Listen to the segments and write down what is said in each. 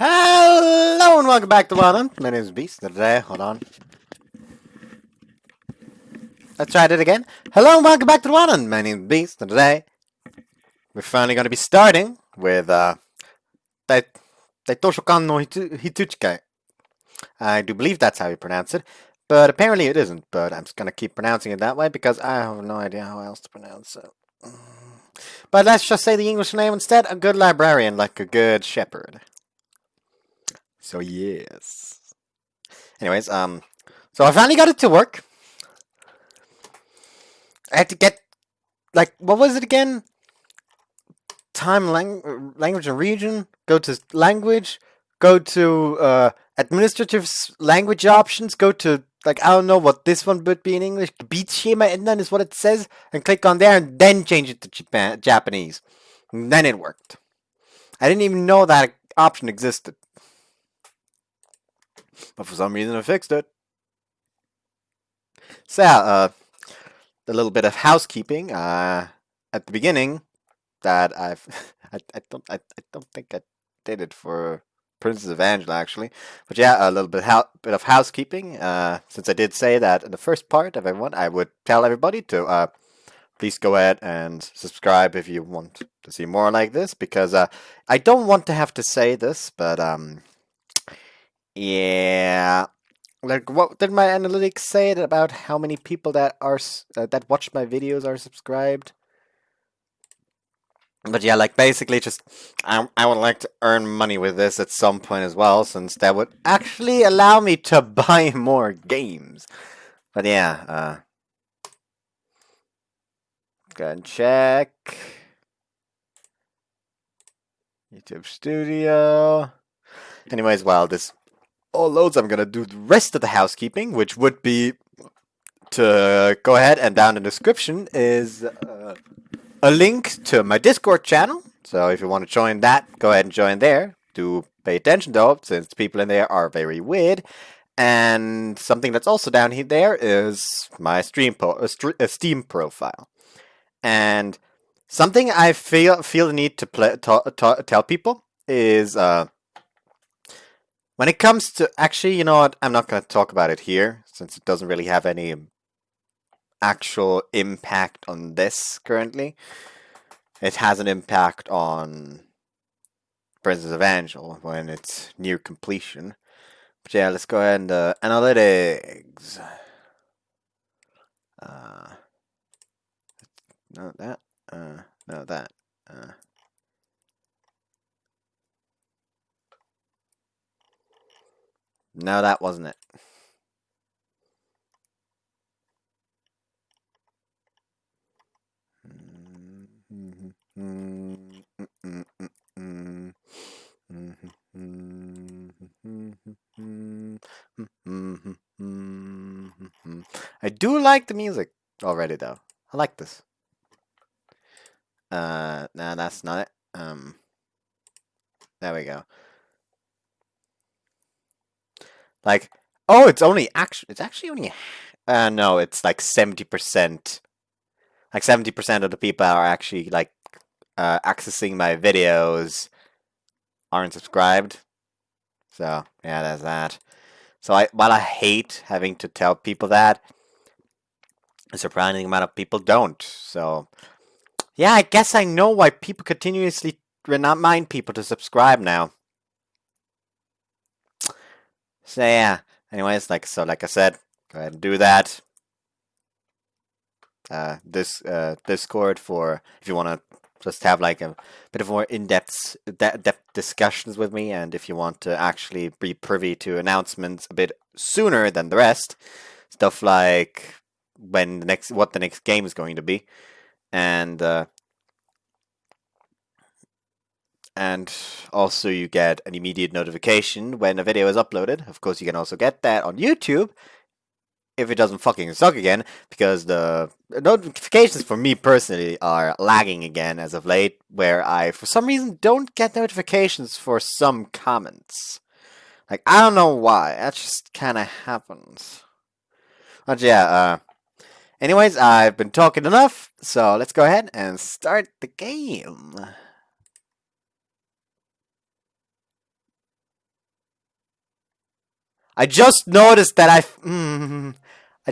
Hello and welcome back to London. My name is Beast. Today, hold on. Let's try it again. Hello and welcome back to London. My name is Beast. And today, we're finally going to be starting with Daitoshokan no Hitsujikai. I do believe that's how you pronounce it, but apparently it isn't. But I'm just going to keep pronouncing it that way because I have no idea how else to pronounce it. But let's just say the English name instead. A good librarian, like a good shepherd. So yes. Anyways, so I finally got it to work. I had to get, like, what was it again? Language and region. Go to language. Go to administrative language options. Go to, like, I don't know what this one would be in English. Gebietsschema ändern is what it says. And click on there and then change it to Japanese. And then it worked. I didn't even know that option existed. But for some reason I fixed it. So yeah, a little bit of housekeeping at the beginning that I don't think I did it for Princess of Angela actually, but yeah, a little bit of housekeeping. Since I did say that in the first part of everyone, I would tell everybody to please go ahead and subscribe if you want to see more like this, because I don't want to have to say this, but yeah. Like, what did my analytics say about how many people that are that watch my videos are subscribed? But yeah, like, basically just I would like to earn money with this at some point as well, since that would actually allow me to buy more games. But yeah, go ahead and check YouTube Studio. Anyways, while this all loads, I'm gonna do the rest of the housekeeping, which would be to go ahead and down in the description is a link to my Discord channel. So if you want to join that, go ahead and join there. Do pay attention though, since people in there are very weird. And something that's also down here there is my Steam profile. And something I feel the need to tell people is when it comes to, actually, you know what, I'm not going to talk about it here, since it doesn't really have any actual impact on this currently. It has an impact on Princess of Angel when it's near completion. But yeah, let's go ahead and analytics. No, that. No, that. No, that wasn't it. I do like the music already, though. I like this. No, that's not it. There we go. Like, oh, it's actually only, no, it's like 70%. Like 70% of the people are actually like accessing my videos aren't subscribed. So yeah, there's that. So while I hate having to tell people that, a surprising amount of people don't. So yeah, I guess I know why people continuously remind people to subscribe now. So yeah. Anyways, like I said, go ahead and do that. This Discord for if you want to just have like a bit of more in-depth discussions with me, and if you want to actually be privy to announcements a bit sooner than the rest, stuff like when what the next game is going to be, and also you get an immediate notification when a video is uploaded. Of course, you can also get that on YouTube if it doesn't fucking suck again, because the notifications for me personally are lagging again as of late, where I, for some reason, don't get notifications for some comments. Like, I don't know why. That just kind of happens. But yeah, anyways, I've been talking enough, so let's go ahead and start the game. I just noticed that I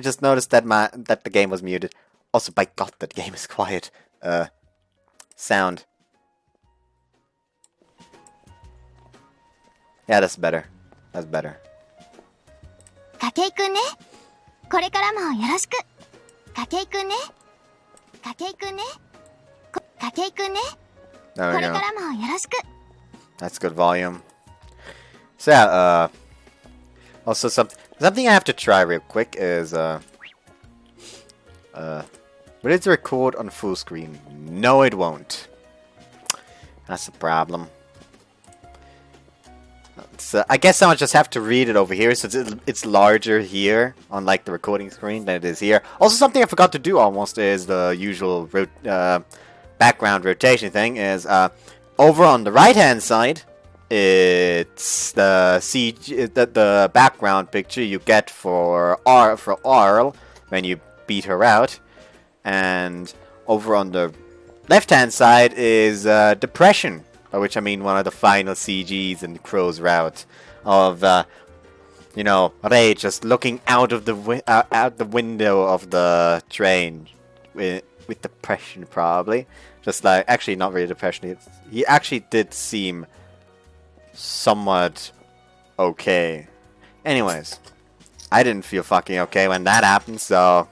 just noticed that the game was muted. Also, by God, that game is quiet. Sound. Yeah, that's better. That's better. 筧くんね。これからもよろしく。筧くんね。筧くんね。筧くんね。こ There we れ go. からもよろしく。 That's good volume. So yeah, also something I have to try real quick is will it record on full screen? No, it won't. That's a problem. So I guess I just have to read it over here, since it's larger here on like the recording screen than it is here. Also, something I forgot to do almost is the usual background rotation thing. Is over on the right hand side, it's the CG, the background picture you get for Arl when you beat her out, and over on the left hand side is Depression. By which I mean one of the final CGs in Crow's route of, you know, Rei just looking out of the out the window of the train with depression, probably. Just like, actually not really depression. He actually did seem somewhat okay. Anyways, I didn't feel fucking okay when that happened, so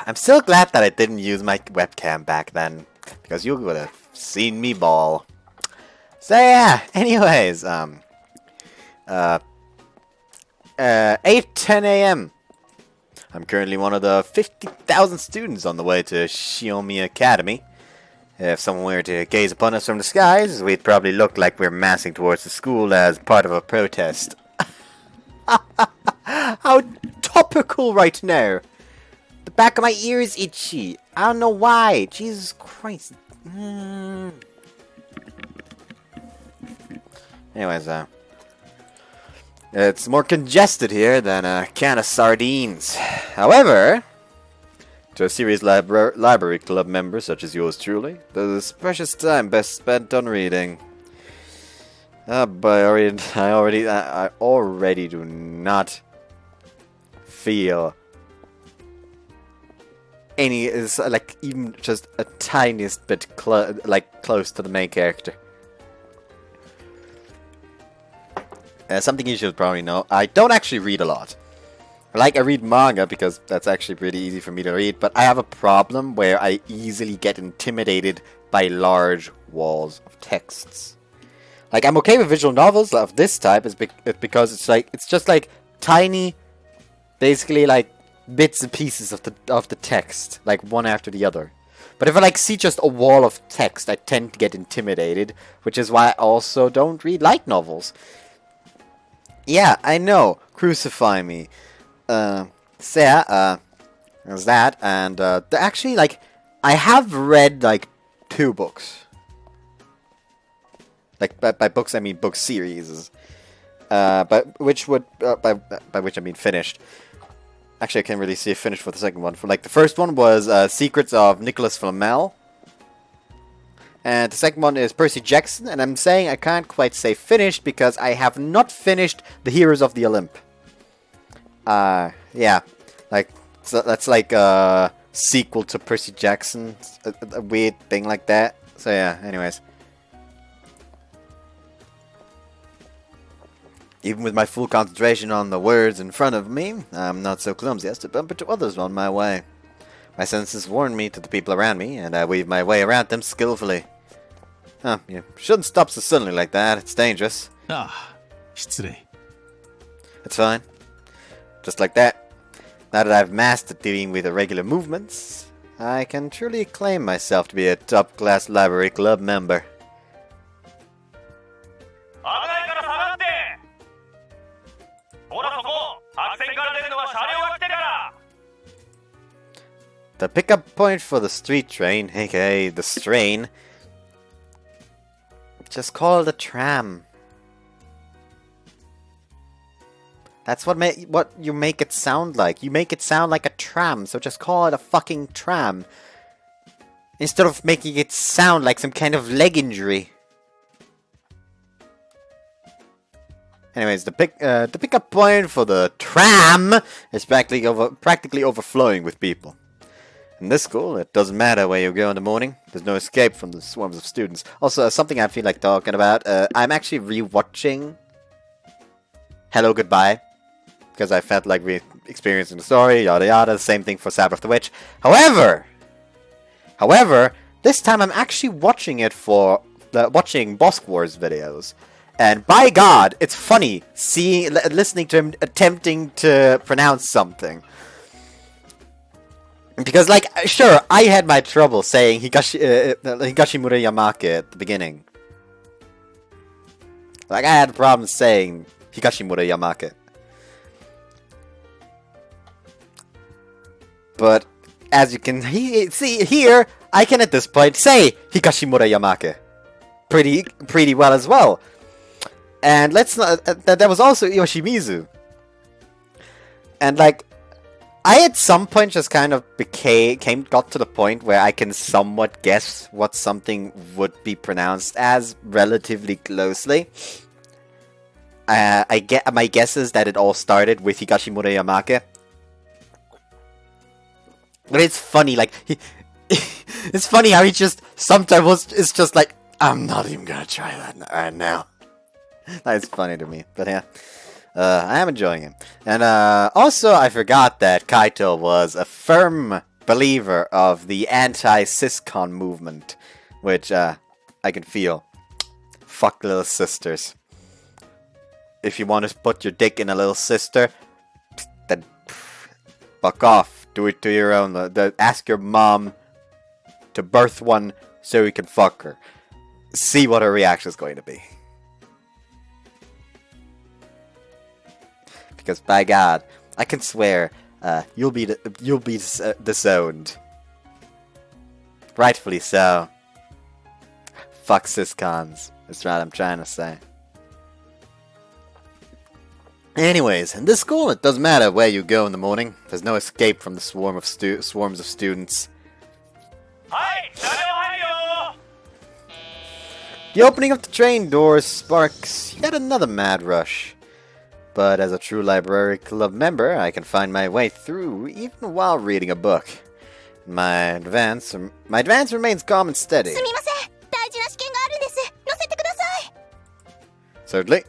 I'm still glad that I didn't use my webcam back then, because you would have seen me bawl. So yeah, anyways, 8:10 a.m. I'm currently one of the 50,000 students on the way to Shiomi Academy. If someone were to gaze upon us from the skies, we'd probably look like we're massing towards the school as part of a protest. How topical right now. The back of my ear is itchy. I don't know why. Jesus Christ. Anyways, it's more congested here than a can of sardines. However, to a serious library club member such as yours truly, there's precious time best spent on reading. But I already do not feel any is like even just a tiniest bit close to the main character. Something you should probably know: I don't actually read a lot. Like, I read manga because that's actually pretty easy for me to read, but I have a problem where I easily get intimidated by large walls of texts. Like, I'm okay with visual novels of this type, because it's just like tiny, basically like bits and pieces of the text, like one after the other. But if I like see just a wall of text, I tend to get intimidated, which is why I also don't read light novels. Yeah, I know. Crucify me. So yeah, there's that, and actually, like, I have read like 2 books. Like, by books I mean book series. By which I mean finished. Actually, I can't really see a finish for the second one. For like, the first one was Secrets of Nicholas Flamel. And the second one is Percy Jackson, and I'm saying I can't quite say finished because I have not finished The Heroes of the Olymp. Yeah, like, so that's like a sequel to Percy Jackson, a weird thing like that. So yeah, anyways. Even with my full concentration on the words in front of me, I'm not so clumsy as to bump into others on my way. My senses warn me to the people around me, and I weave my way around them skillfully. Huh, you shouldn't stop so suddenly like that, it's dangerous. Ah, 失礼. It's fine. Just like that. Now that I've mastered dealing with irregular movements, I can truly claim myself to be a top-class library club member. The pickup point for the street train, aka the strain, just call it a tram. That's what you make it sound like. You make it sound like a tram, so just call it a fucking tram. Instead of making it sound like some kind of leg injury. Anyways, the pickup point for the tram is practically overflowing with people. In this school, it doesn't matter where you go in the morning. There's no escape from the swarms of students. Also, something I feel like talking about. I'm actually rewatching Hello Goodbye because I felt like we experienced in the story. Yada yada. Same thing for Sabbath of the Witch. However, this time I'm actually watching it for watching Bosk Wars videos. And by God, it's funny listening to him attempting to pronounce something. Because, like, sure, I had my trouble saying Higashimura Yamake at the beginning. Like, I had problems saying Higashimura Yamake. But, as you can see here, I can at this point say Higashimura Yamake pretty well as well. And let's not. That was also Yoshimizu. And like, I at some point just kind of got to the point where I can somewhat guess what something would be pronounced as relatively closely. My guess is that it all started with Higashimura Yamake. But it's funny, like it's funny how he just sometimes is just like, I'm not even gonna try that right now. That's funny to me, but yeah. I am enjoying it. And also, I forgot that Kaito was a firm believer of the anti-siscon movement, which I can feel. Fuck little sisters. If you want to put your dick in a little sister, then fuck off. Do it to your own. Ask your mom to birth one so you can fuck her. See what her reaction is going to be. Because by God, I can swear, you'll be disowned. Rightfully so. Fuck siscons. That's what I'm trying to say. Anyways, in this school, it doesn't matter where you go in the morning. There's no escape from the swarms of students. The opening of the train doors sparks yet another mad rush. But as a true library club member, I can find my way through even while reading a book. My advance remains calm and steady. Certainly.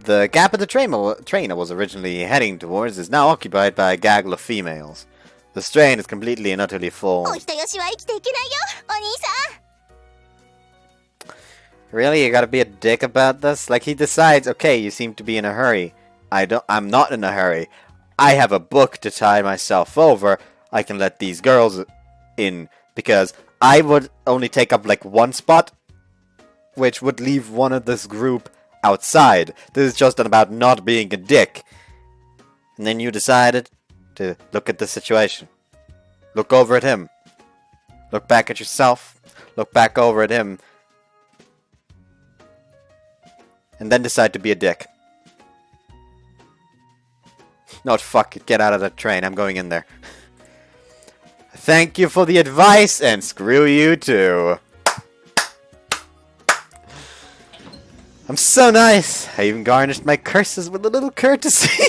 The gap of the train I was originally heading towards is now occupied by a gaggle of females. The train is completely and utterly full. Really? You gotta be a dick about this? Like, he decides, okay, you seem to be in a hurry. I'm not in a hurry. I have a book to tie myself over. I can let these girls in. Because I would only take up, like, one spot, which would leave one of this group outside. This is just about not being a dick. And then you decided to look at the situation. Look over at him. Look back at yourself. Look back over at him. And then decide to be a dick. No, fuck it. Get out of the train. I'm going in there. Thank you for the advice, and screw you too. I'm so nice. I even garnished my curses with a little courtesy.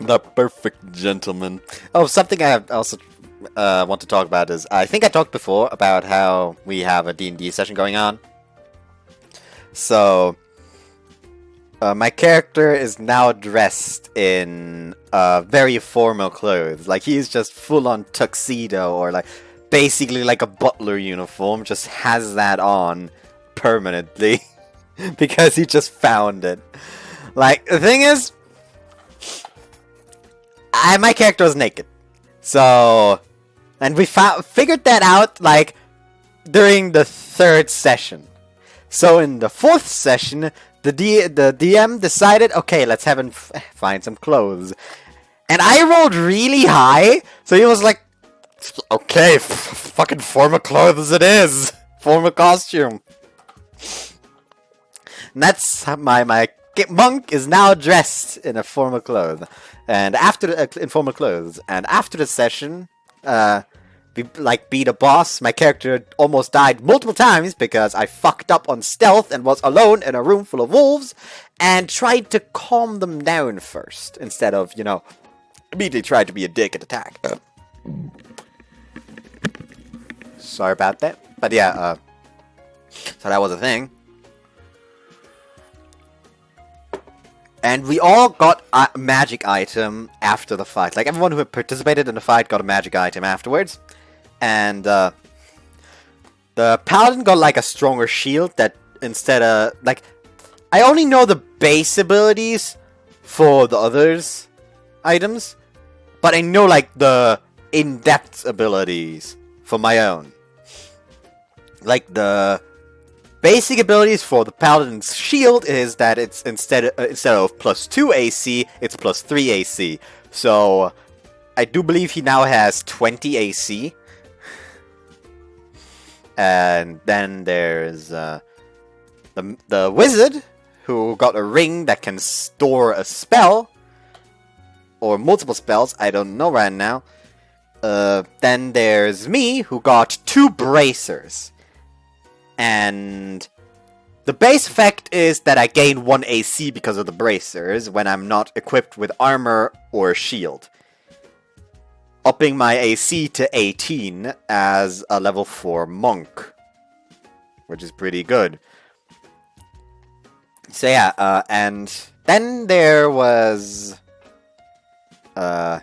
The perfect gentleman. Oh, something I have also want to talk about is, I think I talked before about how we have a D&D session going on. So, my character is now dressed in very formal clothes. Like, he's just full on tuxedo, or like basically like a butler uniform, just has that on permanently because he just found it. Like, the thing is, my character was naked. So, and we figured that out, like, during the third session. So in the fourth session, the DM decided, okay, let's have him find some clothes. And I rolled really high, so he was like, okay, fucking formal clothes it is. Formal costume. And that's how my monk is now dressed in a formal clothes. And after in formal clothes. And after the session, beat a boss. My character almost died multiple times because I fucked up on stealth and was alone in a room full of wolves and tried to calm them down first instead of, immediately tried to be a dick and attack. Sorry about that. But yeah, so that was a thing. And we all got a magic item after the fight. Like, everyone who had participated in the fight got a magic item afterwards. And, the paladin got, like, a stronger shield that instead of, like... I only know the base abilities for the others items. But I know, like, the in-depth abilities for my own. Like, the... basic abilities for the Paladin's shield is that it's instead of plus 2 AC, it's plus 3 AC. So, I do believe he now has 20 AC. And then there's the wizard, who got a ring that can store a spell. Or multiple spells, I don't know right now. Then there's me, who got 2 bracers. And the base effect is that I gain 1 AC because of the bracers when I'm not equipped with armor or shield. Upping my AC to 18 as a level 4 monk. Which is pretty good. So yeah, and then there was... the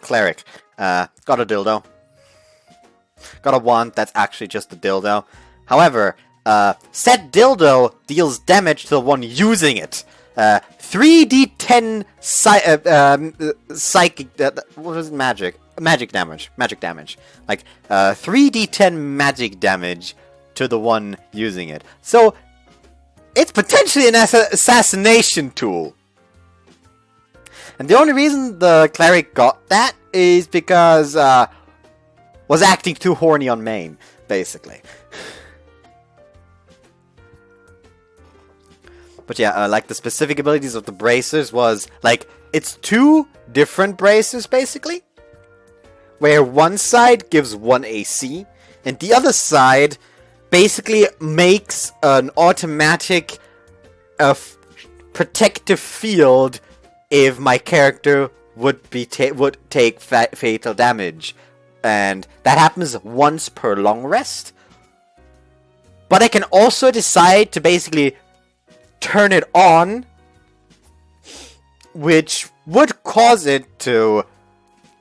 cleric. Got a dildo. Got a wand that's actually just a dildo. However, said dildo deals damage to the one using it. 3d10 psychic... what was it? Magic? Magic damage. Magic damage. Like, 3d10 magic damage to the one using it. So, it's potentially an assassination tool. And the only reason the cleric got that is because, was acting too horny on main, basically. But yeah, like, the specific abilities of the bracers was, like, it's 2 different bracers, basically. Where one side gives 1 AC, and the other side basically makes an automatic protective field if my character would take fatal damage. And that happens once per long rest. But I can also decide to basically turn it on, which would cause it to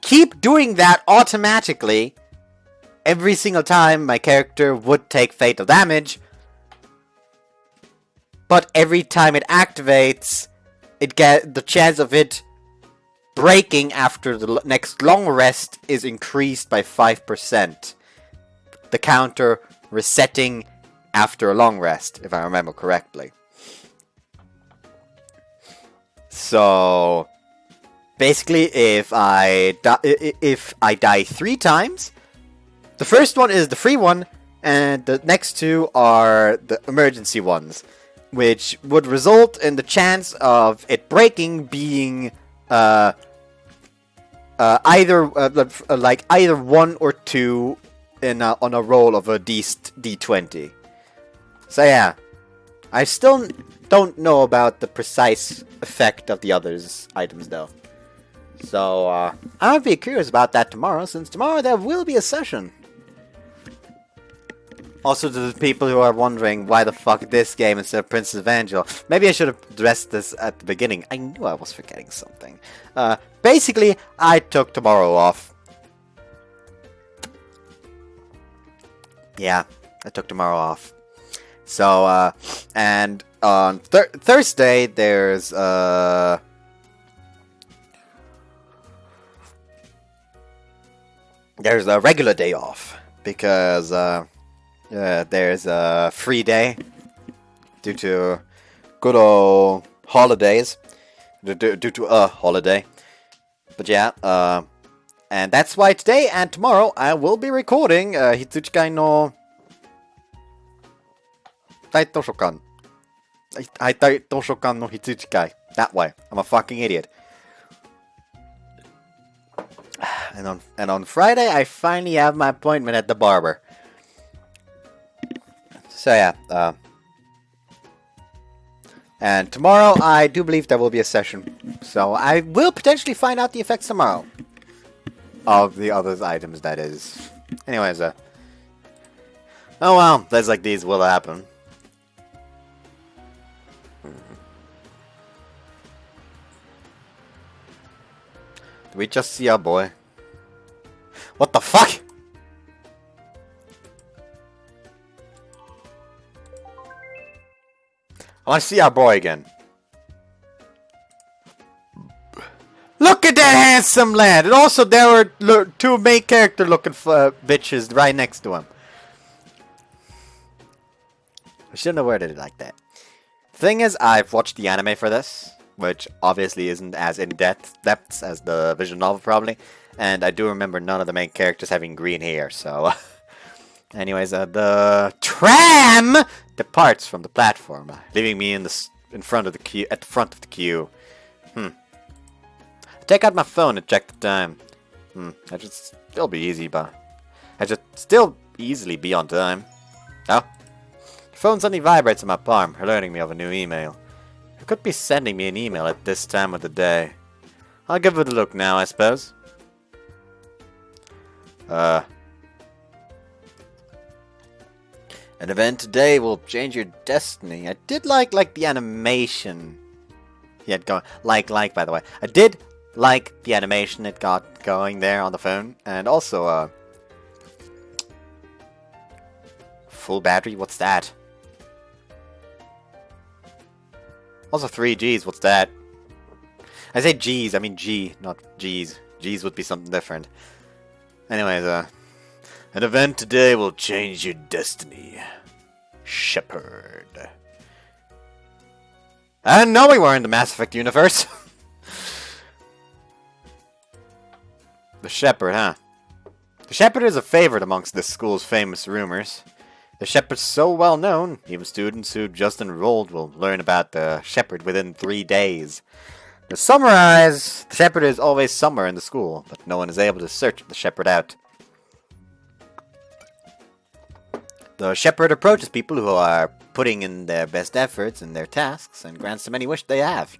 keep doing that automatically every single time my character would take fatal damage. But every time it activates, the chance of it breaking after the next long rest is increased by 5%. The counter resetting after a long rest, if I remember correctly. So, basically, if I die 3 times, the first one is the free one, and the next 2 are the emergency ones, which would result in the chance of it breaking being either 1 or 2 on a roll of a D20. So yeah, I still don't know about the precise effect of the others items though. So I would be curious about that tomorrow, since tomorrow there will be a session. Also, to the people who are wondering why the fuck this game instead of Princess Evangel, maybe I should have addressed this at the beginning. I knew I was forgetting something. Basically, I took tomorrow off. Yeah, I took tomorrow off. So, and on Thursday, there's a regular day off, because there's a free day due to good old holidays, due to a holiday. But yeah, and that's why today and tomorrow I will be recording Hitsujikai no Daitoshokan. Daitoshokan no Hitsujikai. That way. I'm a fucking idiot. And on Friday, I finally have my appointment at the barber. So yeah, and tomorrow I do believe there will be a session. So I will potentially find out the effects tomorrow of the other items. That is. Anyways, oh well, things like these will happen. Did we just see our boy? What the fuck? I want to see our boy again. Look at that handsome lad! And also there were two main character looking bitches right next to him. I shouldn't have worded it like that. Thing is, I've watched the anime for this, which obviously isn't as in-depth as the visual novel probably, and I do remember none of the main characters having green hair, so... Anyways, the tram departs from the platform, leaving me in front of the queue, at the front of the queue. I take out my phone and check the time. I should still be easy, but I should still easily be on time. Oh, the phone suddenly vibrates in my palm, alerting me of a new email. It could be sending me an email at this time of the day. I'll give it a look now, I suppose. An event today will change your destiny. I did like the animation he had going. By the way. I did like the animation it got going there on the phone. And also, full battery? What's that? Also 3 Gs, what's that? I say Gs, I mean G, not Gs. Gs would be something different. Anyways, an event today will change your destiny. Shepherd. I didn't know we were in the Mass Effect universe. The Shepherd, huh? The Shepherd is a favorite amongst this school's famous rumors. The Shepherd's so well known, even students who just enrolled will learn about the Shepherd within 3 days. To summarize, the Shepherd is always somewhere in the school, but no one is able to search the Shepherd out. The Shepherd approaches people who are putting in their best efforts in their tasks and grants them any wish they have.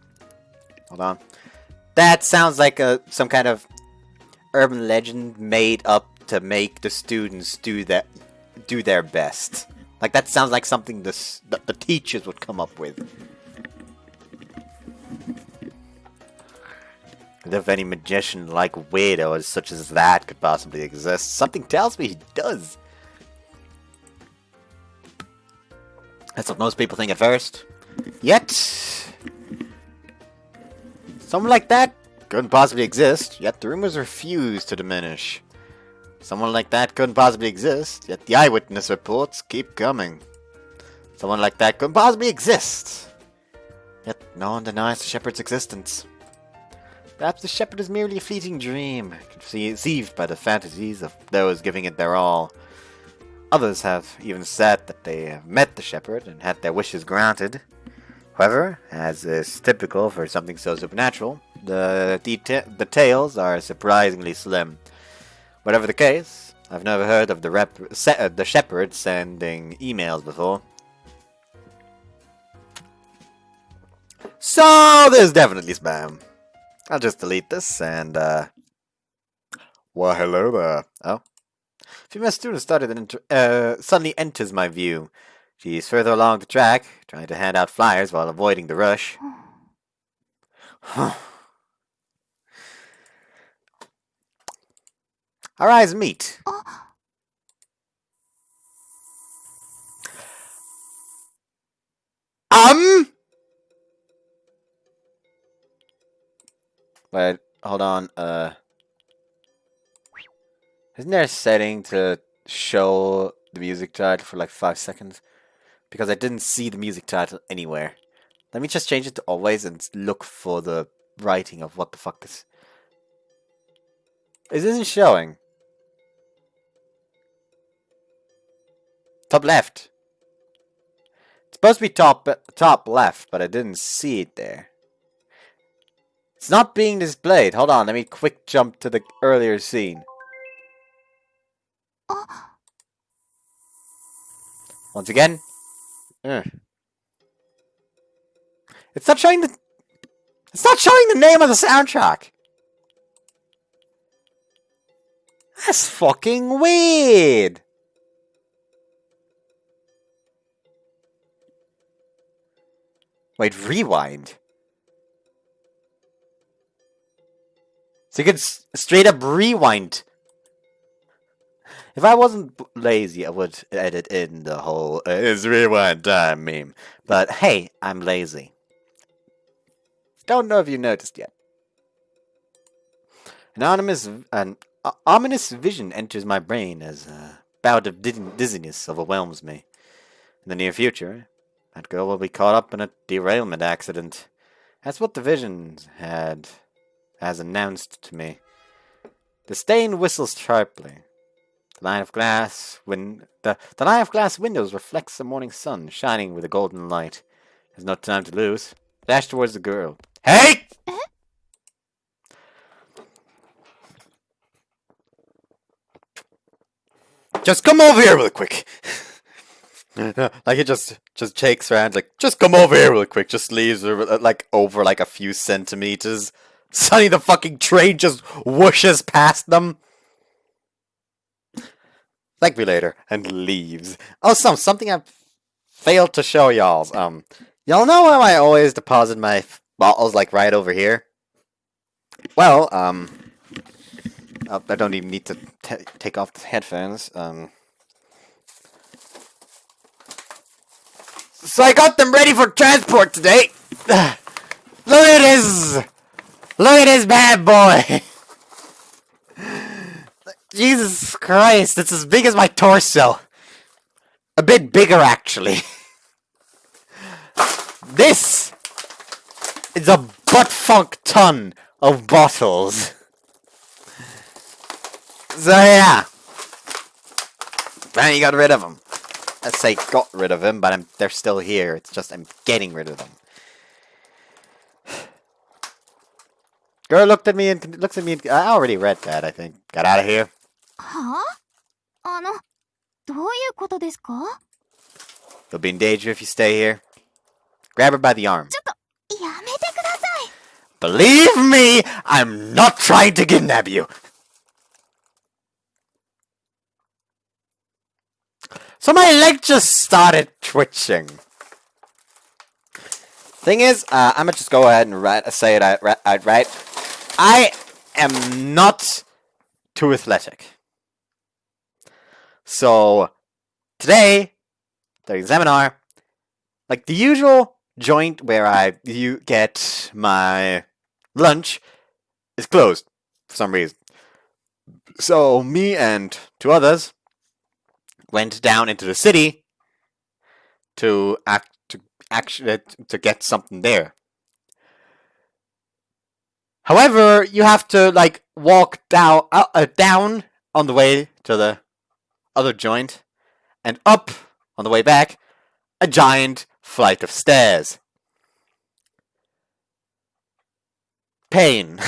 Hold on. That sounds like some kind of urban legend made up to make the students do their best. Like that sounds like something the teachers would come up with. And if any magician like Wado such as that could possibly exist, something tells me he does. That's what most people think at first. Yet, someone like that couldn't possibly exist, yet the rumors refuse to diminish. Someone like that couldn't possibly exist, yet the eyewitness reports keep coming. Someone like that couldn't possibly exist, yet no one denies the Shepherd's existence. Perhaps the Shepherd is merely a fleeting dream, conceived by the fantasies of those giving it their all. Others have even said that they have met the Shepherd and had their wishes granted. However, as is typical for something so supernatural, the details are surprisingly slim. Whatever the case, I've never heard of the Shepherd sending emails before. So, there's definitely spam. I'll just delete this and, well, hello there. Oh. Female student suddenly enters my view. She's further along the track, trying to hand out flyers while avoiding the rush. Our eyes meet. Wait, hold on, isn't there a setting to show the music title for like 5 seconds? Because I didn't see the music title anywhere. Let me just change it to always and look for the writing of what the fuck this... It isn't showing. Top left. It's supposed to be top left, but I didn't see it there. It's not being displayed. Hold on, let me quick jump to the earlier scene. Once again. It's not showing the... It's not showing the name of the soundtrack! That's fucking weird! Wait, rewind? So you could straight up rewind. If I wasn't lazy, I would edit in the whole it's rewind time meme. But hey, I'm lazy. Don't know if you noticed yet. An ominous vision enters my brain as a bout of dizziness overwhelms me. In the near future, that girl will be caught up in a derailment accident. That's what the vision has announced to me. The stain whistles sharply. The line of glass windows reflects the morning sun, shining with a golden light. There's no time to lose. Dash towards the girl. Hey! Just come over here real quick. Like it just shakes around, like, just come over here real quick. Just leaves her like over like a few centimeters. Suddenly the fucking train just whooshes past them. Thank me later, and leaves. Oh, something I failed to show y'all. Y'all know how I always deposit my bottles like right over here? Well, I don't even need to take off the headphones. So I got them ready for transport today. Look at this! Look at this bad boy! Jesus Christ, it's as big as my torso. A bit bigger, actually. This is a butt-fuck ton of bottles. So yeah. Finally got rid of them. I say got rid of them, but they're still here. It's just I'm getting rid of them. Girl looks at me and I already read that, I think. Got out of here. はあ？どういうことですか？ You'll be in danger if you stay here. Grab her by the arm. ちょっと、やめてください。 Believe me, I'm not trying to kidnap you. So my leg just started twitching. Thing is, I'm gonna just go ahead and say it outright. I am not too athletic. So today, the seminar, like the usual joint where you get my lunch, is closed for some reason. So me and two others went down into the city to get something there. However, you have to like walk down on the way to the other joint, and up on the way back, a giant flight of stairs. Pain.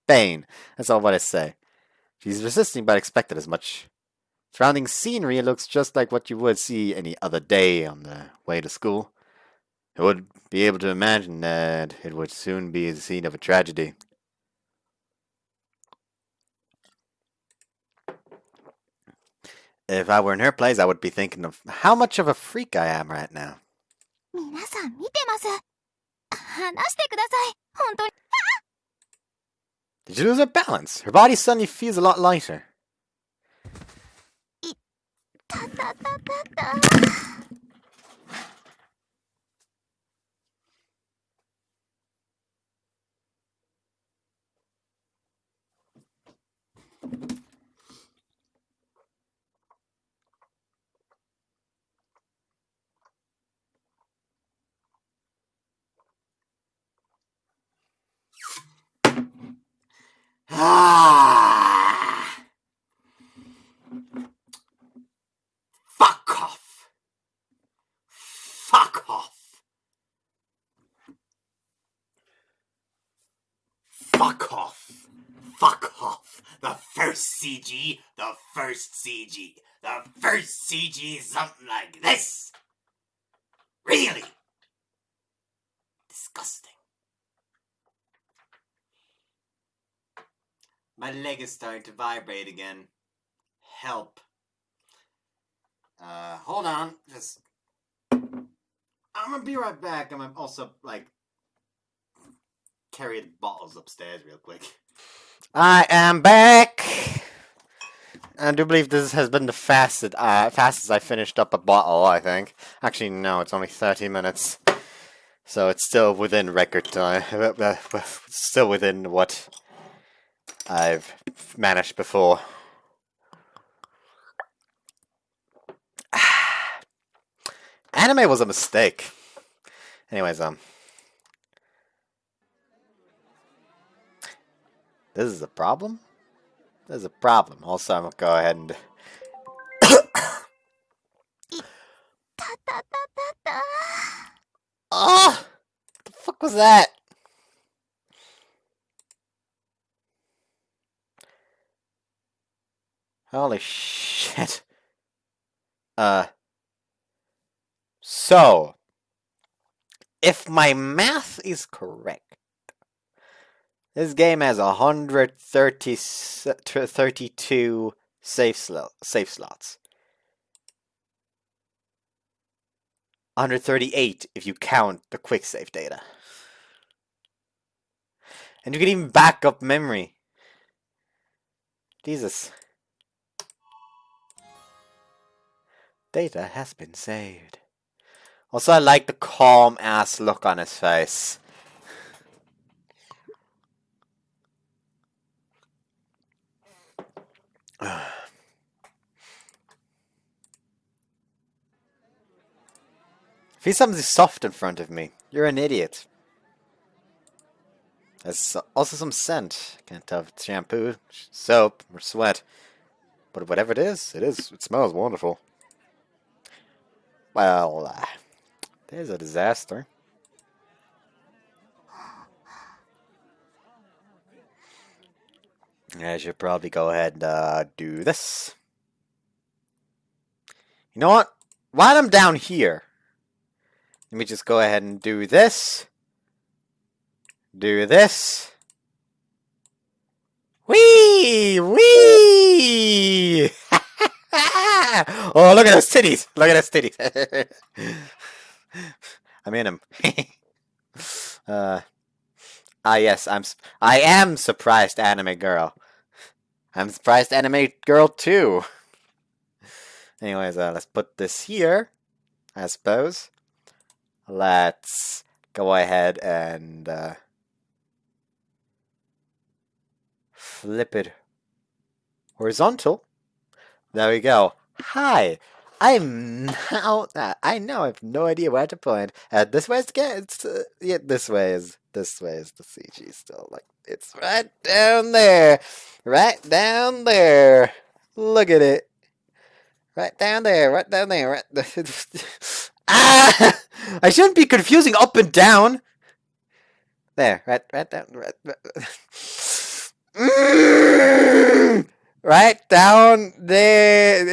Pain. That's all what I say. She's resisting, but expected as much. Surrounding scenery looks just like what you would see any other day on the way to school. I would be able to imagine that it would soon be the scene of a tragedy. If I were in her place, I would be thinking of how much of a freak I am right now. 皆さん見てます。話してください。本当に。Did she lose her balance? Her body suddenly feels a lot lighter. たたたたた。Fuck off! Fuck off. Fuck off. The first CG. The first CG. The first CG is something like this. Really? Disgusting. My leg is starting to vibrate again. Help. Hold on. Just... I'm gonna be right back. I'm also, like, carry the bottles upstairs real quick. I am back! I do believe this has been the fastest I finished up a bottle, I think. Actually, no, it's only 30 minutes. So it's still within record time. Still within what I've managed before. Anime was a mistake. Anyways, this is a problem? There's a problem. Also, I'm gonna go ahead and... Oh! What the fuck was that? Holy shit. So, if my math is correct, this game has 132 safe slots. 138 if you count the quick save data. And you can even back up memory. Jesus. Data has been saved. Also, I like the calm ass look on his face. If he's something soft in front of me, you're an idiot. There's also some scent. Can't tell if it's shampoo, soap, or sweat. But whatever it is, it smells wonderful. Well, there's a disaster. I should probably go ahead and do this. You know what? While I'm down here, let me just go ahead and do this. Do this. Whee! Whee! Oh, look at those titties! Look at those titties! I'm in them. Yes, I am surprised anime girl. I'm surprised anime girl too. Anyways, let's put this here, I suppose. Let's go ahead and flip it horizontal. There we go. Hi, I'm now. I know I have no idea where to point. This way is yeah, this way is the CG still. Like it's right down there, right down there. Look at it, right down there, right down there. Right there. Ah! I shouldn't be confusing up and down. There, right down, right. Right down there.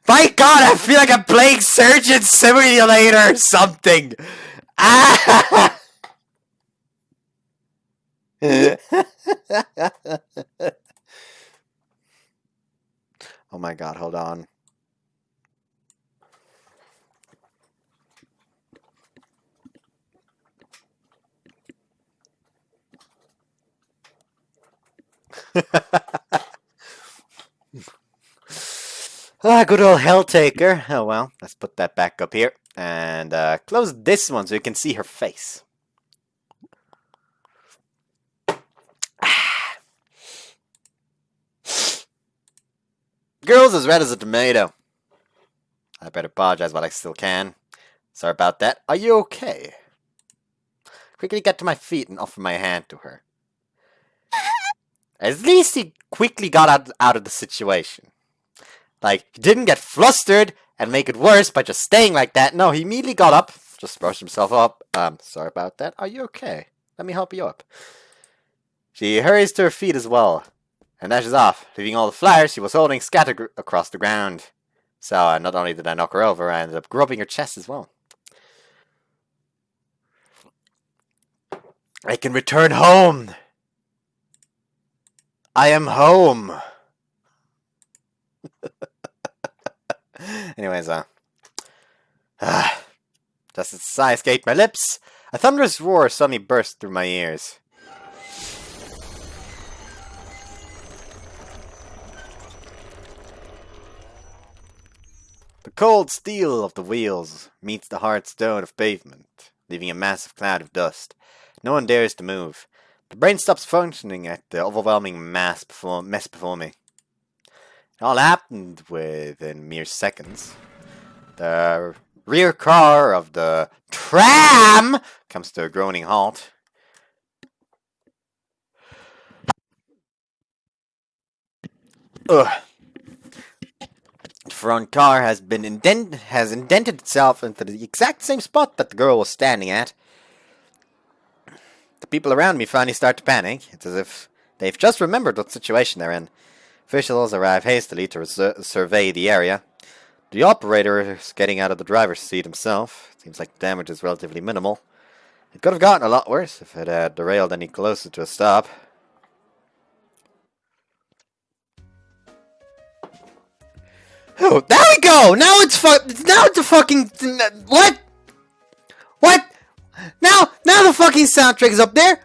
By God, I feel like I'm playing Surgeon Simulator or something. Ah! Oh my God, hold on. Good old Helltaker. Oh well, let's put that back up here. And close this one so you can see her face. Girl's as red as a tomato. I better apologize while I still can. Sorry about that. Are you okay? Quickly get to my feet and offer my hand to her. At least he quickly got out of the situation. Like, he didn't get flustered and make it worse by just staying like that. No, he immediately got up, just brushed himself up. Sorry about that. Are you okay? Let me help you up. She hurries to her feet as well, and dashes off, leaving all the flyers she was holding scattered across the ground. So not only did I knock her over, I ended up grubbing her chest as well. I can return home! I am home! Anyways, just as a sigh escaped my lips, a thunderous roar suddenly burst through my ears. The cold steel of the wheels meets the hard stone of pavement, leaving a massive cloud of dust. No one dares to move. The brain stops functioning at the overwhelming mess before me. It all happened within mere seconds. The rear car of the tram comes to a groaning halt. Ugh. The front car has indented itself into the exact same spot that the girl was standing at. The people around me finally start to panic. It's as if they've just remembered what situation they're in. Officials arrive hastily to survey the area. The operator is getting out of the driver's seat himself. It seems like the damage is relatively minimal. It could have gotten a lot worse if it had derailed any closer to a stop. Oh, there we go! Now it's a fucking... What? What? Now the fucking soundtrack is up there?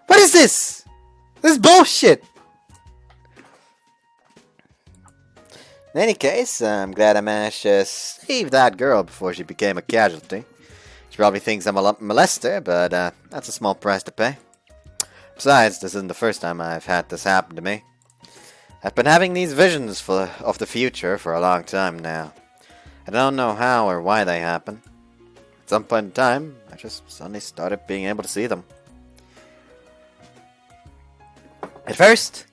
What is this? This is bullshit! In any case, I'm glad I managed to save that girl before she became a casualty. She probably thinks I'm a molester, but that's a small price to pay. Besides, this isn't the first time I've had this happen to me. I've been having these visions of the future for a long time now. I don't know how or why they happen. At some point in time, I just suddenly started being able to see them. At first,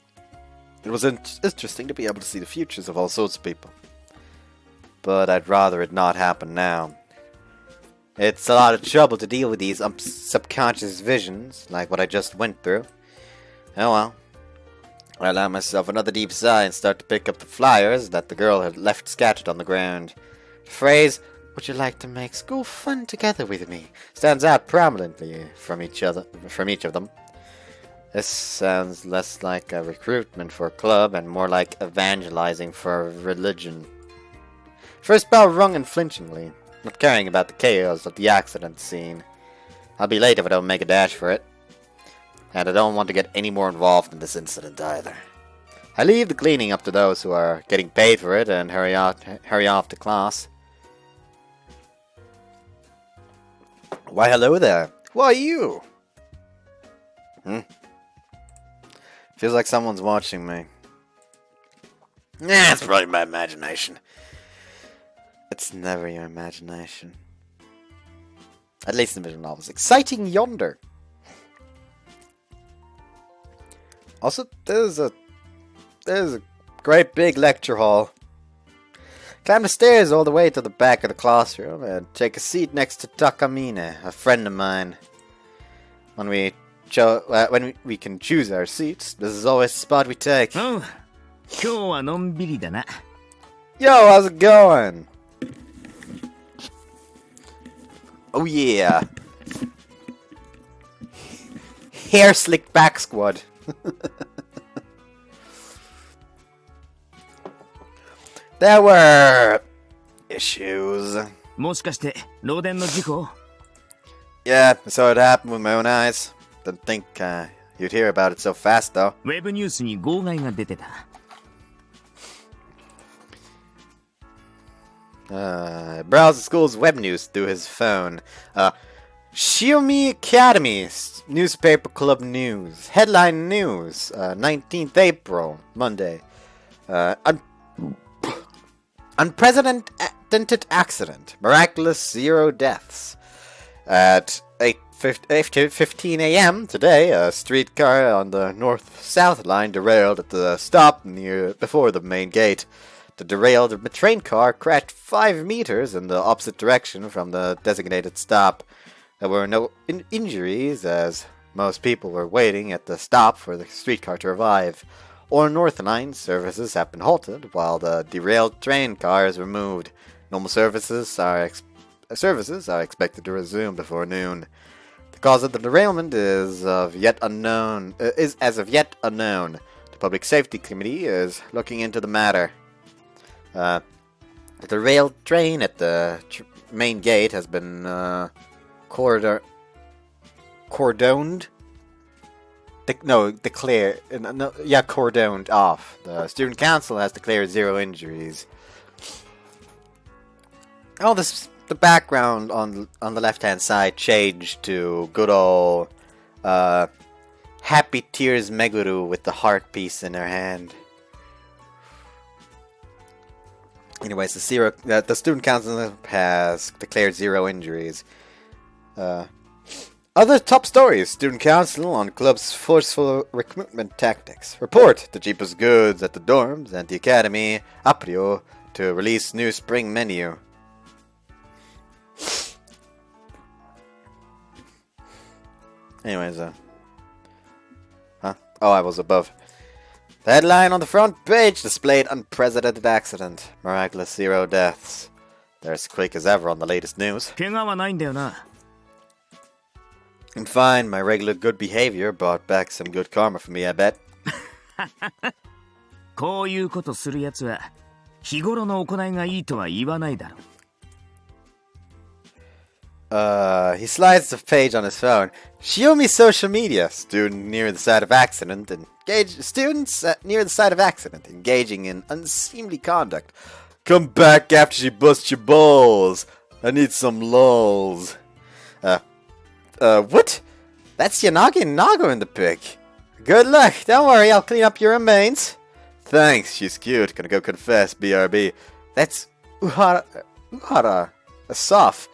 it was interesting to be able to see the futures of all sorts of people. But I'd rather it not happen now. It's a lot of trouble to deal with these subconscious visions, like what I just went through. Oh well. I allow myself another deep sigh and start to pick up the flyers that the girl had left scattered on the ground. The phrase, "Would you like to make school fun together with me?" stands out prominently from each of them. This sounds less like a recruitment for a club and more like evangelizing for religion. First bell rung unflinchingly, not caring about the chaos of the accident scene. I'll be late if I don't make a dash for it. And I don't want to get any more involved in this incident either. I leave the cleaning up to those who are getting paid for it and hurry off to class. Why hello there. Who are you? Feels like someone's watching me. Nah, it's probably my imagination. It's never your imagination. At least in visual novels. Exciting yonder. Also, there's a great big lecture hall. Climb the stairs all the way to the back of the classroom and take a seat next to Takamine, a friend of mine. When we can choose our seats, this is always the spot we take. Oh, Yo, how's it going? Oh yeah. Hair slicked back squad. There were issues. Yeah, I saw it happen with my own eyes. Didn't think you'd hear about it so fast, though. Browse the school's web news through his phone. Shiomi Academy Newspaper Club News. Headline News. 19th April, Monday. Unprecedented accident. Miraculous 0 deaths. At 8:15 a.m. today, a streetcar on the north-south line derailed at the stop before the main gate. The derailed train car crashed 5 meters in the opposite direction from the designated stop. There were no injuries, as Most people were waiting at the stop for the streetcar to arrive. All North Line services have been halted while the derailed train cars were moved. Normal services are expected to resume before noon. The cause of the derailment is as of yet unknown. The Public Safety Committee is looking into the matter. The derailed train at the main gate has been cordoned. Cordoned off. The student council has declared 0 injuries. The background on the left-hand side changed to good old Happy Tears Meguru with the heart piece in her hand. Anyways, the student council has declared 0 injuries. Other top stories. Student council on club's forceful recruitment tactics. Report the cheapest goods at the dorms and the academy. Aprio to release new spring menu. Anyways, I was above. The headline on the front page displayed unprecedented accident. Miraculous 0 deaths. They're as quick as ever on the latest news. 怪我はないんだよな。 And fine, my regular good behavior brought back some good karma for me, I bet. こういうことするやつは日頃の行いがいいとは言わないだろう。 He slides the page on his phone. Xiaomi social media. Students near the site of accident engaging in unseemly conduct. Come back after she busts your balls. I need some lulls. What? That's Yanagi and Nago in the pic. Good luck. Don't worry, I'll clean up your remains. Thanks, she's cute. Gonna go confess, BRB. That's Uhara. Asaf.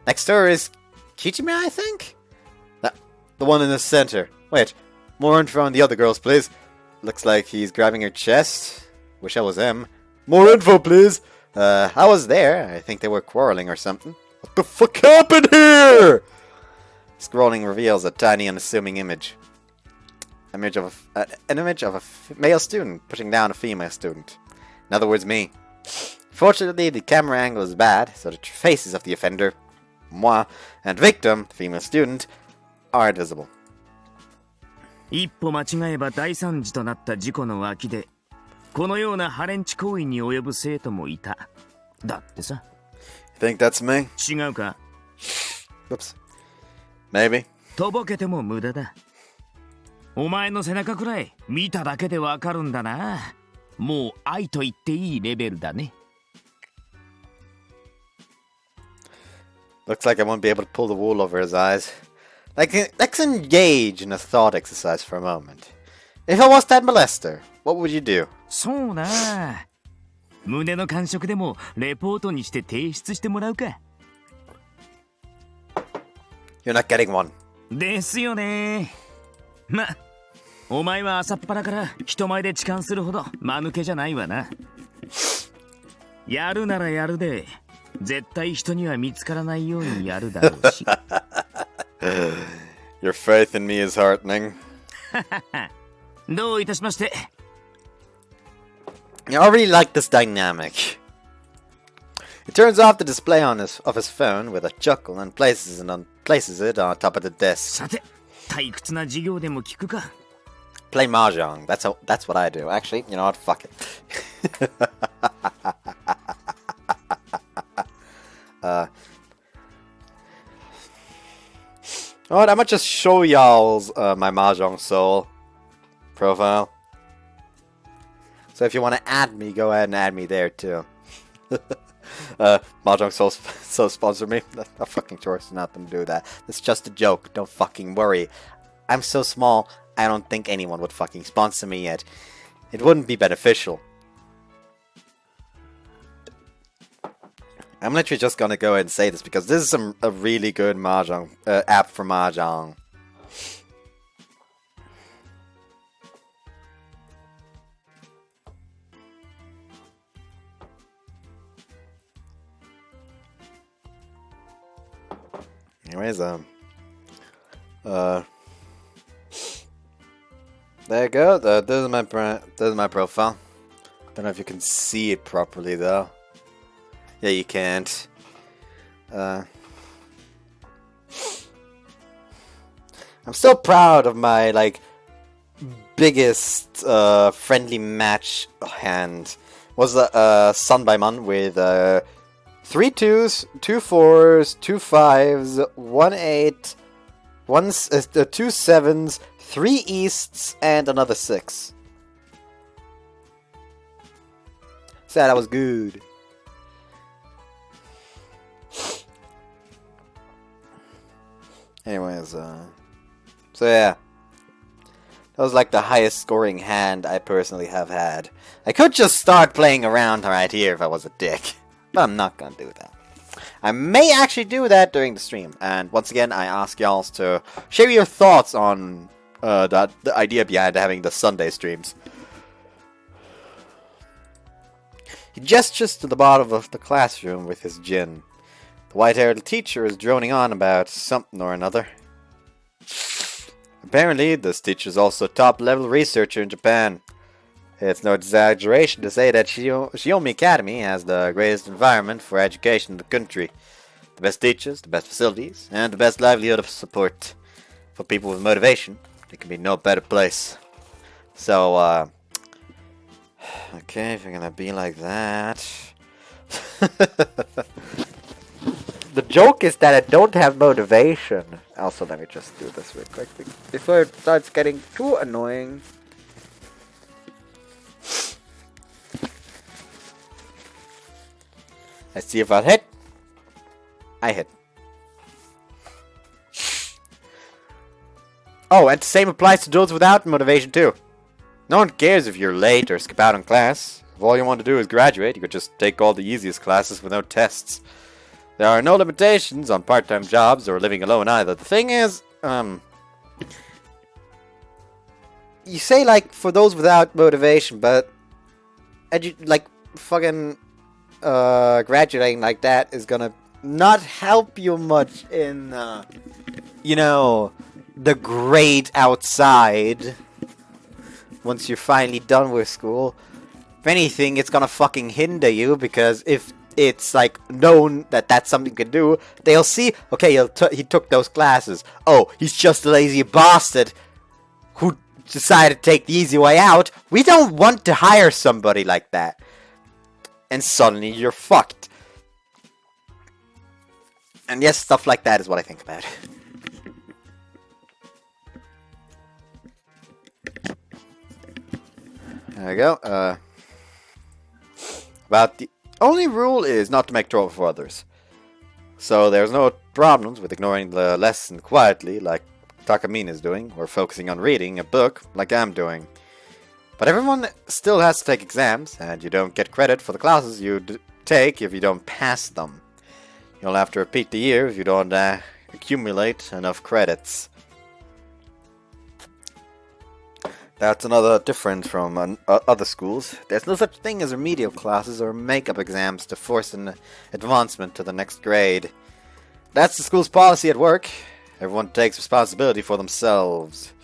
Next door is Kichime, I think? The one in the center. Wait, more info on the other girls, please. Looks like he's grabbing her chest. Wish I was him. More info, please. I was there. I think they were quarreling or something. What the fuck happened here? Scrolling reveals a tiny, unassuming image. An image of a male student pushing down a female student. In other words, me. Fortunately, the camera angle is bad, so the faces of the offender, moi, and victim, the female student, aren't visible. 一歩間違えば大惨事となった事故の脇でこのようなハレンチ行為に及ぶ生徒もいた。だってさ。 You think that's me? 違うか。 Oops. Maybe. とぼけても無駄だ。お前の背中くらい見ただけでわかるんだな。もう愛と言っていいレベルだね。 Looks like I won't be able to pull the wool over his eyes. Let's engage in a thought exercise for a moment. If I was that molester, what would you do? そうな。胸の感触でもレポートにして提出してもらうか。 You're not getting one. ですよね。ま、お前は朝っぱらから人前で痴漢するほど間抜けじゃないわな。やるならやるで、絶対人には見つからないようにやるだろうし。Your faith in me is heartening. どういたしまして。 I really like this dynamic. He turns off the display of his phone with a chuckle and places it on top of the desk. さて、退屈な授業でも聞くか。 Play mahjong. That's what I do. Actually, you know what? Fuck it. Alright, I'm gonna just show y'all's my Mahjong Soul profile. So if you want to add me, go ahead and add me there too. Mahjong Soul sponsor me. A fucking choice not to do that. It's just a joke. Don't fucking worry. I'm so small, I don't think anyone would fucking sponsor me yet. It wouldn't be beneficial. I'm literally just gonna go ahead and say this because this is a really good mahjong app for mahjong. Anyways, There you go. This is my profile. Don't know if you can see it properly though. Yeah, you can't. I'm so proud of my like biggest friendly match hand. Was the Sun by Mun with 3 2s, 2 4s, 2 5s, 1 8, 2 7s, 3 easts, and another 6. So that was good. Anyways, so yeah. That was like the highest scoring hand I personally have had. I could just start playing around right here if I was a dick. But I'm not gonna do that. I may actually do that during the stream. And once again, I ask y'all to share your thoughts on the idea behind having the Sunday streams. He gestures to the bottom of the classroom with his gin. The white-haired teacher is droning on about something or another. Apparently, this teacher is also a top-level researcher in Japan. It's no exaggeration to say that Shiomi Academy has the greatest environment for education in the country. The best teachers, the best facilities, and the best livelihood of support. For people with motivation, there can be no better place. So, okay, if you're gonna be like that... The joke is that I don't have motivation. Also, let me just do this real quick before it starts getting too annoying. Let's see if I'll hit. I hit. Oh, and the same applies to those without motivation too. No one cares if you're late or skip out on class. If all you want to do is graduate, you could just take all the easiest classes without tests. There are no limitations on part-time jobs or living alone either. The thing is, you say like for those without motivation, but fucking graduating like that is gonna not help you much in you know, the grade outside once you're finally done with school. If anything, it's gonna fucking hinder you, because if it's like known that that's something you can do, they'll see, okay, he took those classes. Oh, he's just a lazy bastard who decided to take the easy way out. We don't want to hire somebody like that. And suddenly you're fucked. And yes, stuff like that is what I think about. There we go. About the only rule is not to make trouble for others. So there's no problems with ignoring the lesson quietly, like Takamine is doing, or focusing on reading a book, like I'm doing. But everyone still has to take exams, and you don't get credit for the classes you take if you don't pass them. You'll have to repeat the year if you don't accumulate enough credits. That's another difference from other schools. There's no such thing as remedial classes or makeup exams to force an advancement to the next grade. That's the school's policy at work. Everyone takes responsibility for themselves.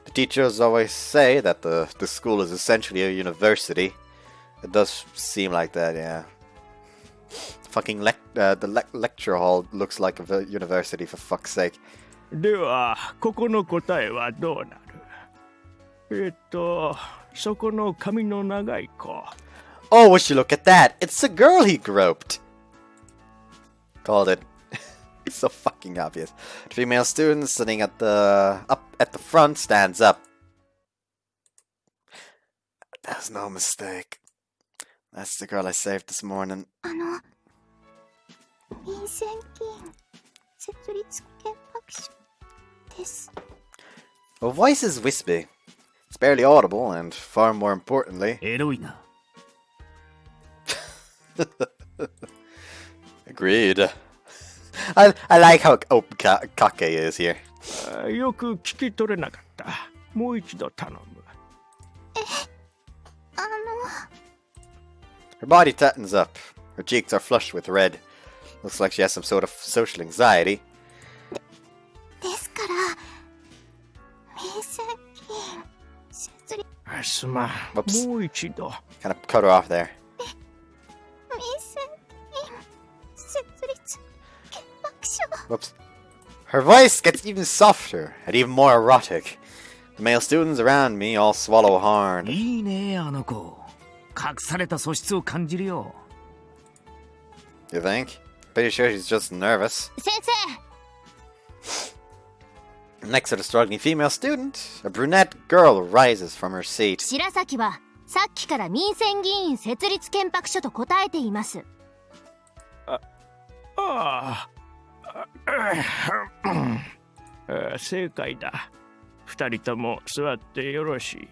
The teachers always say that the school is essentially a university. It does seem like that, yeah. Fucking lecture hall looks like a university, for fuck's sake. では、ここの答えはどうなる？そこの髪の長い子。 Oh, would you look at that? It's the girl he groped. Called it. So fucking obvious. The female student sitting at the front stands up. That's no mistake. That's the girl I saved this morning. 陰線菌設立憲白書です。 Her voice is wispy. It's barely audible, and far more importantly... エロいな。 Agreed. I like how open Kake is here. よく聞き取れなかった。もう一度頼む。Her body tightens up. Her cheeks are flushed with red. Looks like she has some sort of social anxiety. ですから、陰線菌設立すまん。 Whoops. もう一度。 Kind of cut her off there. 民生委員設立憲白書 Whoops. Her voice gets even softer and even more erotic. The male students around me all swallow hard. いいねあの子。隠された素質を感じるよ。 You think? Pretty sure she's just nervous. 先生 Next to the struggling female student, a brunette girl rises from her seat. 白崎はさっきから民選議員設立憲白書と答えています。ああ。正解だ。二人とも座ってよろしい。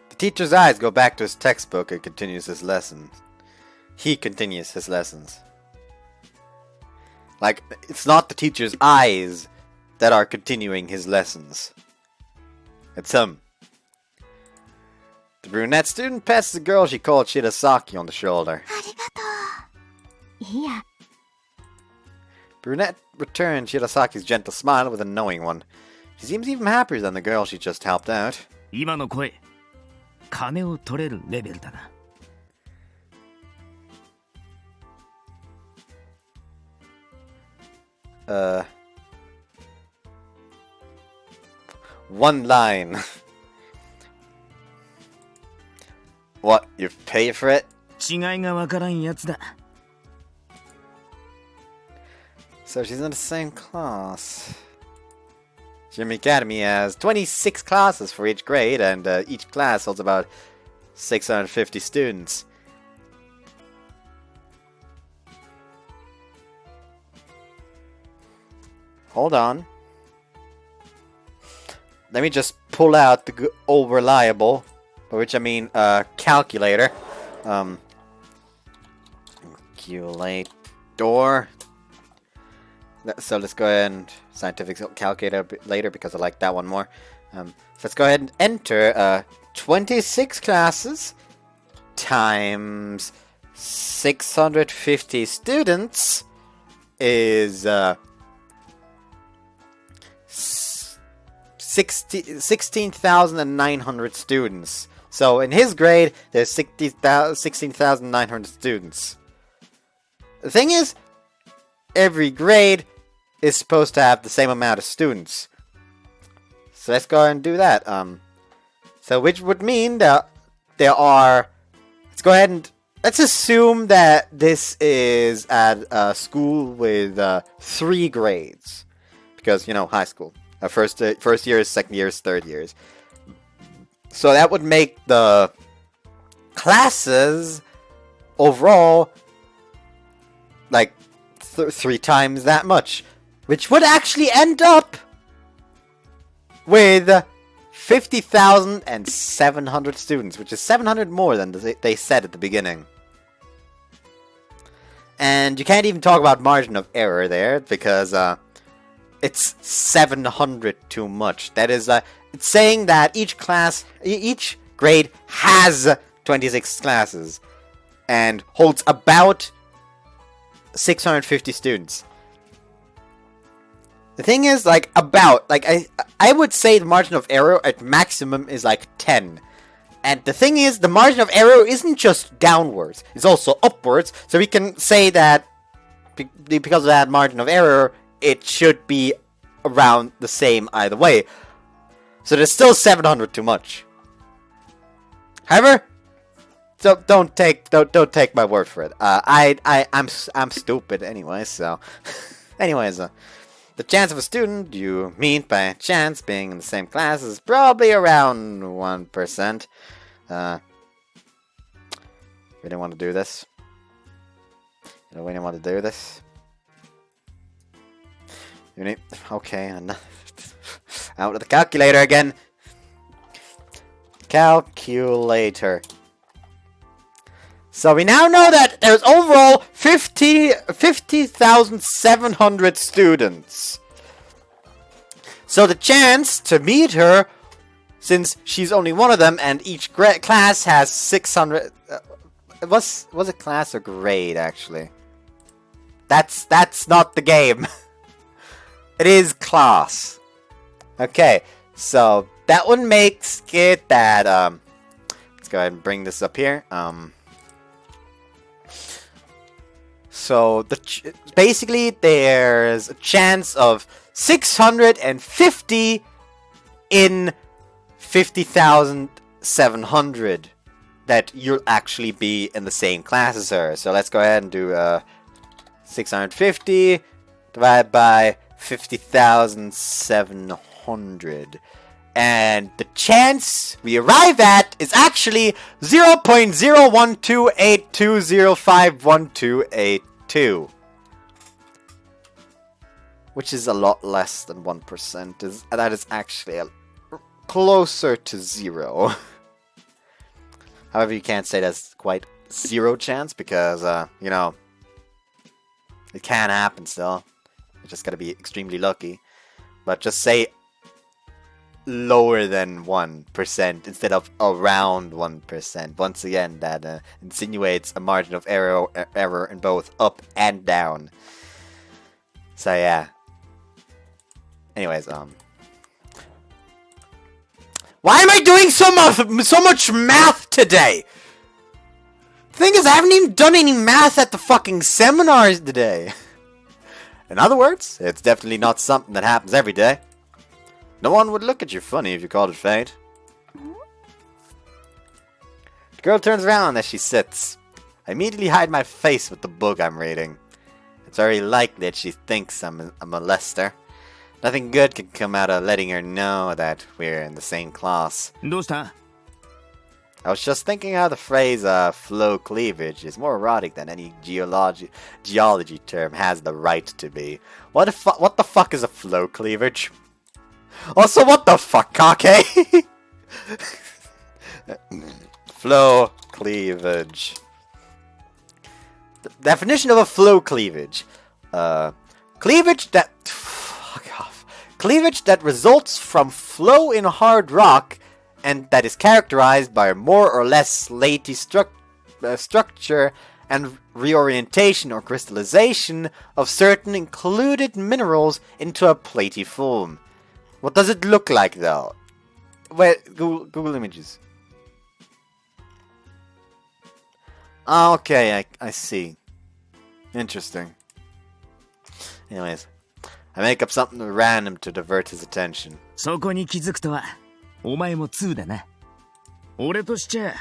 The teacher's eyes go back to his textbook and continues his lesson. He continues his lessons. Like, it's not the teacher's eyes that are continuing his lessons. It's him. The brunette student pats the girl she called Shirasaki on the shoulder. ありがとう。いや、 Brunette returned Shirasaki's gentle smile with a knowing one. She seems even happier than the girl she just helped out. 今の声、金を取れるレベルだな。One line. What, you pay for it? 違いがわからんやつだ。 So she's in the same class. Jimmy Academy has 26 classes for each grade, and each class holds about 650 students. Hold on. Let me just pull out the old reliable, by which I mean calculator. Calculator. So let's go ahead and scientific calculator a bit later because I like that one more. So let's go ahead and enter 26 classes times 650 students is 16,900 students. So in his grade, there's 16,900 students. The thing is, every grade is supposed to have the same amount of students. So let's go ahead and do that. So which would mean that there are... Let's go ahead and... Let's assume that this is at a school with 3 grades. Because, you know, high school. First years, second years, third years. So that would make the classes overall like 3 times that much. Which would actually end up with 50,700 students, which is 700 more than they said at the beginning. And you can't even talk about margin of error there, because it's 700 too much. That is, it's saying that each grade has 26 classes, and holds about 650 students. The thing is, like, I would say the margin of error at maximum is like 10. And the thing is, the margin of error isn't just downwards, it's also upwards. So we can say that because of that margin of error, it should be around the same either way. So there's still 700 too much. However, so don't take my word for it. I'm stupid anyway, so anyways, the chance of a student you meet by chance being in the same class is probably around 1%. We didn't want to do this. We didn't want to do this. Okay, out with the calculator again. Calculator. So we now know that there's overall 50,700 students. So the chance to meet her, since she's only one of them, and each class has 600... was it class or grade, actually? That's not the game. It is class. Okay, so that one makes it that, let's go ahead and bring this up here. So, basically, there's a chance of 650 in 50,700 that you'll actually be in the same class as her. So, let's go ahead and do 650 divided by 50,700. And the chance we arrive at is actually 0.0128205128. Which is a lot less than 1%. That is actually closer to 0. However, you can't say that's quite 0 chance because, you know, it can happen still. You just gotta be extremely lucky. But just say lower than 1% instead of around 1%. Once again, that insinuates a margin of error in both up and down. So yeah. Anyways, why am I doing so much math today? Thing is, I haven't even done any math at the fucking seminars today. In other words, it's definitely not something that happens every day. No one would look at you funny if you called it fate. The girl turns around as she sits. I immediately hide my face with the book I'm reading. It's very likely that she thinks I'm a molester. Nothing good can come out of letting her know that we're in the same class. どうした? I was just thinking how the phrase flow cleavage is more erotic than any geology term has the right to be. What the fuck is a flow cleavage? Also, what the fuck, Kake? Flow cleavage. The definition of a flow cleavage. Cleavage that... Fuck off. Cleavage that results from flow in hard rock and that is characterized by a more or less slaty structure and reorientation or crystallization of certain included minerals into a platy form. What does it look like, though? Wait, Google Images. Okay, I see. Interesting. Anyways, I make up something random to divert his attention. そこに気づくとはお前も2だな。俺としちゃ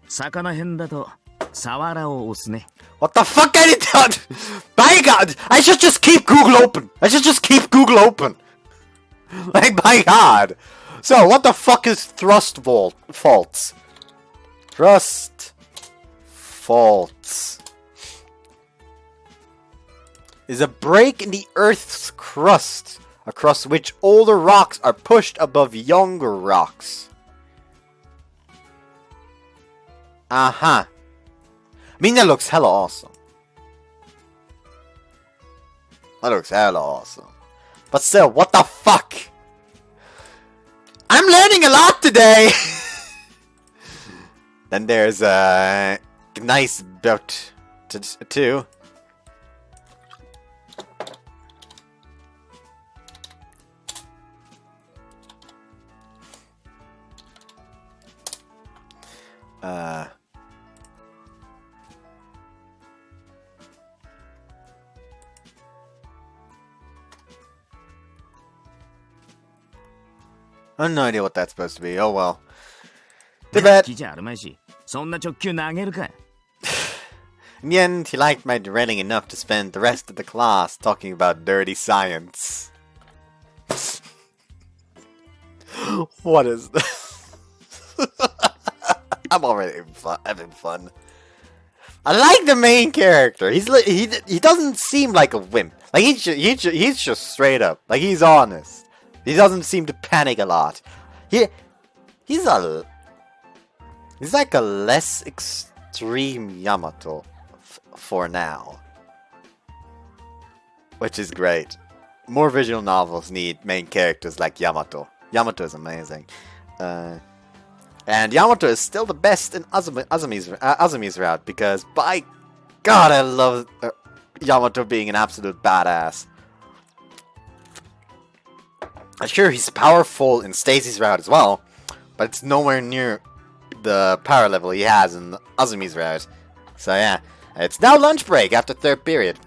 魚編だとサワラを押すね。 What the fuck are you doing? By God, I should just keep Google open. Like, my God. So, what the fuck is thrust faults? Thrust faults is a break in the Earth's crust across which older rocks are pushed above younger rocks. Uh-huh. I mean, that looks hella awesome. But still, what the fuck? I'm learning a lot today! Then there's a nice belt too. I have no idea what that's supposed to be. Oh well. Too bad. 気じゃあるまいし、そんな直球投げるか。 In the end, he liked my derailing enough to spend the rest of the class talking about dirty science. What is this? I'm already having fun. I like the main character. He doesn't seem like a wimp. Like he's just straight up. Like he's honest. He doesn't seem to panic a lot. He's like a less extreme Yamato for now, which is great. More visual novels need main characters like Yamato. Yamato is amazing, and Yamato is still the best in Azumi's route because by God, I love Yamato being an absolute badass. Sure, he's powerful in Stacy's route as well, but it's nowhere near the power level he has in Azumi's route. So yeah, it's now lunch break after third period.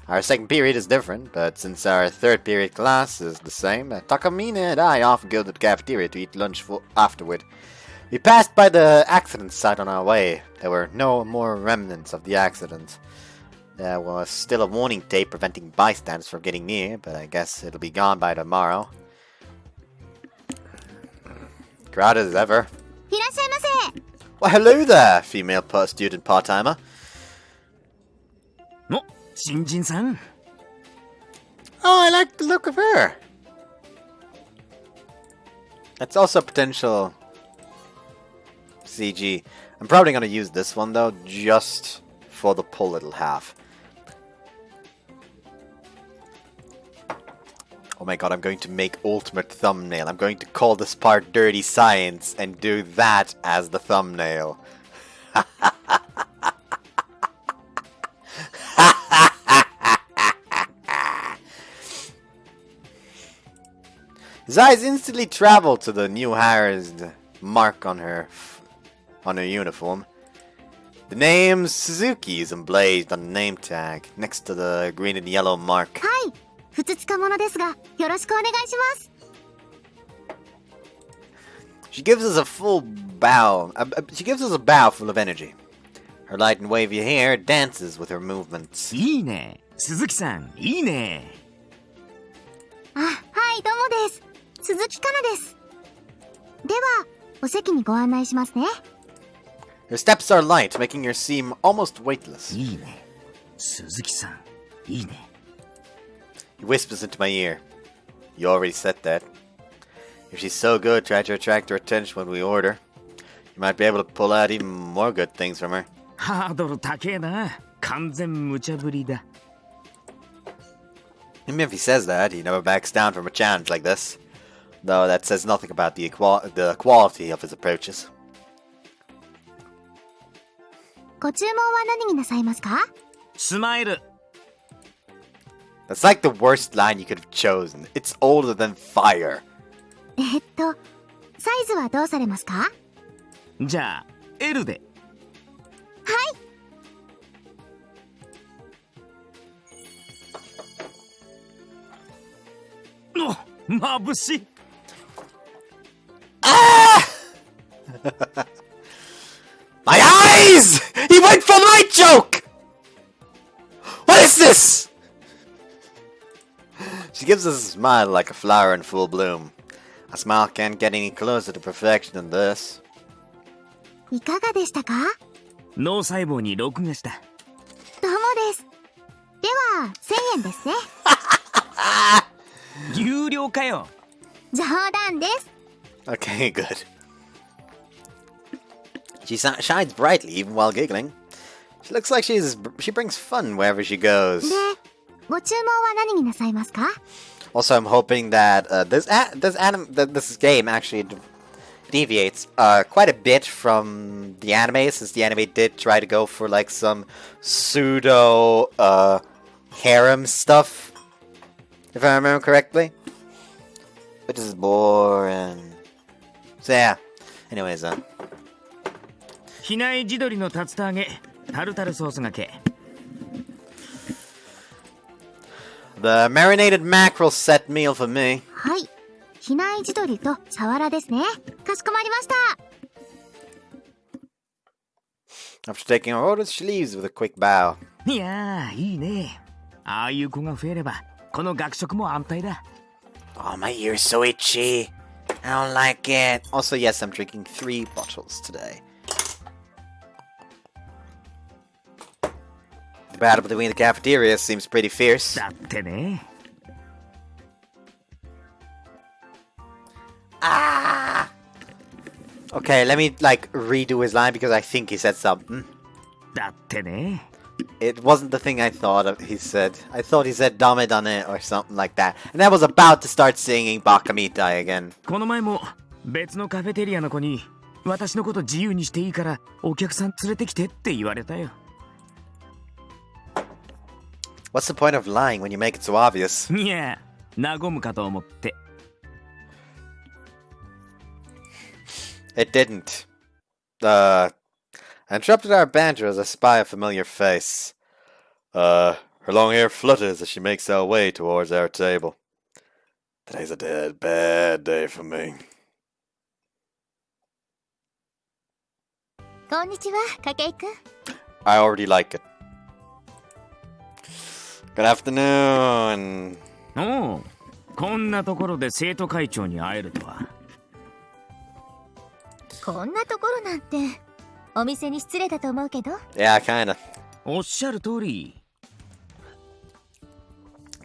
Our second period is different, but since our third period class is the same, Takamine and I often go to the cafeteria to eat lunch afterward. We passed by the accident site on our way. There were no more remnants of the accident. There was still a warning tape preventing bystanders from getting near, but I guess it'll be gone by tomorrow. Crowded as ever. いらっしゃいませ。 Well, hello there, female student part-timer. お、新人さん。 Oh, I like the look of her. That's also a potential CG. I'm probably gonna use this one though, just for the pull little half. Oh my god, I'm going to make ultimate thumbnail. I'm going to call this part Dirty Science and do that as the thumbnail. His eyes instantly travel to the new hire's mark on her uniform. The name Suzuki is emblazoned on the name tag next to the green and yellow mark. はい。ふつつかものですが、よろしくお願いします。 She gives us a full bow. She gives us a bow full of energy. Her light and wavy hair dances with her movements. いいね。鈴木さん、いいね。あ、はい、どうもです。鈴木かなです。では、お席にご案内しますね。 Her steps are light, making her seem almost weightless. いいね。鈴木さん、いいね。 He whispers into my ear. You already said that. If she's so good, try to attract her attention when we order. You might be able to pull out even more good things from her. ハードル高えな。完全無茶ぶりだ。 Even if he says that, he never backs down from a challenge like this. Though that says nothing about the quality of his approaches. ご注文は何になさいますか？スマイル。 That's like the worst line you could have chosen. It's older than fire. サイズはどうされますか？じゃあ、L で。はい。お、眩しい。My eyes! He went for my joke! What is this? She gives us a smile like a flower in full bloom. A smile can't get any closer to perfection than this. いかがでしたか？脳細胞に録画した。どうもです。では、1000円ですね。有料かよ。冗談です。 Okay, good. She shines brightly even while giggling. She looks like she brings fun wherever she goes. で、ご注文は何になさいますか？ Also, I'm hoping that this game actually deviates quite a bit from the anime, since the anime did try to go for like some pseudo harem stuff, if I remember correctly, which is boring. So yeah. Anyways, 比内地鶏の竜田揚げ、タルタルソースがけ。the marinated mackerel set meal for me. はい。比内地鶏とサワラですね。かしこまりました。 After taking her orders, she leaves with a quick bow. いやー、いいね。ああいう子が増えれば、この学食も安泰だ。Oh, my ear's so itchy. I don't like it. Also, yes, I'm drinking 3 bottles today. The battle between the cafeterias seems pretty fierce. だってね。Ah! Okay, let me, like, redo his line because I think he said something. だってね。 It wasn't the thing I thought he said. I thought he said dame dane or something like that. And I was about to start singing Bakamitai again. この前も別のカフェテリアの子に私のこと自由にしていいからお客さん連れてきてって言われたよ。What's the point of lying when you make it so obvious? いや、和むかと思って。It didn't. I interrupted our banter as I spy a familiar face. Her long hair flutters as she makes her way towards our table. Today's a dead bad day for me. こんにちは、筧くん。 I already like it. Good afternoon. おう、こんなところで生徒会長に会えるとは。こんなところなんて、お店に失礼だと思うけど。 Yeah, kinda. おっしゃる通り。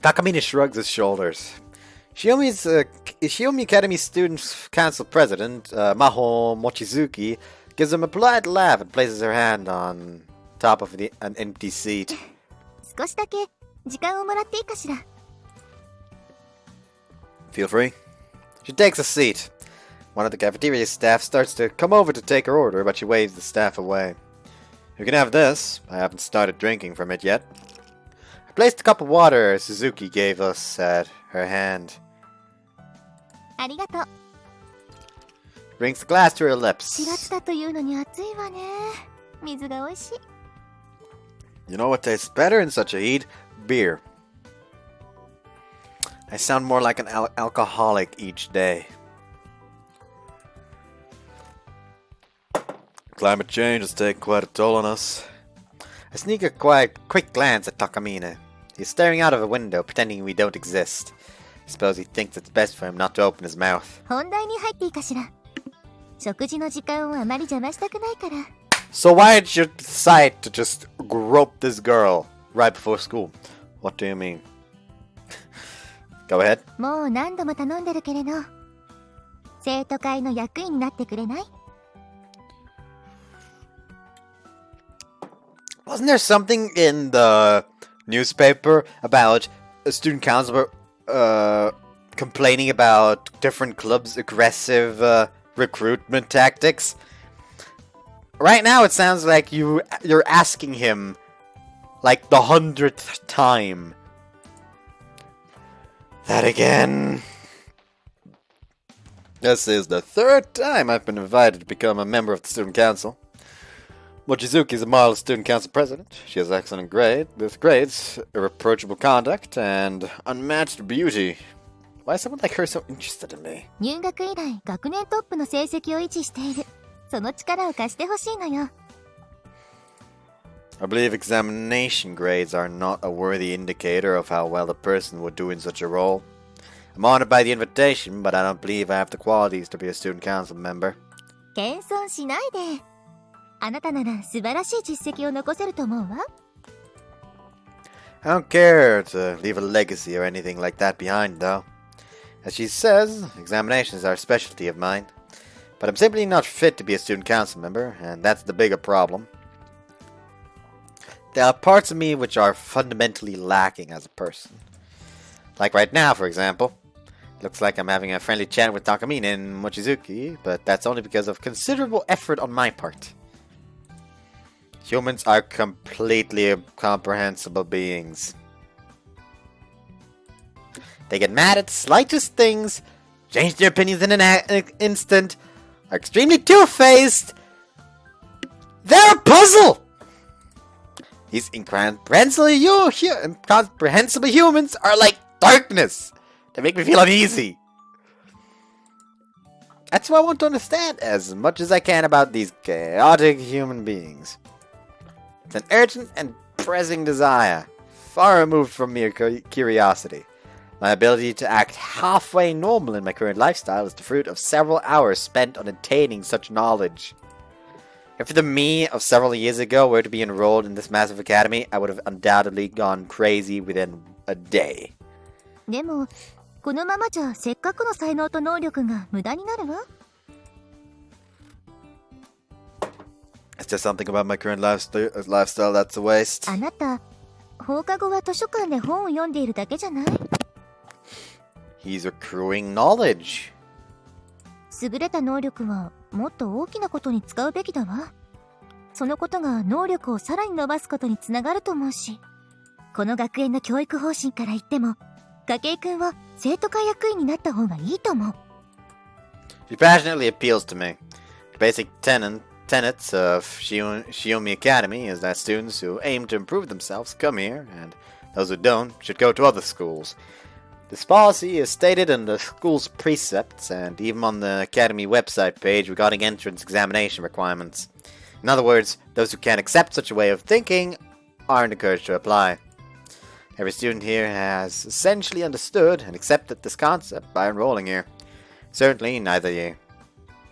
Takamine shrugs his shoulders. Shiomi Academy Student Council President, Maho Mochizuki, gives him a polite laugh and places her hand on top of an empty seat. 少しだけ時間をもらっていいかしら。 Feel free. She takes a seat. One of the cafeteria staff starts to come over to take her order, but she waves the staff away. You can have this. I haven't started drinking from it yet. I placed a cup of water Suzuki gave us at her hand. ありがとう。 Brings the glass to her 4 lips. 月だというのに暑いわね。水が美味しい。 You know what tastes better in such a heat? Beer. I sound more like an alcoholic each day. Climate change has taken quite a toll on us. I sneak a quick glance at Takamine. He's staring out of a window, pretending we don't exist. I suppose he thinks it's best for him not to open his mouth. 本題に入っていいかしら。食事の時間をあまり邪魔したくないから。 So why did you decide to just grope this girl right before school? What do you mean? Go ahead. もう何度も頼んでるけれど、生徒会の役員になってくれない？ Wasn't there something in the newspaper about a student council complaining about different clubs' aggressive recruitment tactics? Right now it sounds like you're asking him like the 100th time. That again. This is the 3rd time I've been invited to become a member of the student council. Mochizuki is a model student council president. She has excellent grades, irreproachable conduct, and unmatched beauty. Why is someone like her so interested in me? 入学以来、学年トップの成績を維持している。その力を貸してほしいのよ。 I believe examination grades are not a worthy indicator of how well a person would do in such a role. I'm honored by the invitation, but I don't believe I have the qualities to be a student council member. 謙遜しないで。あなたなら素晴らしい実績を残せると思うわ。 I don't care to leave a legacy or anything like that behind, though. As she says, examinations are a specialty of mine. But I'm simply not fit to be a student council member, and that's the bigger problem. There are parts of me which are fundamentally lacking as a person. Like right now, for example. Looks like I'm having a friendly chat with Takamine and Mochizuki, but that's only because of considerable effort on my part. Humans are completely incomprehensible beings. They get mad at the slightest things, change their opinions in an instant, are extremely two-faced. They're a puzzle! These incomprehensible humans are like darkness. They make me feel uneasy. That's what I want to understand as much as I can about these chaotic human beings. It's an urgent and pressing desire, far removed from mere curiosity. My ability to act halfway normal in my current lifestyle is the fruit of several hours spent on attaining such knowledge. If the me of several years ago were to be enrolled in this massive academy, I would have undoubtedly gone crazy within a day. でも、このままじゃせっかくの才能と能力が無駄になるわ。 Is there something about my current lifestyle that's a waste? あなた、放課後は図書館で本を読んでいるだけじゃない？ He's accruing knowledge. 優れた能力はもっと大きなことに使うべきだわ。そのことが能力をさらに伸ばすことにつながると思うし、この学園の教育方針から言っても、筧くんは生徒会役員になった方がいいと思う。 She passionately appeals to me. The basic tenets of Shiomi Academy is that students who aim to improve themselves come here, and those who don't should go to other schools. This policy is stated in the school's precepts and even on the Academy website page regarding entrance examination requirements. In other words, those who can't accept such a way of thinking aren't encouraged to apply. Every student here has essentially understood and accepted this concept by enrolling here. Certainly, neither the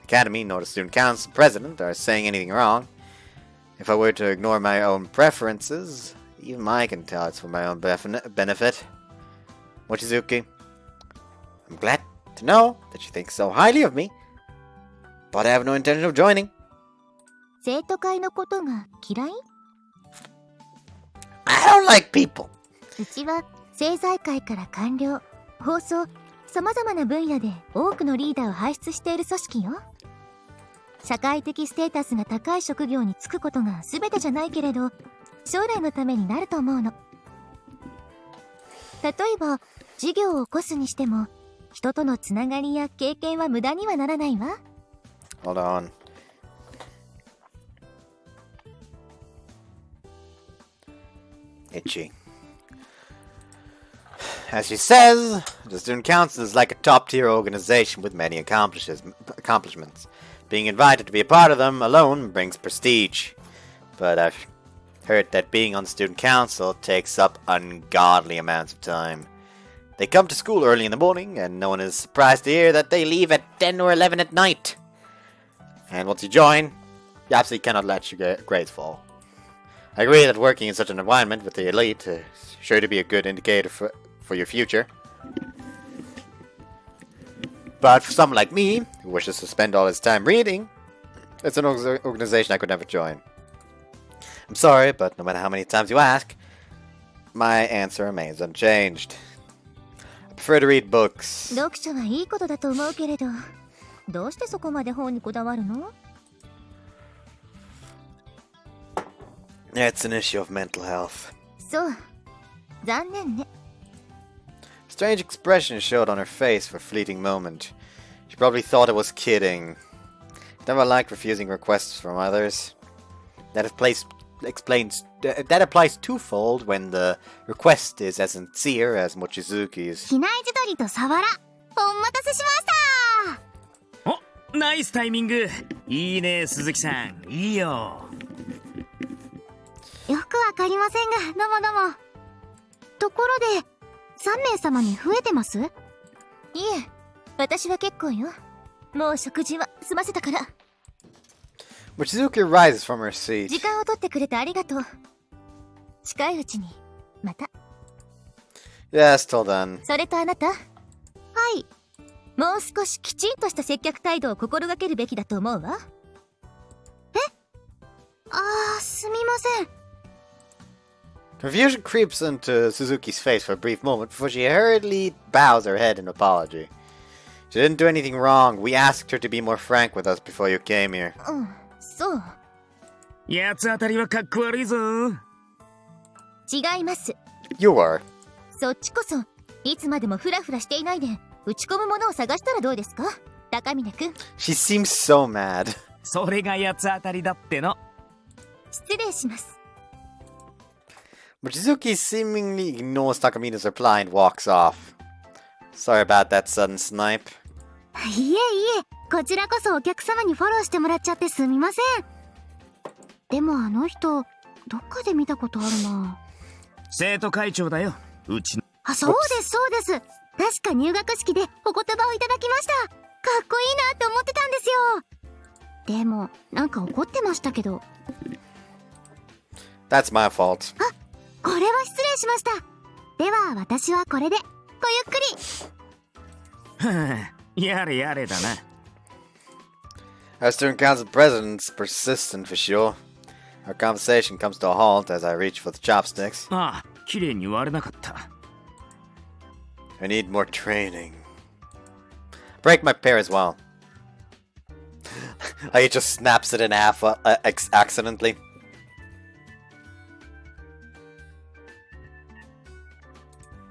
Academy nor the Student Council President are saying anything wrong. If I were to ignore my own preferences, even I can tell it's for my own benefit. Mochizuki, I'm glad to know that you think so highly of me, but I have no intention of joining. 生徒会のことが嫌い？ I don't like people. うちは政財界から官僚、放送、様々な分野で多くのリーダーを輩出している組織よ。社会的ステータスが高い職業に就くことが全てじゃないけれど、将来のためになると思うの。例えば、事業を起こすにしても、人とのつながりや経験は無駄にはならないわ。Hold on. Itchy. As she says, the Student Council is like a top-tier organization with many accomplishments. Being invited to be a part of them alone brings prestige. But I've heard that being on the Student Council takes up ungodly amounts of time. They come to school early in the morning, and no one is surprised to hear that they leave at 10 or 11 at night. And once you join, you absolutely cannot let your grades fall. I agree that working in such an environment with the elite is sure to be a good indicator for your future. But for someone like me, who wishes to spend all his time reading, it's an organization I could never join. I'm sorry, but no matter how many times you ask, my answer remains unchanged. I prefer to read books. 読書はいいことだと思うけれど、どうしてそこまで本にこだわるの？ It's an issue of mental health. そう。残念ね。 Strange expression showed on her face for a fleeting moment. She probably thought I was kidding. Never liked refusing requests from others. That applies twofold when the request is as sincere as Mochizuki's. 比内地鶏とサワラ、お待たせしました。お、ナイスタイミング。いいね、鈴木さん。いいよ。よくわかりませんが、どうもどうも。ところで、3名様に増えてます？いえ、私は結構よ。もう食事は済ませたから。Mochizuki rises from her seat. 時間を取ってくれてありがとう。近いうちに、また。Yes, till then. それとあなた？はい。もう少しきちんとした接客態度を心がけるべきだと思うわ。え？すみません。Confusion creeps into Suzuki's face for a brief moment before she hurriedly bows her head in apology. She didn't do anything wrong. We asked her to be more frank with us before you came here. そう。八つ当たりはかっこ悪いぞ。違います。You were. そっちこそ、いつまでもフラフラしていないで、打ち込むものを探したらどうですか？高峰くん。She seems so mad. それが八つ当たりだっての。失礼します。Mochizuki seemingly ignores Takamina's reply and walks off. Sorry about that sudden snipe. いえいえ、こちらこそお客様にフォローしてもらっちゃってすみません。でもあの人、どっかで見たことあるな。生徒会長だよ、うちの。そうですそうです。確か入学式でお言葉をいただきました。かっこいいなって思ってたんですよ。でも、なんか怒ってましたけど。That's my fault. これは失礼しました。では私はこれで、ごゆっくり。はあ、やれやれだな。Our student council president's persistent for sure. Our conversation comes to a halt as I reach for the chopsticks. ああ、綺麗に割れなかった。I need more training. Break my pair as well. He just snaps it in half accidentally.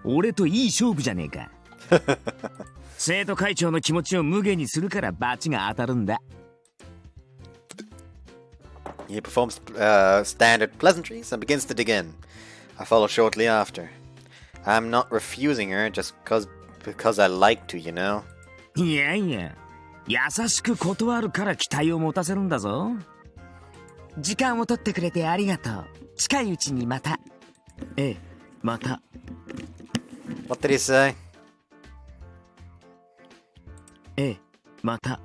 俺といい勝負じゃねえか。生徒会長の気持ちを無下にするからバチが当たるんだ。He performs standard pleasantries and begins to dig in. I follow shortly after. I'm not refusing her just because I like to, you know. いやいや、優しく断るから期待を持たせるんだぞ。時間を取ってくれてありがとう。近いうちにまた。ええ、また。What did he say? ええ、また。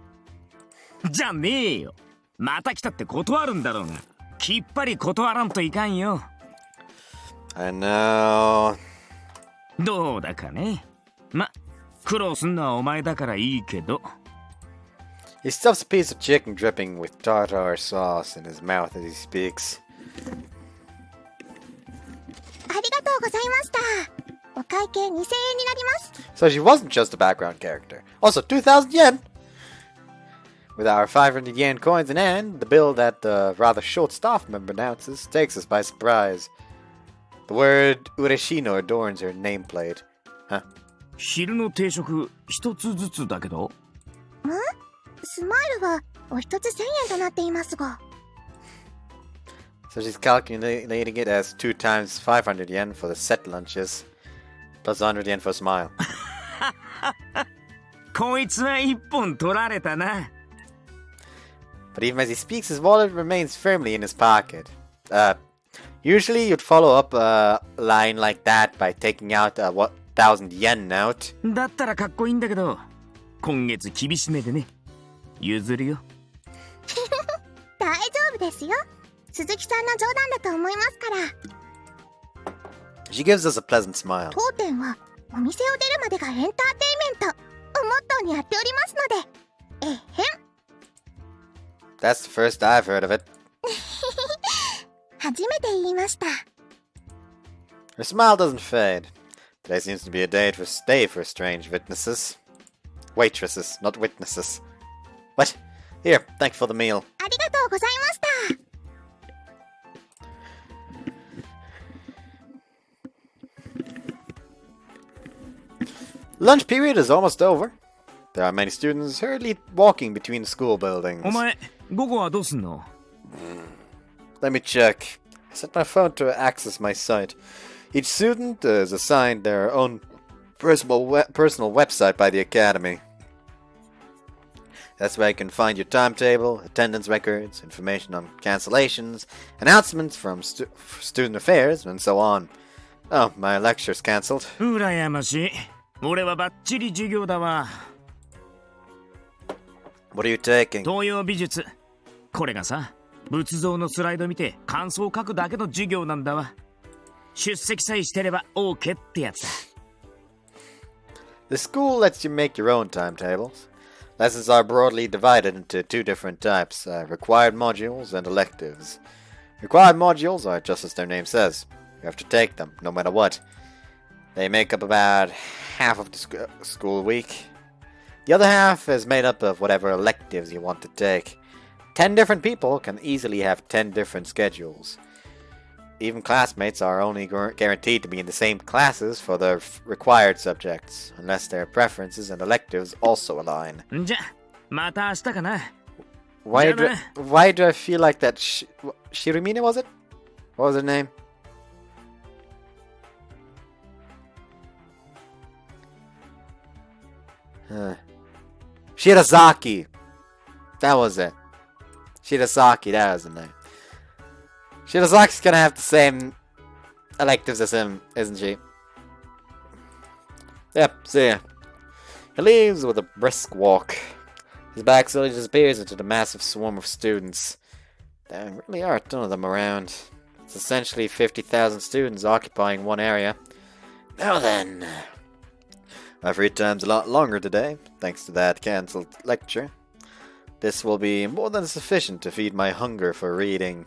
じゃねえよ。また来たって断るんだろうが。きっぱり断らんといかんよ。I know. どうだかね。ま、苦労すんのはお前だからいいけど。He stuffs a piece of chicken dripping with tartar sauce in his mouth as he speaks. ありがとうございました。お会計2000円になります。 So she wasn't just a background character. Also, 2,000 yen! With our 500 yen coins in hand, the bill that the rather short staff member announces takes us by surprise. The word Ureshino adorns her nameplate. Huh? 昼の定食一つずつだけど。スマイルはお一つ1000円となっていますが。 So she's calculating it as 2 times 500 yen for the set lunches, plus 100 yen for a smile. こいつは一本取られたな。But even as he speaks, his wallet remains firmly in his pocket. Usually you'd follow up a line like that by taking out a 1,000 yen note. だったらかっこいいんだけど、今月厳しめでね。譲るよ。大丈夫ですよ。鈴木さんの冗談だと思いますから。 She gives us a pleasant smile. 当店はお店を出るまでがエンターテインメントをモットーにやっておりますので。えへん。That's the first I've heard of it. 初めて言いました。 Her smile doesn't fade. Today seems to be a day for strange witnesses. Waitresses, not witnesses. What? Here, thank you for the meal. ありがとうございました。 Lunch period is almost over. There are many students hurriedly walking between the school buildings. お前、午後はどうすんの？ Let me check. I set my phone to access my site. Each student is assigned their own personal website by the academy. That's where you can find your timetable, attendance records, information on cancellations, announcements from student affairs, and so on. Oh, my lecture's cancelled. 羨ましい。俺はバッチリ授業だわ。What are you taking? 東洋美術。これがさ、仏像のスライド見て感想を書くだけの授業なんだわ。出席さえしてれば OK ってやつだ。The school lets you make your own timetables. Lessons are broadly divided into 2 different types, required modules and electives. Required modules are just as their name says. You have to take them, no matter what. They make up about half of the school week. The other half is made up of whatever electives you want to take. 10 different people can easily have 10 different schedules. Even classmates are only guaranteed to be in the same classes for the required subjects, unless their preferences and electives also align. じゃ、また明日かな。 Why do I feel like that Shiromine, was it? What was her name? Shirazaki. That was it. Shirazaki, that was the name. Shirazaki's gonna have the same electives as him, isn't she? Yep, see ya. He leaves with a brisk walk. His back slowly disappears into the massive swarm of students. There really are a ton of them around. It's essentially 50,000 students occupying one area. Now then. My free time's a lot longer today, thanks to that cancelled lecture. This will be more than sufficient to feed my hunger for reading.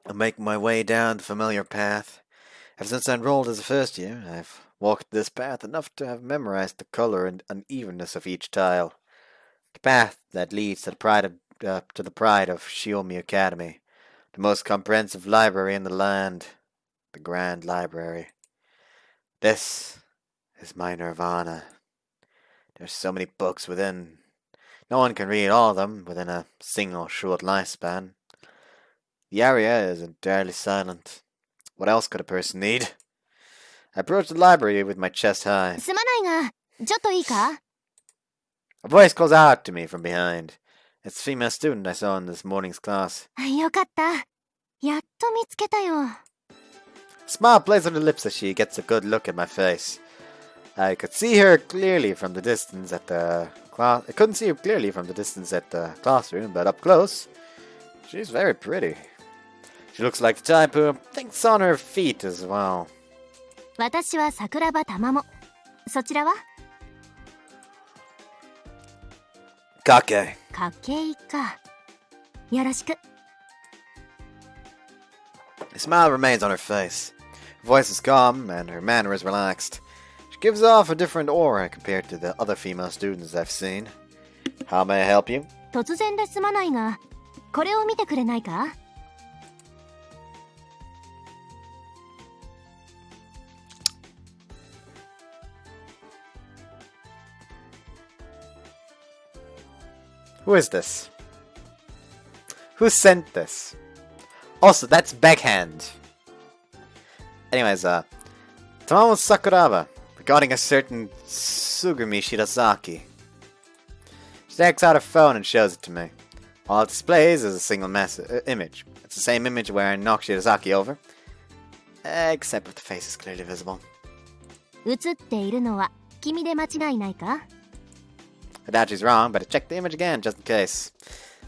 I'm making my way down the familiar path. Ever since I enrolled as a first year, I've walked this path enough to have memorized the color and unevenness of each tile. The path that leads to the pride of Shiomi Academy, the most comprehensive library in the land, the Grand Library. This is my nirvana. There's so many books within. No one can read all of them within a single short lifespan. The area is entirely silent. What else could a person need? I approached the library with my chest high. すまないが、ちょっといいか？ A voice calls out to me from behind. It's a female student I saw in this morning's class. よかった。やっと見つけたよ。A smile plays on her lips as she gets a good look at my face. I could see her clearly from the distance at the class. I couldn't see her clearly from the distance at the classroom, but up close, she's very pretty. She looks like the type who thinks on her feet as well. 私は桜庭玉も。そちらは？ Kake. 筧か。よろしく。A smile remains on her face. Her voice is calm and her manner is relaxed. She gives off a different aura compared to the other female students I've seen. How may I help you? 突然ですまないが、これを見てくれないか？ Who is this? Who sent this? Also, that's backhand. Anyways, Tamamo Sakuraba, regarding a certain Sugumi Shirasaki. She takes out her phone and shows it to me. All it displays is a single image. It's the same image where I knocked Shirasaki over, except with the face is clearly visible. 写っているのは君で間違いないか？ I doubt she's wrong, but I checked the image again just in case.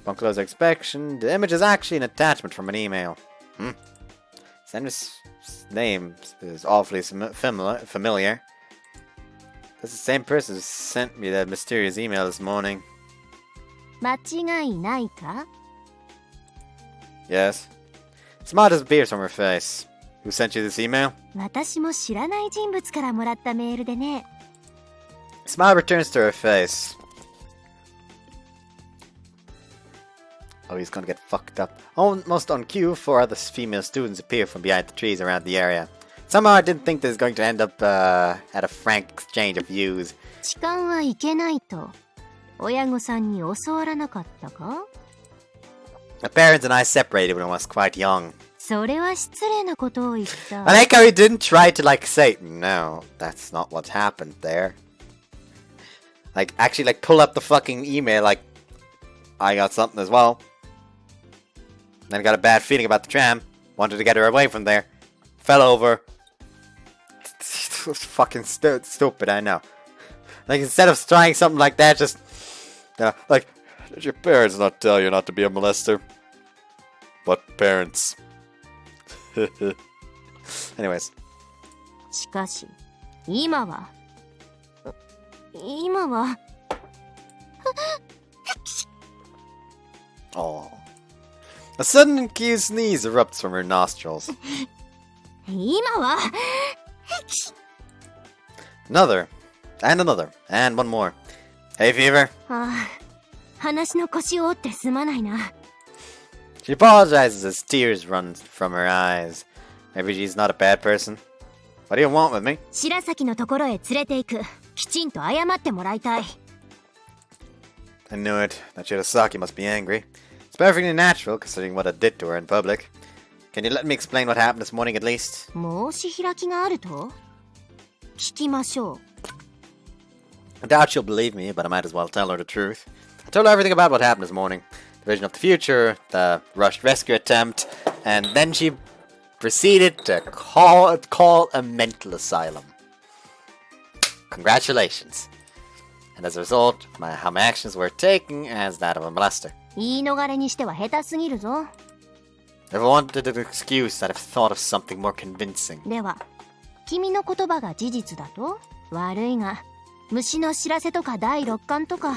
Upon closer inspection, the image is actually an attachment from an email. Sender's name is awfully familiar. That's the same person who sent me that mysterious email this morning. 間違いないか？ Yes. Smile disappears from her face. Who sent you this email? 私も知らない人物からもらったメールでね。 Smile returns to her face. Oh, he's gonna get fucked up. Almost on cue, 4 other female students appear from behind the trees around the area. Somehow I didn't think this was going to end up at a frank exchange of views. 痴漢はいけないと親御さんに教わらなかったか？ My parents and I separated when I was quite young. それは失礼なことを言った。 I like how he didn't try to like say, no, that's not what happened there. Like, actually, like, pull up the fucking email, like, I got something as well. Then I got a bad feeling about the tram. Wanted to get her away from there. Fell over. It was fucking stupid, I know. Like, instead of trying something like that, just... like, did your parents not tell you not to be a molester? What parents? Anyways. しかし、今は。今は。Oh. A sudden and cute sneeze erupts from her nostrils. 今は。 Another. And another. And one more. Hay fever? ああ、話の腰を折ってすまないな。 She apologizes as tears run from her eyes. Maybe she's not a bad person. What do you want with me? 白崎のところへ連れて行く。きちんと謝ってもらいたい。 I knew it. That Shirasaki must be angry. It's perfectly natural considering what I did to her in public. Can you let me explain what happened this morning at least? 申し開きがあると？聞きましょう。 I doubt she'll believe me, but I might as well tell her the truth. I told her everything about what happened this morning. The vision of the future, the rushed rescue attempt, and then she proceeded to call a mental asylum. Congratulations. And as a result, how my actions were taken as that of a molester. 言い逃れにしては下手すぎるぞ。 If I wanted an excuse, I'd have thought of something more convincing. では、君の言葉が事実だと？悪いが、虫の知らせとか第六感とか、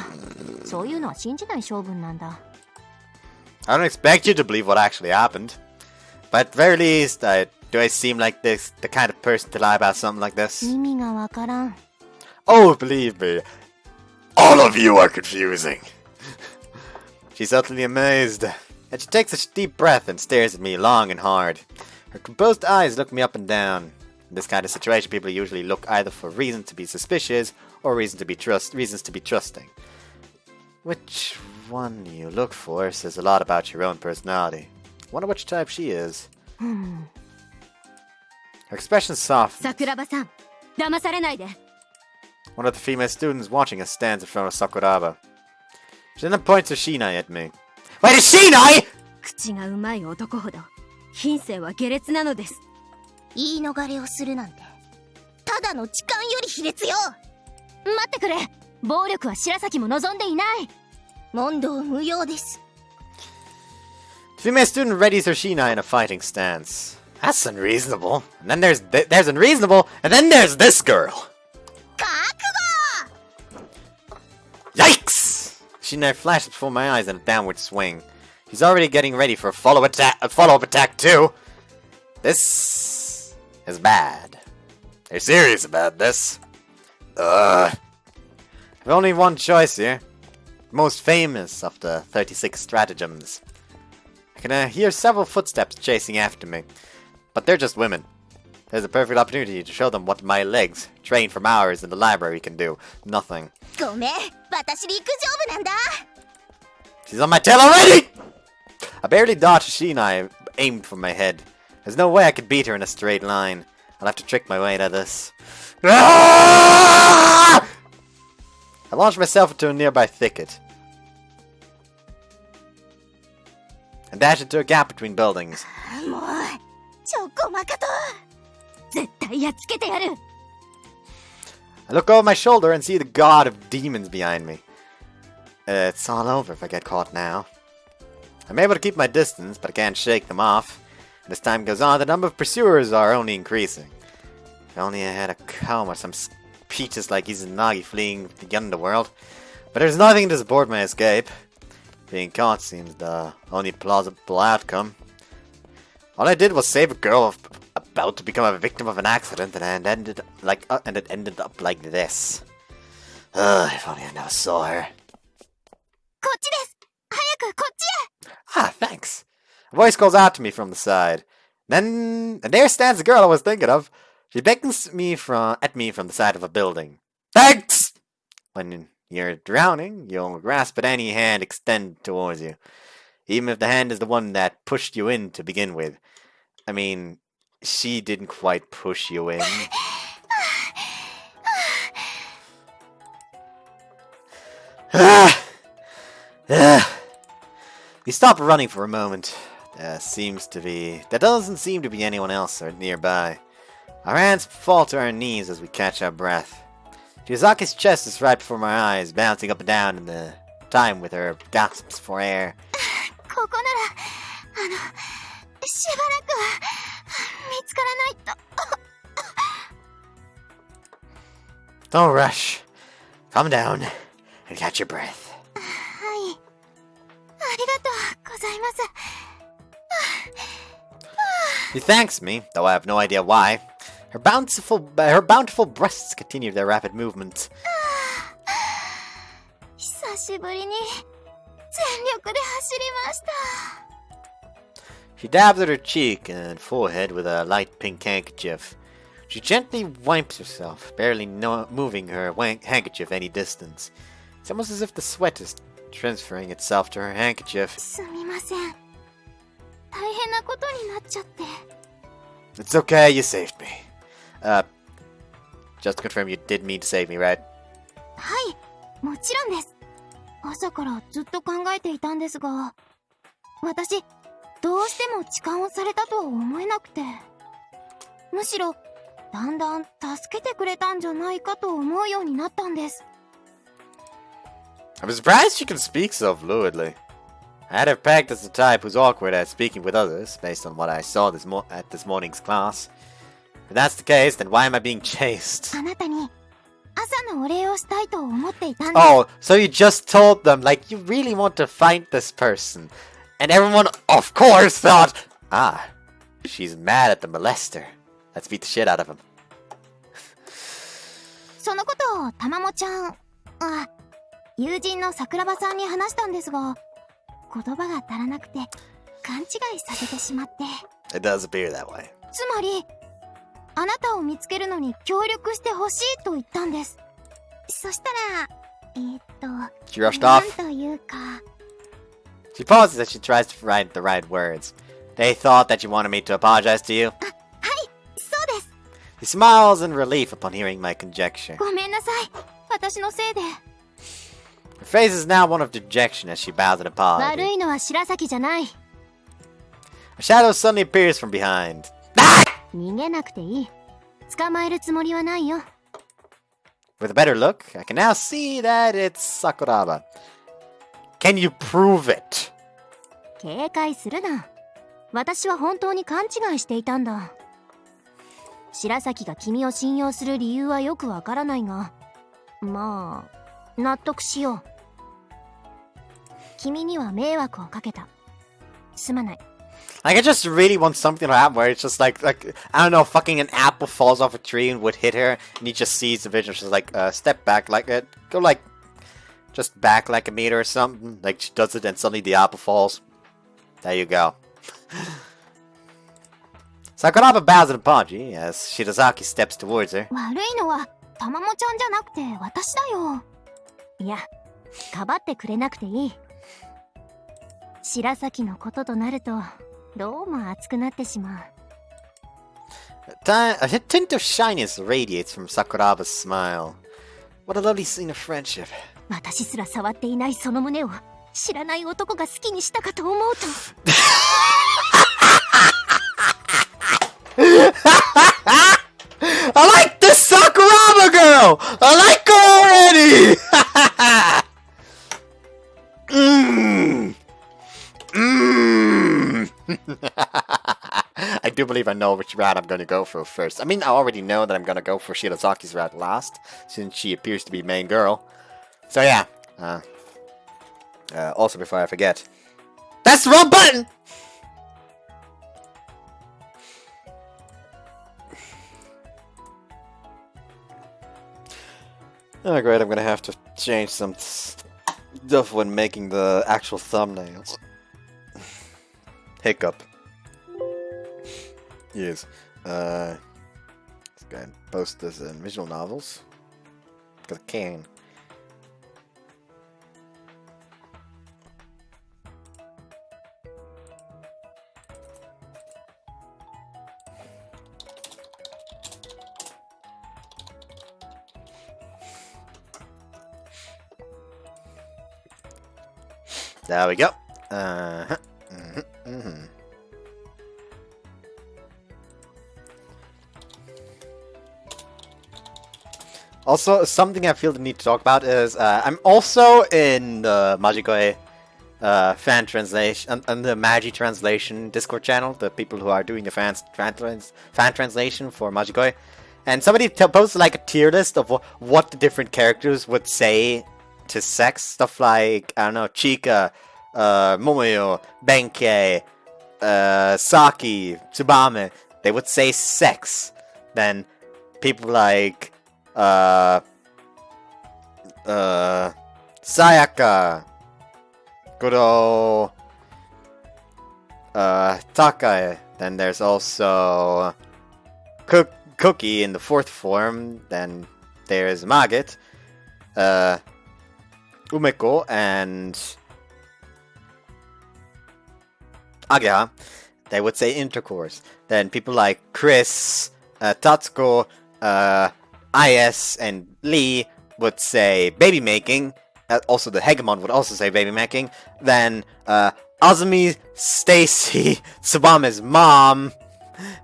そういうのは信じない性分なんだ。 I don't expect you to believe what actually happened. But at the very least, do I seem like the kind of person to lie about something like this? 意味がわからん。 Oh, believe me, all of you are confusing. She's utterly amazed, and she takes a deep breath and stares at me long and hard. Her composed eyes look me up and down. In this kind of situation, people usually look either for reasons to be suspicious or reasons to be trusting. Which one you look for says a lot about your own personality. Wonder which type she is. Her expression's soft. 桜庭さん、騙されないで。 One of the female students watching us stands in front of Sakuraba. She then points her shinai at me. Wait, a shinai?! 口がうまい男ほど品性は下劣なのです。言い逃れをするなんてただの痴漢より卑劣よ。待ってくれ、暴力は白崎も望んでいない。問答無用です。 The female student readies her shinai in a fighting stance. That's unreasonable. And then there's unreasonable, and then there's this girl. 覚悟! Yikes! Shinai flashes before my eyes in a downward swing. He's already getting ready for a follow-up attack too. This is bad. They're serious about this. I've only one choice here. Most famous of the 36 stratagems. I can hear several footsteps chasing after me, but they're just women. There's a perfect opportunity to show them what my legs, trained from hours in the library, can do. Nothing. ごめん、私陸上部なんだ。 She's on my tail already! I barely dodged a shinai aimed for my head. There's no way I could beat her in a straight line. I'll have to trick my way out of this. Ah! I launched myself into a nearby thicket and dashed into a gap between buildings. もう、ちょこまかと。絶対やっつけてやる。 I look over my shoulder and see the god of demons behind me. It's all over if I get caught now. I'm able to keep my distance, but I can't shake them off. And as time goes on, the number of pursuers are only increasing. If only I had a comb or some peaches like Izanagi fleeing the underworld. But there's nothing to support my escape. Being caught seems the only plausible outcome. All I did was save a girl about to become a victim of an accident, and it ended up like this. If only I never saw her. こっちです。早くこっちへ。 Ah, thanks. A voice calls out to me from the side. And there stands the girl I was thinking of. She beckons at me from the side of a building. Thanks! When you're drowning, you'll grasp at any hand extended towards you. Even if the hand is the one that pushed you in to begin with. I mean, she didn't quite push you in. We stop running for a moment. There doesn't seem to be anyone else nearby. Our hands fall to our knees as we catch our breath. Shizaki's chest is right before my eyes, bouncing up and down in the time with her gasps for air. ここなら、しばらくは見つからないと。 Don't rush. Calm down and catch your breath. はい。ありがとうございます。 She thanks me, though I have no idea why. Her bountiful breasts continue their rapid movements. 久しぶりに全力で走りました。 She dabs at her cheek and forehead with a light pink handkerchief. She gently wipes herself, barely moving her handkerchief any distance. It's almost as if the sweat is transferring itself to her handkerchief. すみません。大変なことになっちゃって。 It's okay, you saved me. Just to confirm, you did mean to save me, right? はい、もちろんです。朝からずっと考えていたんですが、私、どうしても痴漢をされたとは思えなくて。むしろ、だんだん助けてくれたんじゃないかと思うようになったんです。 I'm surprised she can speak so fluidly. I had her pegged as the type who's awkward at speaking with others, based on what I saw at this morning's class. If that's the case, then why am I being chased? あなたに朝のお礼をしたいと思っていたんです。 Oh, so you just told them, like, you really want to find this person. And everyone, of course, thought, ah, she's mad at the molester. Let's beat the shit out of him. そのことをたまもちゃん、友人の桜庭さんに話したんですが、言葉が足らなくて勘違いさせてしまって。 It does appear that way. つまり、あなたを見つけるのに協力してほしいと言ったんです。そしたら、She rushed なん off. というか、 She pauses as she tries to find the right words. They thought that you wanted me to apologize to you. そうです。 He smiles in relief upon hearing my conjecture. ごめんなさい。私のせいで。 Her face is now one of dejection as she bows in 悪 apology. いのは白崎じゃない。 A shadow suddenly appears from behind. 逃げなくていい。捕まえるつもりはないよ。 With a better look, I can now see that it's Sakuraba. Can you prove it? 警戒するな。私は本当に勘違いしていたんだ。白崎が君を信用する理由はよくわからないが、まあ、納得しよう。君には迷惑をかけた。すまない。 Like, I just really want something to happen where it's just like, I don't know, fucking an apple falls off a tree and would hit her, and he just sees the vision, she's like, step back, like, go like, just back like a meter or something. Like, she does it and suddenly the apple falls. There you go. Sakuraba bows an apology as Shirazaki steps towards her. 悪いのはたまもちゃんじゃなくて私だよ。いや、かばってくれなくていい。白崎のこととなるとどうも熱くなってしまう。 A tint of shyness radiates from Sakuraba's smile. What a lovely scene of friendship. 私すら触っていないその胸を知らない男が好きにしたかと思うと。I like this Sakuraba girl! I like her already! I do believe I know which route I'm going to go for first. I mean, I already know that I'm going to go for Shirazaki's route last, since she appears to be main girl. So yeah. Also, before I forget, that's the wrong button! Oh great, I'm gonna have to change some stuff when making the actual thumbnails. Hiccup. Yes. Let's go ahead and post this in visual novels. Because I can. There we go. Also, something I feel the need to talk about is I'm also in the Majikoi fan translation and the Magi translation Discord channel. The people who are doing the fan translation for Majikoi, and somebody posted like a tier list of what the different characters would say to sex. Stuff like, I don't know, Chika, Momoyo, Benkei, Saki, Tsubame. They would say sex. Then people like Sayaka, Goro, Takai. Then there's also Cookie in the fourth form. Then there's Maget, Umeko, and Agya. They would say intercourse. Then people like Chris, Tatsuko, IS, and Lee would say baby making. Also, the Hegemon would also say baby making. Then Azumi, Stacy, Tsubame's mom.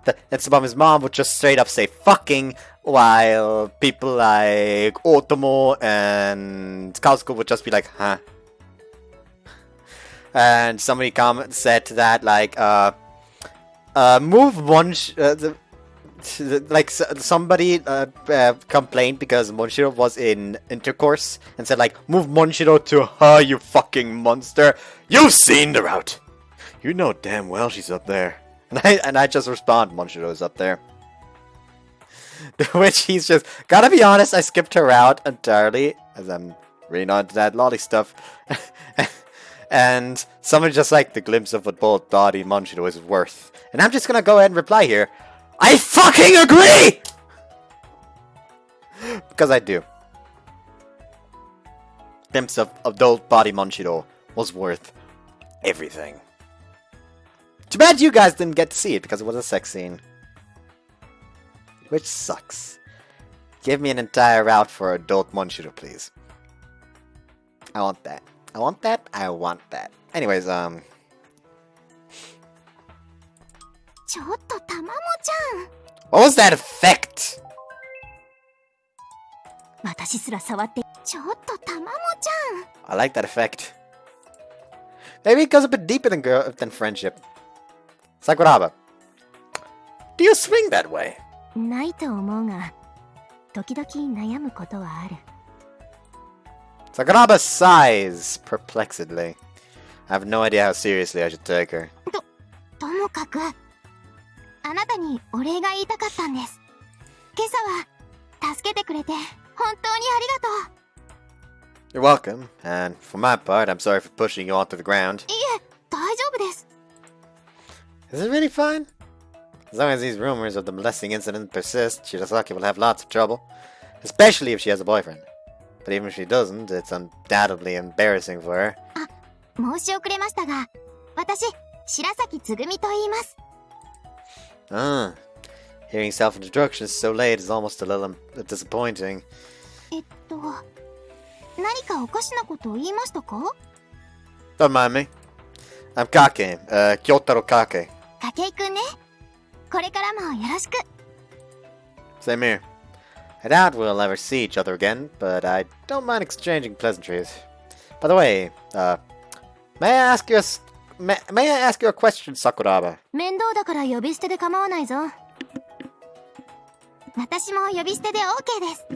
And Tsubame's mom would just straight up say fucking, while people like Otomo and Kazuko would just be like, huh. And somebody said to that, like, move one. Somebody complained because Monshiro was in intercourse and said, like, move Monshiro to her, you fucking monster. You've seen the route. You know damn well she's up there. And I just respond, Monshiro is up there. To which he's just, gotta be honest, I skipped her out entirely as I'm reading on to that lolly stuff. And someone just like the glimpse of what both Dottie and Monshiro is worth. And I'm just gonna go ahead and reply here. I fucking agree! Because I do. glimpse of adult body Monchiro was worth everything. Too bad you guys didn't get to see it because it was a sex scene. Which sucks. Give me an entire route for adult Monchiro, please. I want that. I want that. I want that. Anyways, ちょっとたまもちゃん。 what was that effect? 私すら触って。ちょっとたまもちゃん。 I like that effect. Maybe it goes a bit deeper than friendship. Sakuraba, do you swing that way? ないと思うが、時々悩むことはある。 Sakuraba sighs perplexedly. I have no idea how seriously I should take her. ともかく、あなたにお礼が言いたかったんです。今朝は助けてくれて本当にありがとう。 You're welcome, and for my part, I'm sorry for pushing you onto the ground. いえ、大丈夫です。 Is it really fine? As long as these rumors of the molesting incident persist, Shirasaki will have lots of trouble. Especially if she has a boyfriend. But even if she doesn't, it's undoubtedly embarrassing for her. 申し遅れましたが、私、白崎つぐみと言います。 Hearing self-introductions so late is almost a little disappointing. 何かおかしなことを言いましたか？ Don't mind me. I'm Kake, Kyotaro Kake. 筧くんね。これからもよろしく。 Same here. I doubt we'll ever see each other again, but I don't mind exchanging pleasantries. By the way, may I ask you a question, Sakuraba? 面倒だから呼び捨てで構わないぞ。私も呼び捨てで OK です。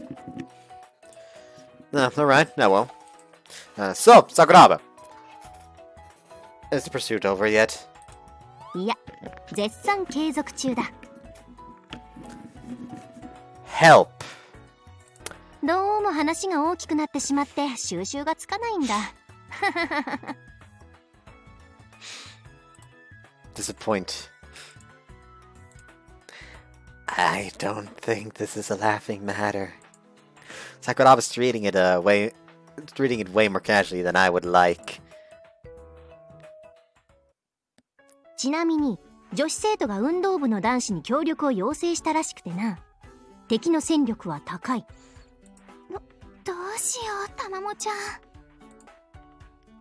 Alright, I won't. So, Sakuraba. Is the pursuit over yet? いや、絶賛継続中だ。 Help. どうも話が大きくなってしまって収拾がつかないんだ。Disappoint. I don't think this is a laughing matter. Sakuraba's treating it way more casually than I would like. ちなみに女子生徒が運動部の男子に協力を要請したらしくてな。敵の戦力は高い。どうしよう、たまもちゃん。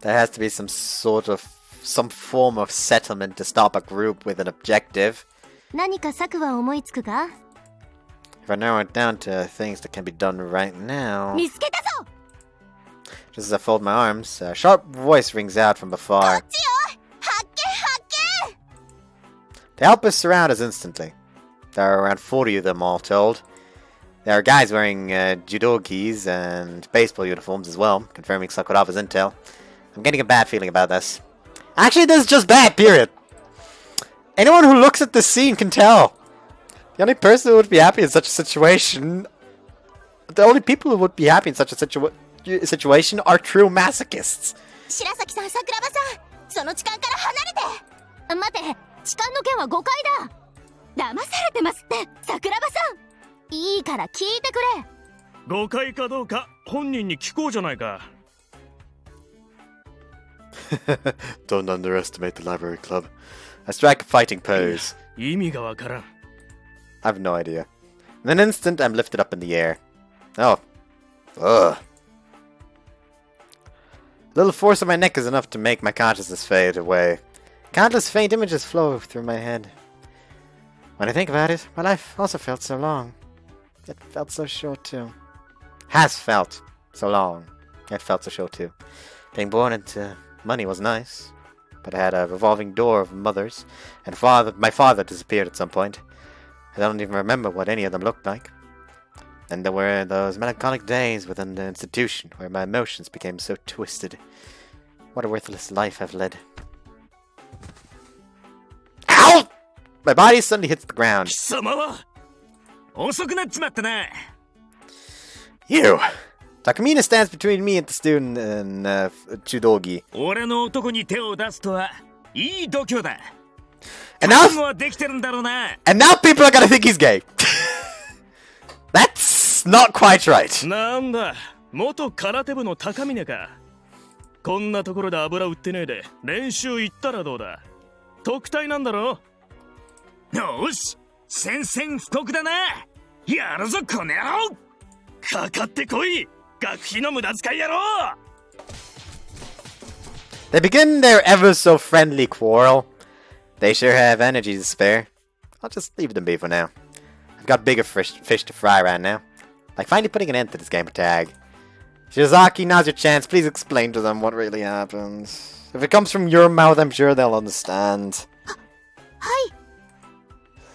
There has to be some form of settlement to stop a group with an objective. 何か策は思いつくか？ If I narrow it down to things that can be done right now. 見つけたぞ！ Just as I fold my arms, a sharp voice rings out from afar. こっちよ！発見発見！ The helpers surround us instantly. There are around 40 of them all told. There are guys wearing judogis and baseball uniforms as well, confirming Sakuraba's intel. I'm getting a bad feeling about this. Actually, this is just bad, period. Anyone who looks at this scene can tell. The only person who would be happy in such a situation... The only people who would be happy in such a situation are true masochists. 白崎さん、桜庭さん、その痴漢から離れて！待て、痴漢の件は誤解だ！騙されてますって、桜庭さん！いいから聞いてくれ！誤解かどうか本人に聞こうじゃないか。Don't underestimate the library club. I strike a fighting pose. 意味がわからん。I have no idea. In an instant, I'm lifted up in the air. Oh. Ugh. A little force on my neck is enough to make my consciousness fade away. Countless faint images flow through my head. When I think about it, my life also felt so long. It felt so short too. Has felt so long. It felt so short too. Being born into money was nice, but I had a revolving door of mothers, and my father disappeared at some point. I don't even remember what any of them looked like. And there were those melancholic days within the institution where my emotions became so twisted. What a worthless life I've led. Ow! My body suddenly hits the ground. 貴様は遅くなっちまったな。 You! Takamina stands between me and the student in Chudogi. 俺の男に手を出すとはいい度胸だ。 And now, 覚悟はできてるんだろうな。 and now people are gonna think he's gay. That's not quite right. なんだ、元空手部の高峰か。こんなところで油売ってねえで練習行ったらどうだ。特待なんだろ。よし、宣戦布告だな。やるぞこの野郎。かかってこい、学費の無駄遣い野郎。 They begin their ever so friendly quarrel. They sure have energy to spare. I'll just leave them be for now. I've got bigger fish to fry right now. Like finally putting an end to this game of tag. Shizaki, now's your chance. Please explain to them what really happens. If it comes from your mouth, I'm sure they'll understand. Hi.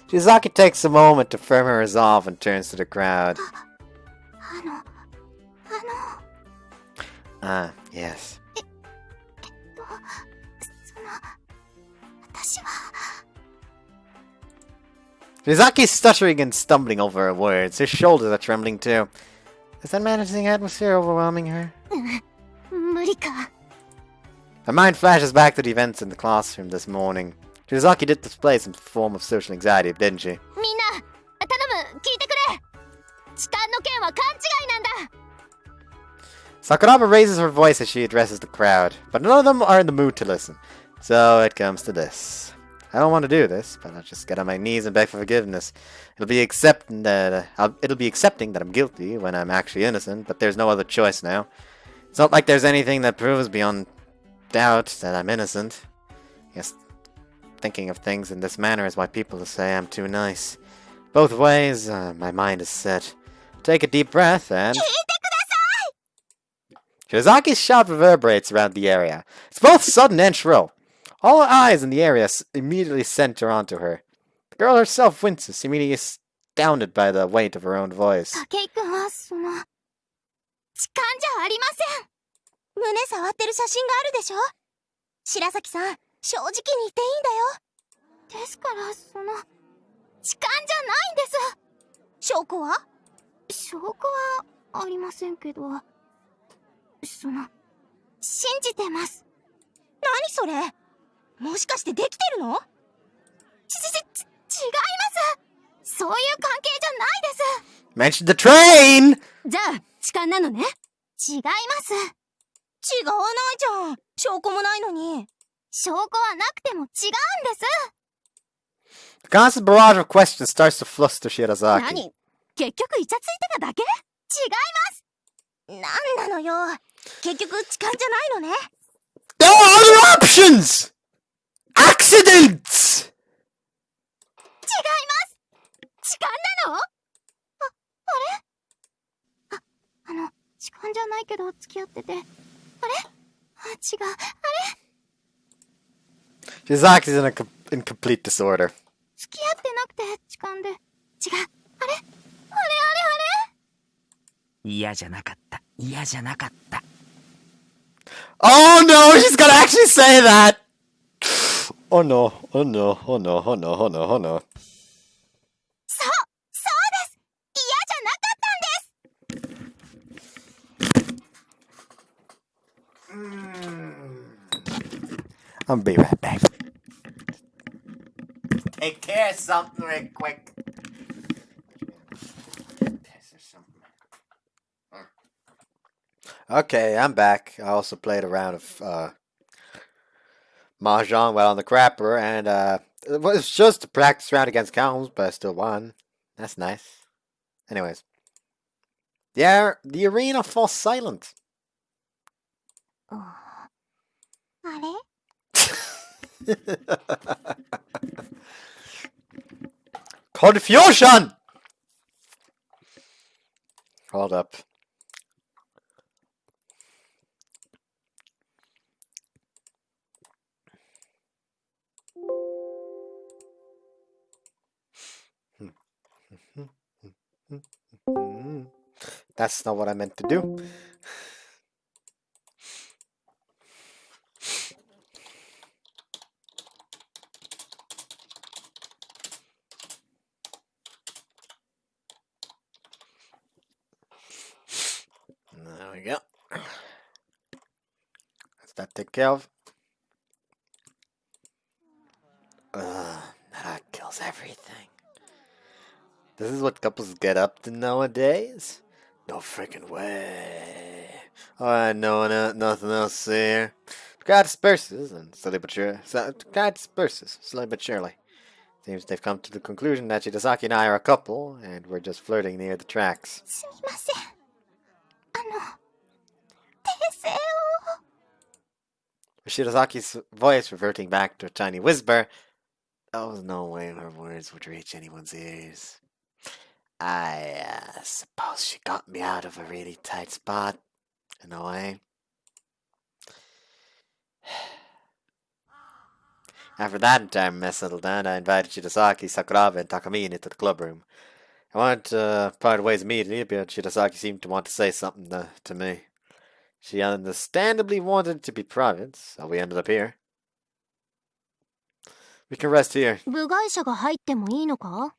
Shizaki takes a moment to firm her resolve and turns to the crowd. Ah, yes. Shizaki's stuttering and stumbling over her words. Her shoulders are trembling too. Is that menacing atmosphere overwhelming her? 無理か。 Her mind flashes back to the events in the classroom this morning. Shizaki did display some form of social anxiety, didn't she? みんな、頼む、聞いてくれ。痴漢の件は勘違いなんだ。 Sakuraba raises her voice as she addresses the crowd, but none of them are in the mood to listen. So it comes to this. I don't want to do this, but I'll just get on my knees and beg for forgiveness. It'll be accepting that I'm guilty when I'm actually innocent, but there's no other choice now. It's not like there's anything that proves beyond doubt that I'm innocent. Yes, thinking of things in this manner is why people say I'm too nice. Both ways, my mind is set. Take a deep breath and... Shizaki's shout reverberates around the area. It's both sudden and shrill. All eyes in the area immediately center onto her. The girl herself winces, immediately astounded by the weight of her own voice. 武井君はその痴漢じゃありません。胸触ってる写真があるでしょ。白崎さん、正直に言っていいんだよ。ですからその痴漢じゃないんです。証拠は？証拠はありませんけど、その信じてます。何それ？もしかしてできてるの？違います。そういう関係じゃないです。 Mention the train! じゃあ痴漢なのね。違います。違わないじゃん。証拠もないのに。証拠はなくても違うんです。 The constant barrage of questions starts to fluster Shirazaki. 何？結局イチャついてただけ？違います。なんなのよ。結局痴漢じゃないのね。 There are other options! Accidents! 違います。痴漢なの？あれ？痴漢じゃないけど付き合ってて。あれ？違う。Shizaki's in complete disorder. 付き合ってなくて痴漢で。違う。あれ？嫌じゃなかった。嫌じゃなかった。 Oh no, she's gonna actually say that! Oh no, oh no, oh no, oh no, oh no, oh no. そうです。嫌じゃなかったんです。I'll be right back. Take care of something real quick. Okay, I'm back. I also played a round of Mahjong while on the crapper, and it was just a practice round against Calms, but I still won. That's nice. Anyways. The arena falls silent. あれ？ Confusion! Hold up. That's not what I meant to do. There we go. Let's that take care of. That kills everything. This is what couples get up to nowadays? No freaking way. Oh, no, nothing else here. Crowd disperses, and crowd disperses, slowly but surely. Seems they've come to the conclusion that Shidazaki and I are a couple, and we're just flirting near the tracks. すみません。訂正を。With Shidazaki's voice reverting back to a tiny whisper, there was no way her words would reach anyone's ears. I suppose she got me out of a really tight spot, in a way. After that entire mess settled down, I invited Shidazaki, Sakuraba, and Takamine into the clubroom. I wanted to part ways immediately, but Shidazaki seemed to want to say something to me. She understandably wanted it to be private, so we ended up here. We can rest here. 部外者が入ってもいいのか？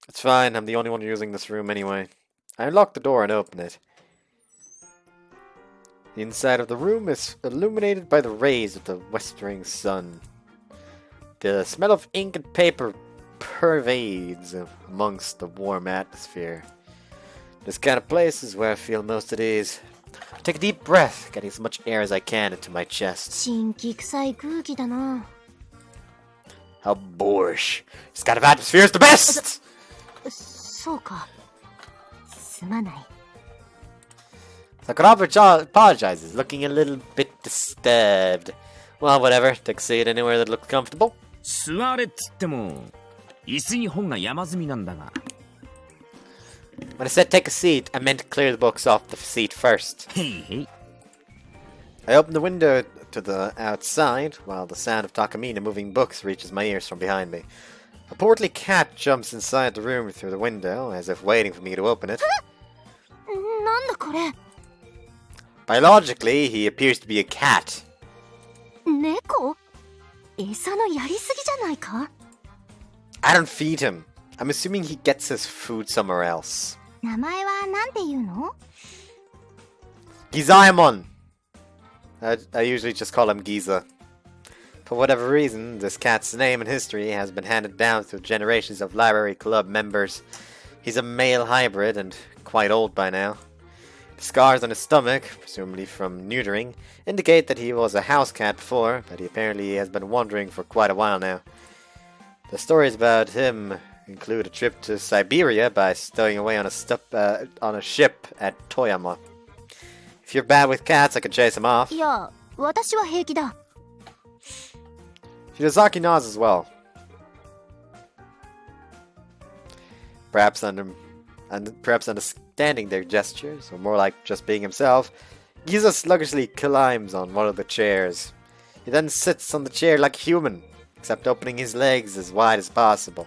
It's fine, I'm the only one using this room anyway. I unlocked the door and opened it. The inside of the room is illuminated by the rays of the westering sun. The smell of ink and paper pervades amongst the warm atmosphere. This kind of place is where I feel most at ease. I take a deep breath, getting as much air as I can into my chest. 新規臭い空気だな。 How boorish. This kind of atmosphere is the best! そうか。すまない。 Sakuraba apologizes, looking a little bit disturbed. Well, whatever. Take a seat anywhere that looks comfortable. 座れっつっても椅子に本が山積みなんだが。 When I said take a seat, I meant to clear the books off the seat first. へいへい。 I open the window to the outside, while the sound of Takamine moving books reaches my ears from behind me. A portly cat jumps inside the room through the window, as if waiting for me to open it. なんだこれ？ Biologically, he appears to be a cat. 猫？餌のやりすぎじゃないか？ I don't feed him. I'm assuming he gets his food somewhere else. 名前はなんて言うの？ Gizaemon! I usually just call him Giza. For whatever reason, this cat's name and history has been handed down through generations of library club members. He's a male hybrid and quite old by now. The scars on his stomach, presumably from neutering, indicate that he was a house cat before, but he apparently has been wandering for quite a while now. The stories about him include a trip to Siberia by stowing away on a ship at Toyama. If you're bad with cats, I can chase him off. いや、私は平気だ。 Shidazaki nods as well. Perhaps understanding their gestures, or more like just being himself, Giza sluggishly climbs on one of the chairs. He then sits on the chair like a human, except opening his legs as wide as possible.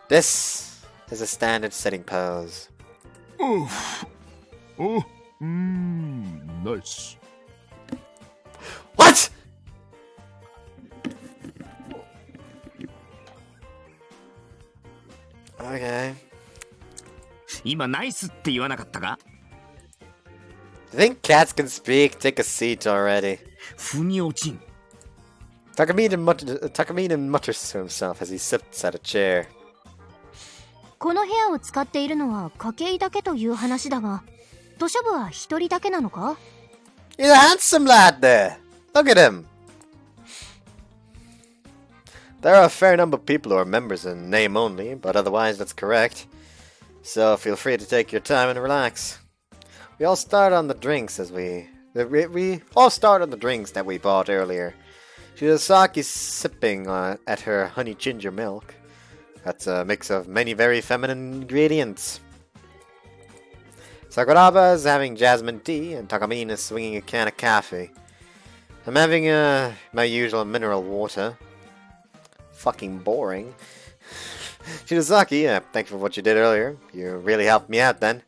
This is a standard sitting pose. Oof. Oh, nice. What?! Okay. 今ナイスって言わなかったか？ I think cats can speak. Take a seat already. 腑に落ちん。 Takamine mutters to himself as he sits at a chair. この部屋を使っているのは筧だけという話だが、図書部は一人だけなのか？ He's a handsome lad there. Look at him. There are a fair number of people who are members in name only, but otherwise that's correct. So feel free to take your time and relax. We all start on the drinks we all start on the drinks that we bought earlier. Shidasaki's sipping at her honey ginger milk. That's a mix of many very feminine ingredients. Sakuraba is having jasmine tea, and Takamine is swinging a can of coffee. I'm having my usual mineral water. Fucking boring. Shidazaki, thanks for what you did earlier. You really helped me out then.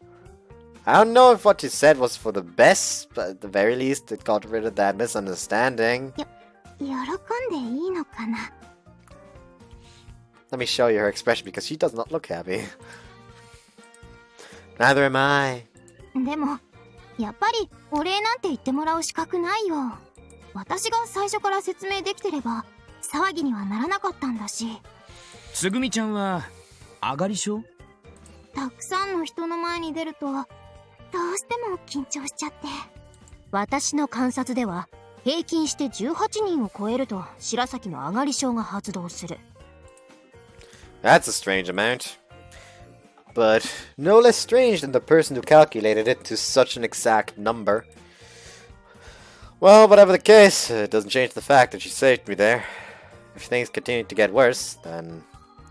I don't know if what you said was for the best, but at the very least it got rid of that misunderstanding. 喜んでいいのかな？ Let me show you her expression because she does not look happy. Neither am I. でも、やっぱりお礼なんて言ってもらう資格ないよ。私が最初から説明できてれば騒ぎにはならなかったんだし。つぐみちゃんは上がり症？たくさんの人の前に出るとどうしても緊張しちゃって。私の観察では平均して18人を超えると白崎の上がり症が発動する。 That's a strange amount. But no less strange than the person who calculated it to such an exact number. Well, whatever the case, it doesn't change the fact that she saved me there. If things continued to get worse, then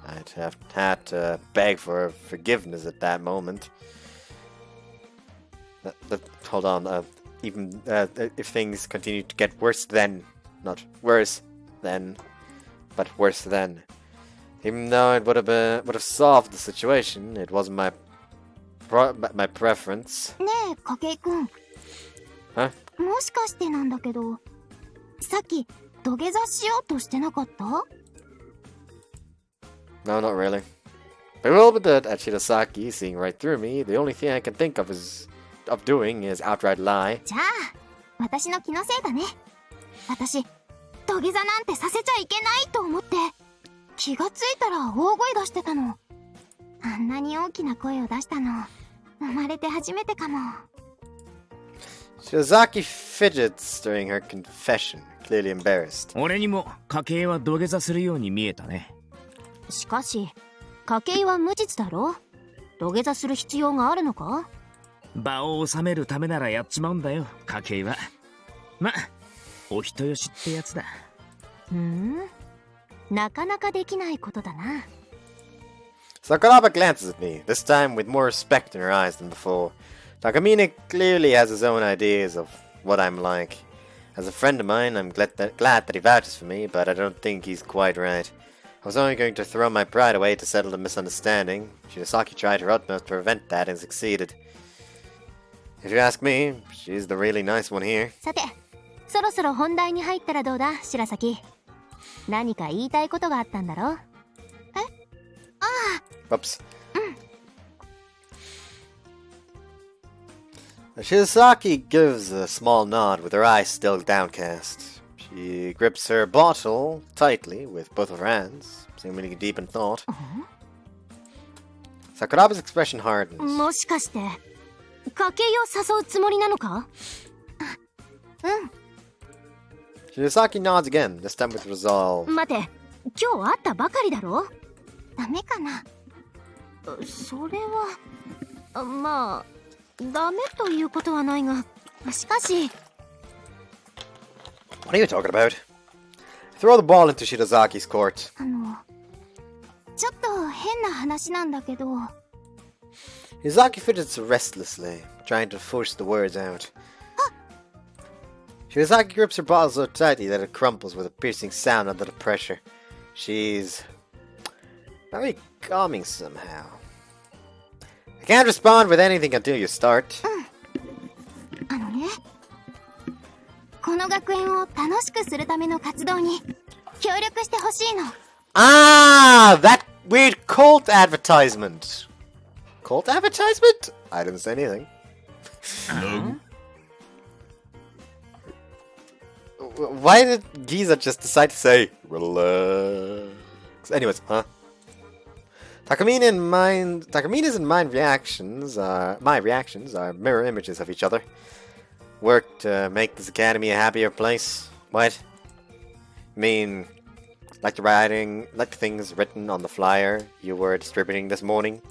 I'd have had to beg for forgiveness at that moment. Hold on, even if things continued to get worse then, not worse then, but worse then. Even though it would have solved the situation, it wasn't my preference. ねえ筧くん。Huh? もしかしてなんだけど、さっき土下座しようとしてなかった？ No, not really. Bewildered at Shirasaki seeing right through me, the only thing I can think of doing is outright lie. じゃあ私の気のせいだね。私土下座なんてさせちゃいけないと思って、気がついたら大声出してたの。あんなに大きな声を出したの生まれて初めてかも。 Shirasaki fidgets during her confession, clearly embarrassed. 俺にも家計は土下座するように見えたね。しかし筧は無実だろ。土下座する必要があるのか？場を収めるためならやっちまうんだよ、家計は。ま、お人よしってやつだ。なかなかできないことだな。 Sakuraba glances at me, this time with more respect in her eyes than before. Takamine clearly has his own ideas of what I'm like. As a friend of mine, I'm glad that he vouches for me, but I don't think he's quite right. I was only going to throw my pride away to settle the misunderstanding. Shirasaki tried her utmost to prevent that and succeeded. If you ask me, she's the really nice one here. さて、そろそろ本題に入ったらどうだ、白崎。何か言いたいことがあったんだろ？え？ああ。Oops. Shirasaki gives a small nod with her eyes still downcast. She grips her bottle tightly with both of her hands, seemingly deep in thought. Sakuraba's expression hardens. もしかして家計を誘うつもりなのか？Shirasaki nods again, this time with resolve. 待て、今日会ったばかりだろ？ダメかな？それはまあダメということはないが、しかし。 What are you talking about? Throw the ball into Shirazaki's court. ちょっと変な話なんだけど。 Shirasaki fidgets restlessly, trying to force the words out. Shirasaki grips her bottle so tightly that it crumples with a piercing sound under the pressure. She's very calming somehow. I can't respond with anything until you start. ね、この学園を楽しくするための活動に協力してほしいの。Ah, that weird cult advertisement. Cult advertisement? I didn't say anything. No. Why did Giza just decide to say relax? Anyways, huh? Takamine and Takamina's and my reactions are mirror images of each other. Work to make this academy a happier place. What? I mean, like the things written on the flyer you were distributing this morning?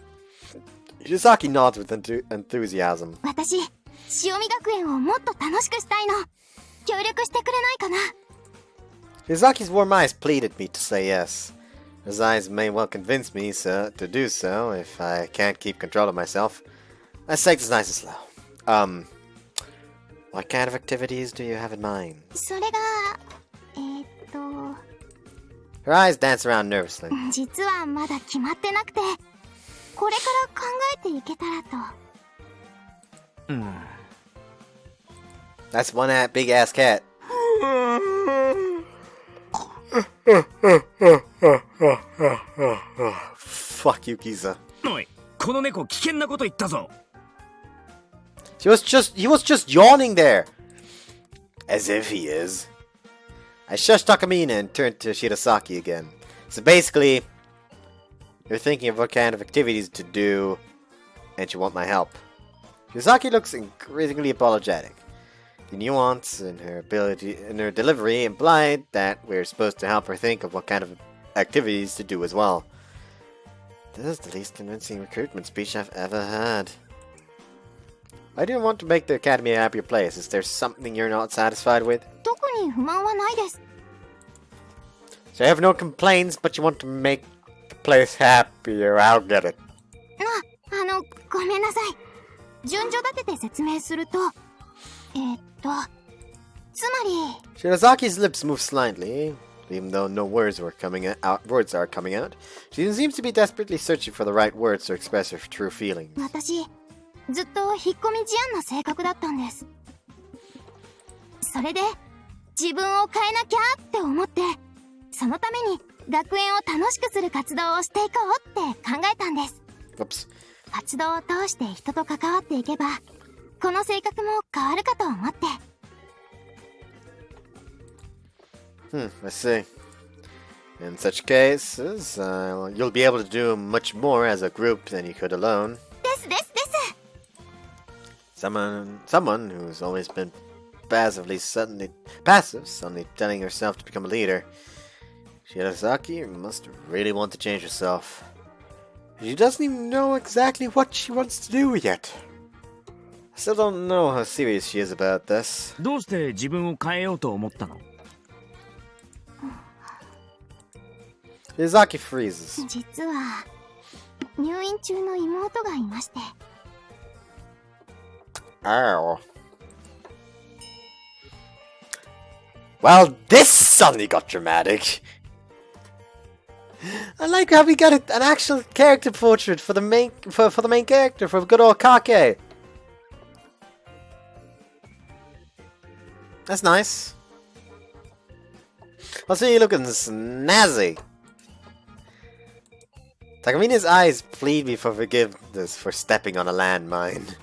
Shizaki nods with enthusiasm. 私、潮見学園をもっと楽しくしたいの。協力してくれないかな？ Shizaki's warm eyes pleaded me to say yes. His eyes may well convince me to do so if I can't keep control of myself. Let's take this nice and slow. What kind of activities do you have in mind? それが、Her eyes dance around nervously. 実はまだ決まってなくて、これから考えていけたらと。That's one big ass cat. Fuck you, Giza. おい、この猫危険なこと言ったぞ。He was just yawning there. As if he is. I shushed Takamina and turned to Shirasaki again. So basically, you're thinking of what kind of activities to do, and you want my help. Yuzaki looks increasingly apologetic. The nuance in her delivery implied that we're supposed to help her think of what kind of activities to do as well. This is the least convincing recruitment speech I've ever heard. I do want to make the academy a happier place. Is there something you're not satisfied with? 特に不満はないです。 So you have no complaints, but you want to make the place happier. I'll get it. ごめんなさい。順序立てて説明すると、つまり、 Shirazaki's lips move slightly, even though no words are coming out. She seems to be desperately searching for the right words to express her true feelings. 私、ずっと引っ込み思案な性格だったんです。それで、自分を変えなきゃって思って、そのために学園を楽しくする活動をしていこうって考えたんです。 Oops. 活動を通して人と関わっていけば、この性格も変わるかと思って。 I see. In such cases, you'll be able to do much more as a group than you could alone. ですですです。 Someone who's always been passive, suddenly telling herself to become a leader. Shirazaki must really want to change herself. She doesn't even know exactly what she wants to do yet. I still don't know how serious she is about this. どうして自分を変えようと思ったの？ Shirazaki freezes. 実は、入院中の妹がいまして。 Ow. Well, this suddenly got dramatic. I like how we got an actual character portrait for the main character, for good old Kake. That's nice. Also, you're looking snazzy. Takamina's eyes plead me for forgiveness for stepping on a landmine.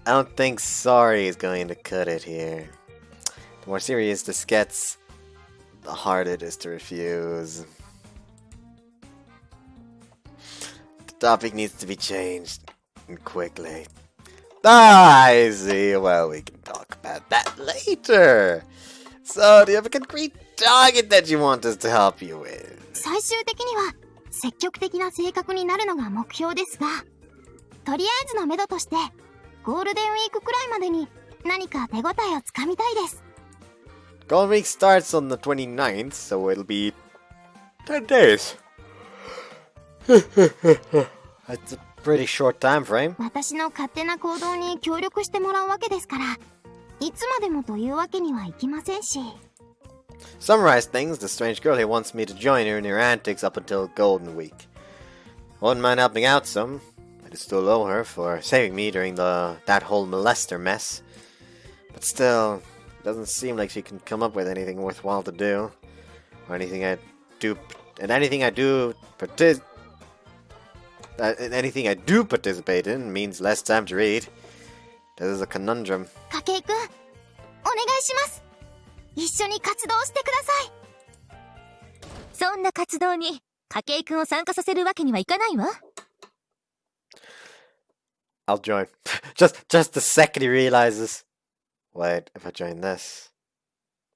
I don't think sorry is going to cut it here. The more serious this gets, the harder it is to refuse. The topic needs to be changed, and quickly. Ah, I see. Well, we can talk about that later. So, do you have a concrete target that you want us to help you with? 最終的には積極的な性格になるのが目標ですが、とりあえずの目処としてゴールデンウィークくらいまでに何か手応えをつかみたいです。 Golden Week starts on the 29th, so it'll be 10 days. That's a pretty short time frame. 私の勝手な行動に協力してもらうわけですから、いつまでもというわけにはいきませんし。 Summarize things, the strange girl here wants me to join her in her antics up until Golden Week. Wouldn't mind helping out some. I still owe her for saving me during that whole molester mess. But still, it doesn't seem like she can come up with anything worthwhile to do. Or anything I do participate in means less time to read. This is a conundrum. 筧くん、お願いします。一緒に活動してください。そんな活動に筧くんを参加させるわけにはいかないわ。 I'll join. just the second he realizes. Wait, if I join this,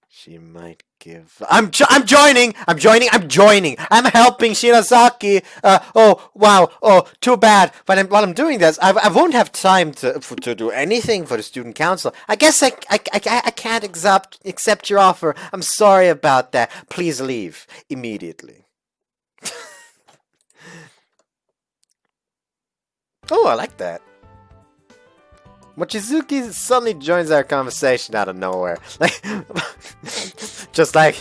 she might give. I'm joining. I'm helping Shirazaki. Oh wow. Oh, too bad. But while I'm doing this, I won't have time to do anything for the student council. I guess I can't accept your offer. I'm sorry about that. Please leave immediately. Oh, I like that. Mochizuki suddenly joins our conversation out of nowhere. Just like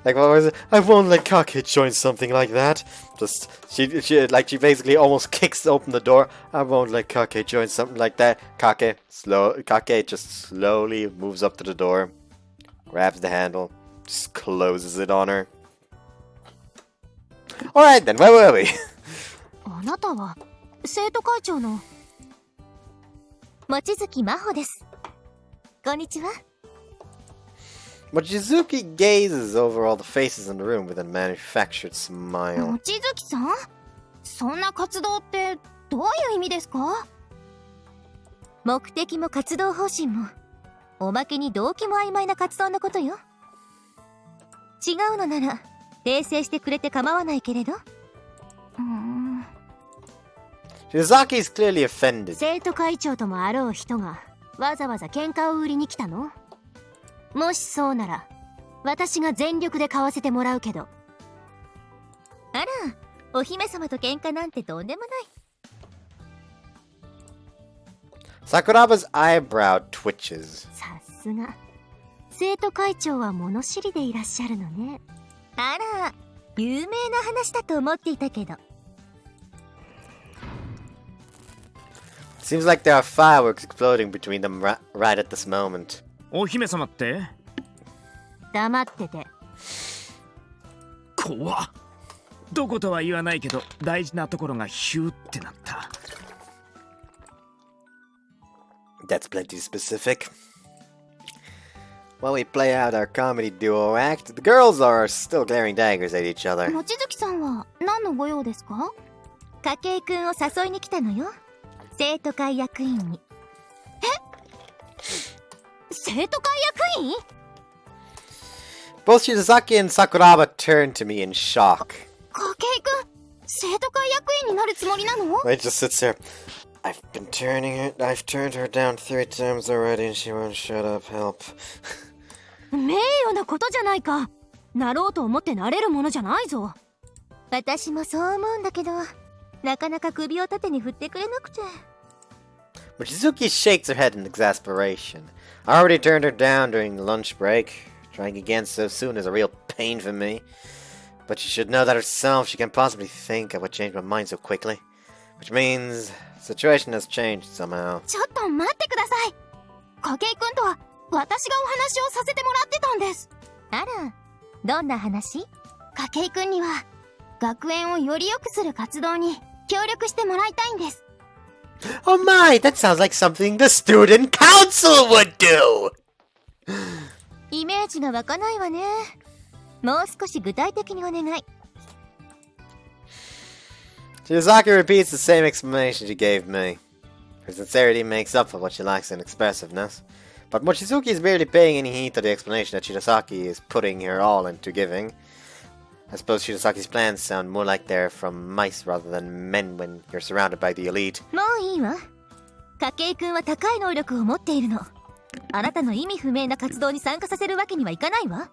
what was it? I won't let Kake join something like that. She basically almost kicks open the door. I won't let Kake join something like that. Kake just slowly moves up to the door, grabs the handle, just closes it on her. Alright then, where were we? あなたは生徒会長の望月真帆です。こんにちは。 Mochizuki gazes over all the faces in the room with a manufactured smile. 望月さん、そんな活動ってどういう意味ですか？目的も活動方針も、おまけに動機も曖昧な活動のことよ。違うのなら訂正してくれて構わないけれど。Shizaki is clearly offended. 生徒会長ともあろう人がわざわざ喧嘩を売りに来たの？もしそうなら私が全力で買わせてもらうけど。あら、お姫様と喧嘩なんてとんでもない。Sakuraba's eyebrow twitches. さすが生徒会長は物知りでいらっしゃるのね。あら、有名な話だと思っていたけど。Seems like there are fireworks exploding between them right at this moment. お姫様って？黙ってて。怖っ。どことは言わないけど大事なところがヒューってなった。That's plenty specific. While we play out our comedy duo act, the girls are still glaring daggers at each other. 望月さんは何のご用ですか？筧くんを誘いに来たのよ。生徒会役員に。生徒会役員？ Both Shizaki and Sakuraba turn to me in shock. 筧くん、生徒会役員になるつもりなの？ I just sits there. I've turned her down 3 times already and she won't shut up. Help. 名誉なことじゃないか。なろうと思ってなれるものじゃないぞ。私もそう思うんだけど、なかなか首を縦に振ってくれなくて。Mochizuki shakes her head in exasperation. I already turned her down during the lunch break. Trying again so soon is a real pain for me. But she should know that herself. She can't possibly think I would change my mind so quickly. Which means the situation has changed somehow. ちょっと待ってください。筧くんとは私がお話をさせてもらってたんです。あら、どんな話？筧くんには学園をより良くする活動に協力してもらいたいんです。Oh my, that sounds like something the student council would do! イメージが湧かないわね。もう少し具体的にお願い。Shizaki repeats the same explanation she gave me. Her sincerity makes up for what she lacks in expressiveness. But Mochizuki is barely paying any heed to the explanation that Shirasaki is putting her all into giving. I suppose Shirasaki's plans sound more like they're from mice rather than men when you're surrounded by the elite. もういいわ。筧くんは高い能力を持っているの。あなたの意味不明な活動に参加させるわけにはいかないわ。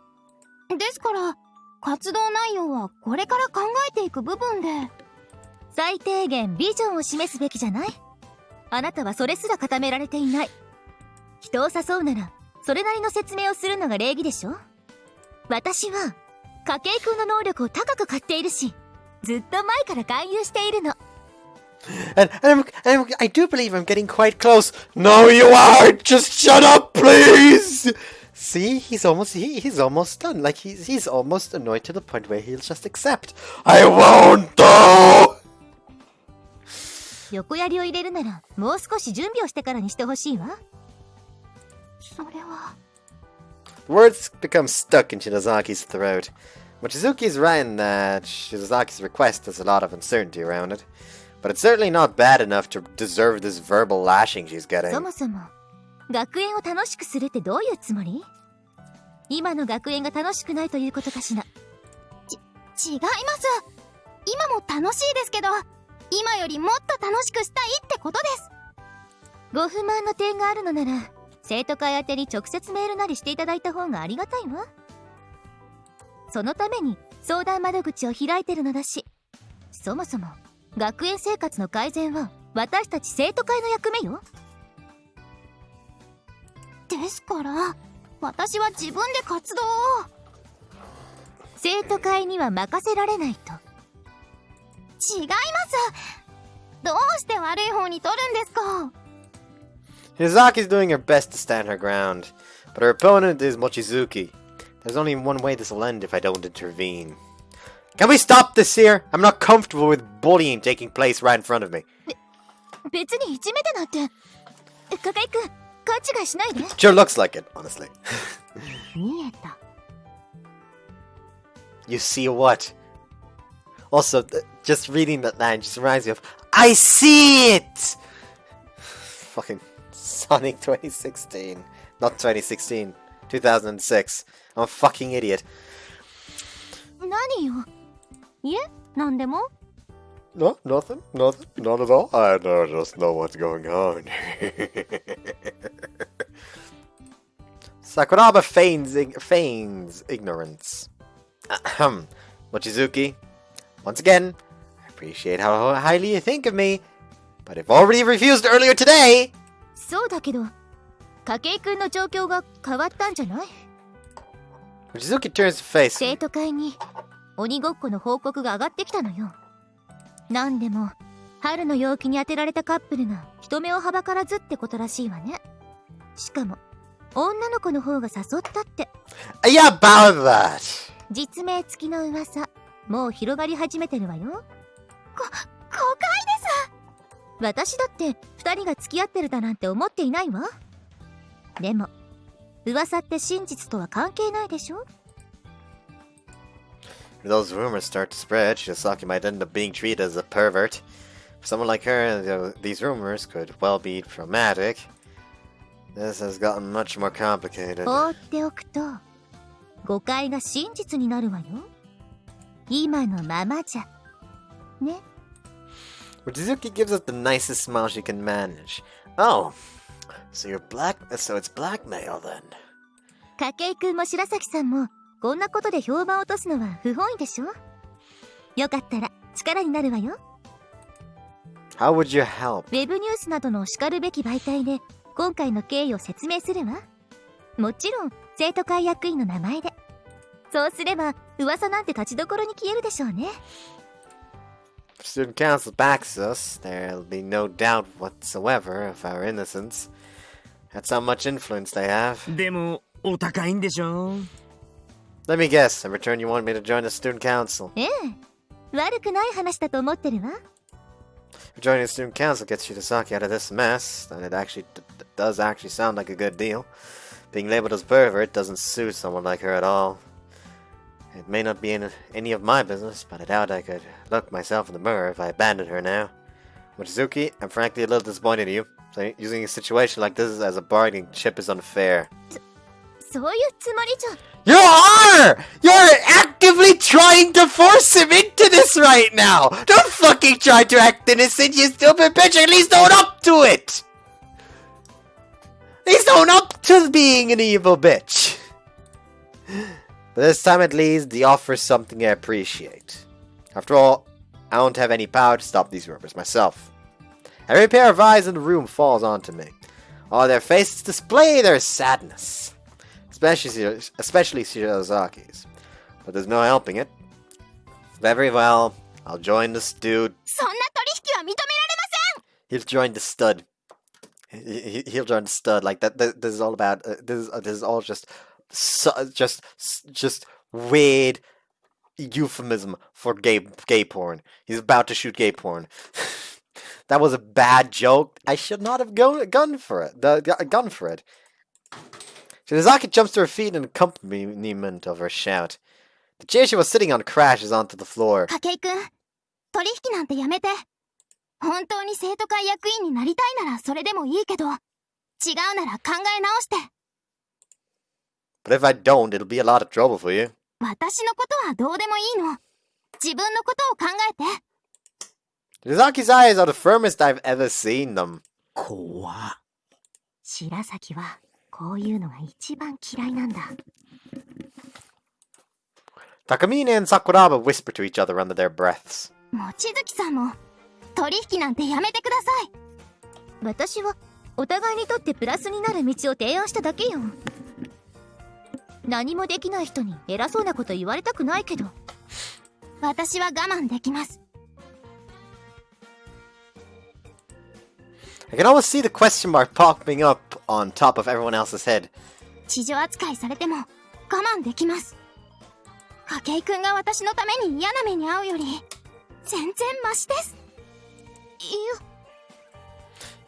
ですから活動内容はこれから考えていく部分で。最低限ビジョンを示すべきじゃない？あなたはそれすら固められていない。人を誘うならそれなりの説明をするのが礼儀でしょ。私は筧くんの能力を高く買っているし、ずっと前から勧誘しているの。And I do believe I'm getting quite close. No, you aren't! Just shut up, please! See, he's almost done. Like, he's almost annoyed to the point where he'll just accept. I won't, though! 横槍を入れるならもう少し準備をしてからにしてほしいわ。それは。Words become stuck in Shirazaki's throat. Mochizuki's right in that Shirazaki's request has a lot of uncertainty around it. But it's certainly not bad enough to deserve this verbal lashing she's getting. そもそも学園を楽しくするってどういうつもり？今の学園が楽しくないということかしら。違います。今も楽しいですけど、今よりもっと楽しくしたいってことです。ご不満の点があるのなら生徒会宛てに直接メールなりしていただいた方がありがたいわ。そのために相談窓口を開いてるのだし、そもそも学園生活の改善は私たち生徒会の役目よ。ですから私は自分で活動を。生徒会には任せられないと。違います。どうして悪い方に取るんですか。Shizaki's doing her best to stand her ground, but her opponent is Mochizuki. There's only one way this will end if I don't intervene. Can we stop this here? I'm not comfortable with bullying taking place right in front of me. 別にいじめてなんて。筧くん、勘違いしないで。Sure looks like it, honestly. 見えた。You see what? Also, just reading that line just reminds me of I see it! Fucking Sonic 2016. Not 2016. 2006. I'm a fucking idiot. 何よ。いえ、なんでも No, nothing. Not at all. I just know what's going on. Sakuraba feigns ignorance. Ahem. Mochizuki, once again, I appreciate how highly you think of me, but I've already refused earlier today. そうだけど、筧くんの状況が変わったんじゃない？ Mochizuki turns to face 生 me. 徒会に鬼ごっこの報告が上がってきたのよ。なんでも春の陽気に当てられたカップルが人目をはばからずってことらしいわね。しかも女の子の方が誘ったって。 Yeah, about that. 実名付きの噂、もう広がり始めてるわよ。誤解です。私だって2人が付き合ってるだなんて思っていないわ。でも噂って真実とは関係ないでしょ。 If those rumors start to spread, Shiosaki might end up being treated as a pervert. For someone like her, these rumors could well be traumatic. This has gotten much more complicated. 放っておくと誤解が真実になるわよ。今のままじゃね。 Mochizuki gives us the nicest smile she can manage. Oh, so it's blackmail then. 筧くんも白崎さんもこんなことで評判を落とすのは不本意でしょ。よかったら力になるわよ。 How would you help? ウェブニュースなどの叱るべき媒体で今回の経緯を説明するわ。もちろん生徒会役員の名前で。そうすれば噂なんて立ちどころに消えるでしょうね。 If student council backs us, there'll be no doubt whatsoever of our innocence. That's how much influence they have. でもお高いんでしょ。 Let me guess, in return you want me to join the student council. ええ、悪くない話だと思ってるわ。 If joining the student council gets Shiosaki out of this mess, then it does actually sound like a good deal. Being labeled as pervert doesn't suit someone like her at all. It may not be any of my business, but I doubt I could look myself in the mirror if I abandoned her now. Mochizuki, I'm frankly a little disappointed in you. So using a situation like this as a bargaining chip is unfair. そういうつもりじゃ。 You are! You're actively trying to force him into this right now! Don't fucking try to act innocent, you stupid bitch! At least own up to it! At least own up to being an evil bitch! But this time at least, the offer is something I appreciate. After all, I don't have any power to stop these rumors myself. Every pair of eyes in the room falls onto me. All their faces display their sadness. Especially Shiozaki's. But there's no helping it. Very well, I'll join the dude. そんな取引は認められません。 He'll join the stud. He'll join the stud. Like that. This is all about. This is all just weird euphemism for gay porn. He's about to shoot gay porn. That was a bad joke. I should not have gone for it. Gone for it. Shiozaki jumps to her feet in accompaniment of her shout. The chair she was sitting on crashes onto the floor. 筧くん、取引なんてやめて。本当に生徒会役員になりたいならそれでもいいけど、違うなら考え直して。But if I don't, it'll be a lot of trouble for you. 私のことはどうでもいいの。自分のことを考えて。 Shizaki's eyes are the firmest I've ever seen them. 怖っ。白崎はこういうのが一番嫌いなんだ。 Takamine and Sakuraba whisper to each other under their breaths. 望月さんも取引なんてやめてください。私はお互いにとってプラスになる道を提案しただけよ。何もできない人に偉そうなこと言われたくないけど。私は我慢できます。 I can almost see the question mark popping up on top of everyone else's head. 地上扱いされても我慢できます。筧くんが私のために嫌な目に遭うより全然マシです。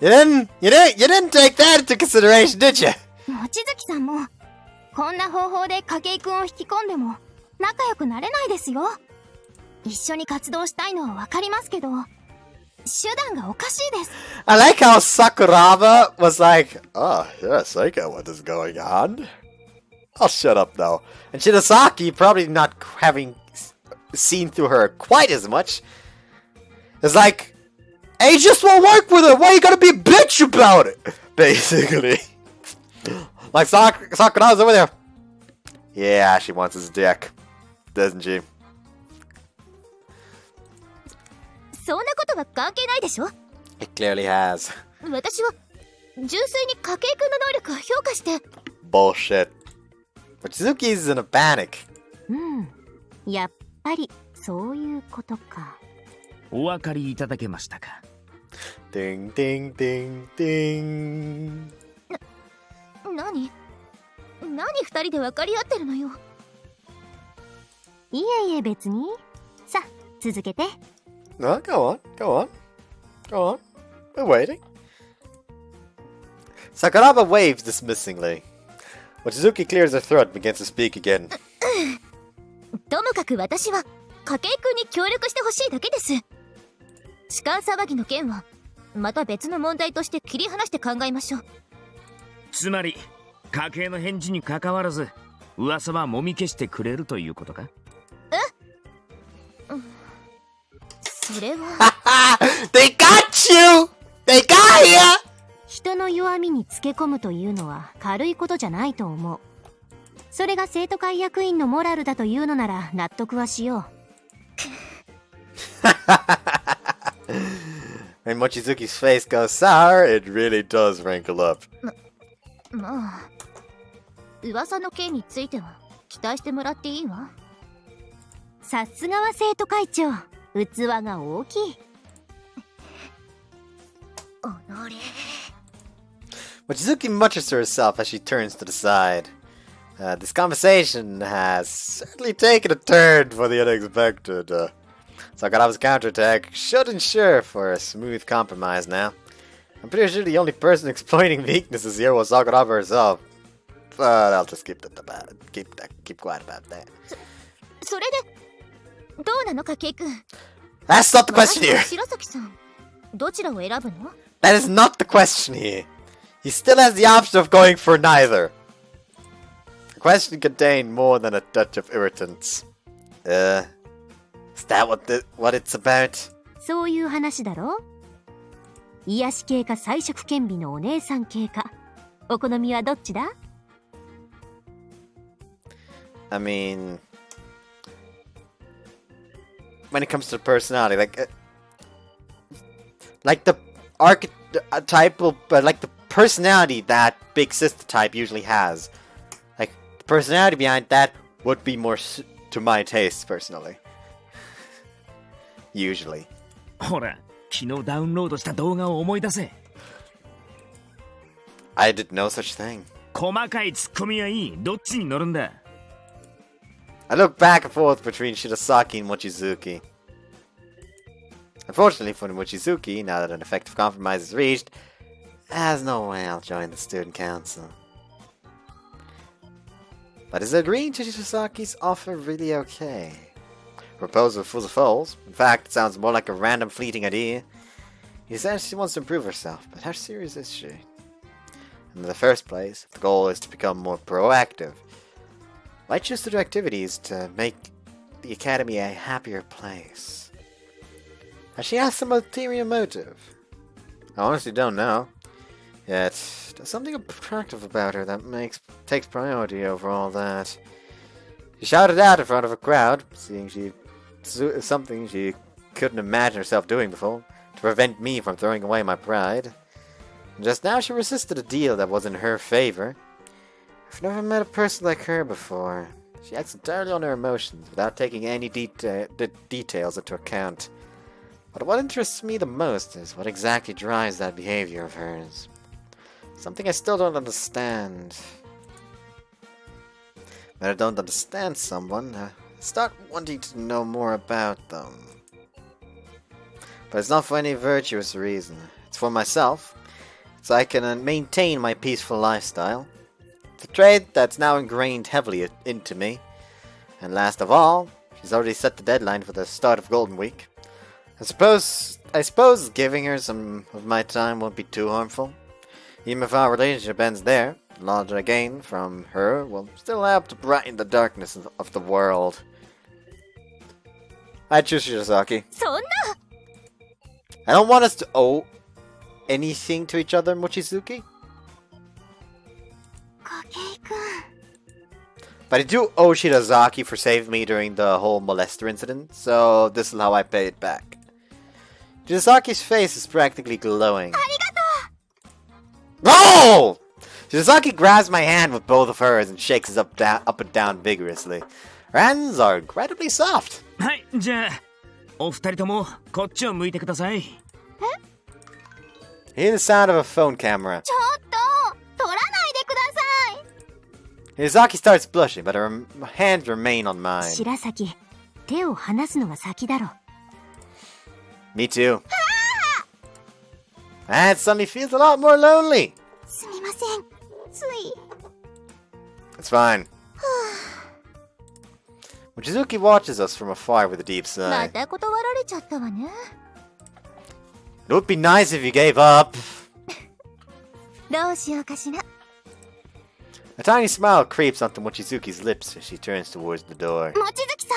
You didn't take that into consideration, did you? 望月さんもこんな方法で筧くんを引き込んでも仲良くなれないですよ。一緒に活動したいのはわかりますけど、手段がおかしいです。 I like how Sakuraba was like, oh, yes, I get what is going on. I'll shut up now. And Shidasaki, probably not having seen through her quite as much, is like, hey, you just won't work with her. Why you gotta be a bitch about it? Basically. Like, Sakuraba's over there. Yeah, she wants his dick. Doesn't she? そんなことは関係ないでしょ。 It clearly has. 私は純粋に筧くんの能力を評価して。 Bullshit. But Suzuki's in a panic. うん、やっぱりそういうことか。お分かりいただけましたか。 Ding, ding, ding, ding. 何二人で分かり合ってるのよ。いえいえ別に。さあ続けて。 No, go on, go on. Go on. We're waiting. Sakuraba waves dismissingly. Mochizuki clears her throat and begins to speak again. ともかく私は筧くんに協力してほしいだけです。痴漢騒ぎの件はまた別の問題として切り離して考えましょう。つまり家計の返事に関わらず噂はもみ消してくれるということか。それはThey got you! They got you! 人の弱みにつけ込むというのは軽いことじゃないと思う。それが生徒会役員のモラルだというのなら納得はしよう。When Mochizuki's face goes sour, it really does wrinkle up. まあ噂の件については期待してもらっていいわ。さすがは生徒会長、器が大きい。おのれ。 Mochizuki mutters to herself as she turns to the side. This conversation has certainly taken a turn for the unexpected. Sakuraba's counterattack should ensure for a smooth compromise now. I'm pretty sure the only person exploiting weaknesses here was Sakuraba herself. But I'll just keep quiet about that. それでどうなの筧くん。 That's not the question 私と here. 白崎さんどちらを選ぶの？ That is not the question here. He still has the option of going for neither. The question contained more than a touch of irritants. Is that what it's about? そういう話だろ。癒し系か彩色兼備のお姉さん系か。お好みはどっちだ？ I mean, when it comes to personality, like the archetypal, but like the personality that big sister type usually has. Like the personality behind that would be more to my taste personally. Usually. ほら、昨日ダウンロードした動画を思い出せ。 I did no such thing. 細かいツッコミはいい。どっちに乗るんだ。 I look back and forth between Shidasaki and Mochizuki. Unfortunately for Mochizuki, now that an effective compromise is reached, there's no way I'll join the student council. But is agreeing to Shidasaki's offer really okay? Proposal full of holes. In fact, it sounds more like a random fleeting idea. He says she wants to improve herself, but how serious is she? In the first place, if the goal is to become more proactive, why choose to do activities to make the academy a happier place? Has she had some ulterior motive? I honestly don't know. Yet, there's something attractive about her that takes priority over all that. She shouted out in front of a crowd, seeing something she couldn't imagine herself doing before, to prevent me from throwing away my pride. And just now she resisted a deal that was in her favor. I've never met a person like her before. She acts entirely on her emotions, without taking any details into account. But what interests me the most is what exactly drives that behavior of hers. Something I still don't understand. When I don't understand someone, I start wanting to know more about them. But it's not for any virtuous reason. It's for myself, so I can maintain my peaceful lifestyle. It's a trait that's now ingrained heavily into me. And last of all, she's already set the deadline for the start of Golden Week. I suppose I suppose giving her some of my time won't be too harmful. Even if our relationship ends there, the knowledge I gain from her will still help to brighten the darkness of the world. I choose Shirazaki. そんな I don't want us to owe anything to each other, Mochizuki. 筧くん But I do owe Shirazaki for saving me during the whole molester incident, so this is how I pay it back. Shirazaki's face is practically glowing. Oh! Shirazaki grabs my hand with both of hers and shakes it up and down vigorously. Her hands are incredibly soft. はい、じゃあお二人ともこっちを向いてください。 Hear the sound of a phone camera. ちょっと取らないでください。 Shirazaki starts blushing, but her hands remain on mine. 白崎、手を離すのが先だろ。 Me too. And suddenly feels a lot more lonely. すみません。つい。 It's fine. Mochizuki watches us from afar with a deep ま sigh. た断られちゃったわね。 It would be nice if you gave up. どうしようかしら。 A tiny smile creeps onto Mochizuki's lips as she turns towards the door. 望月さ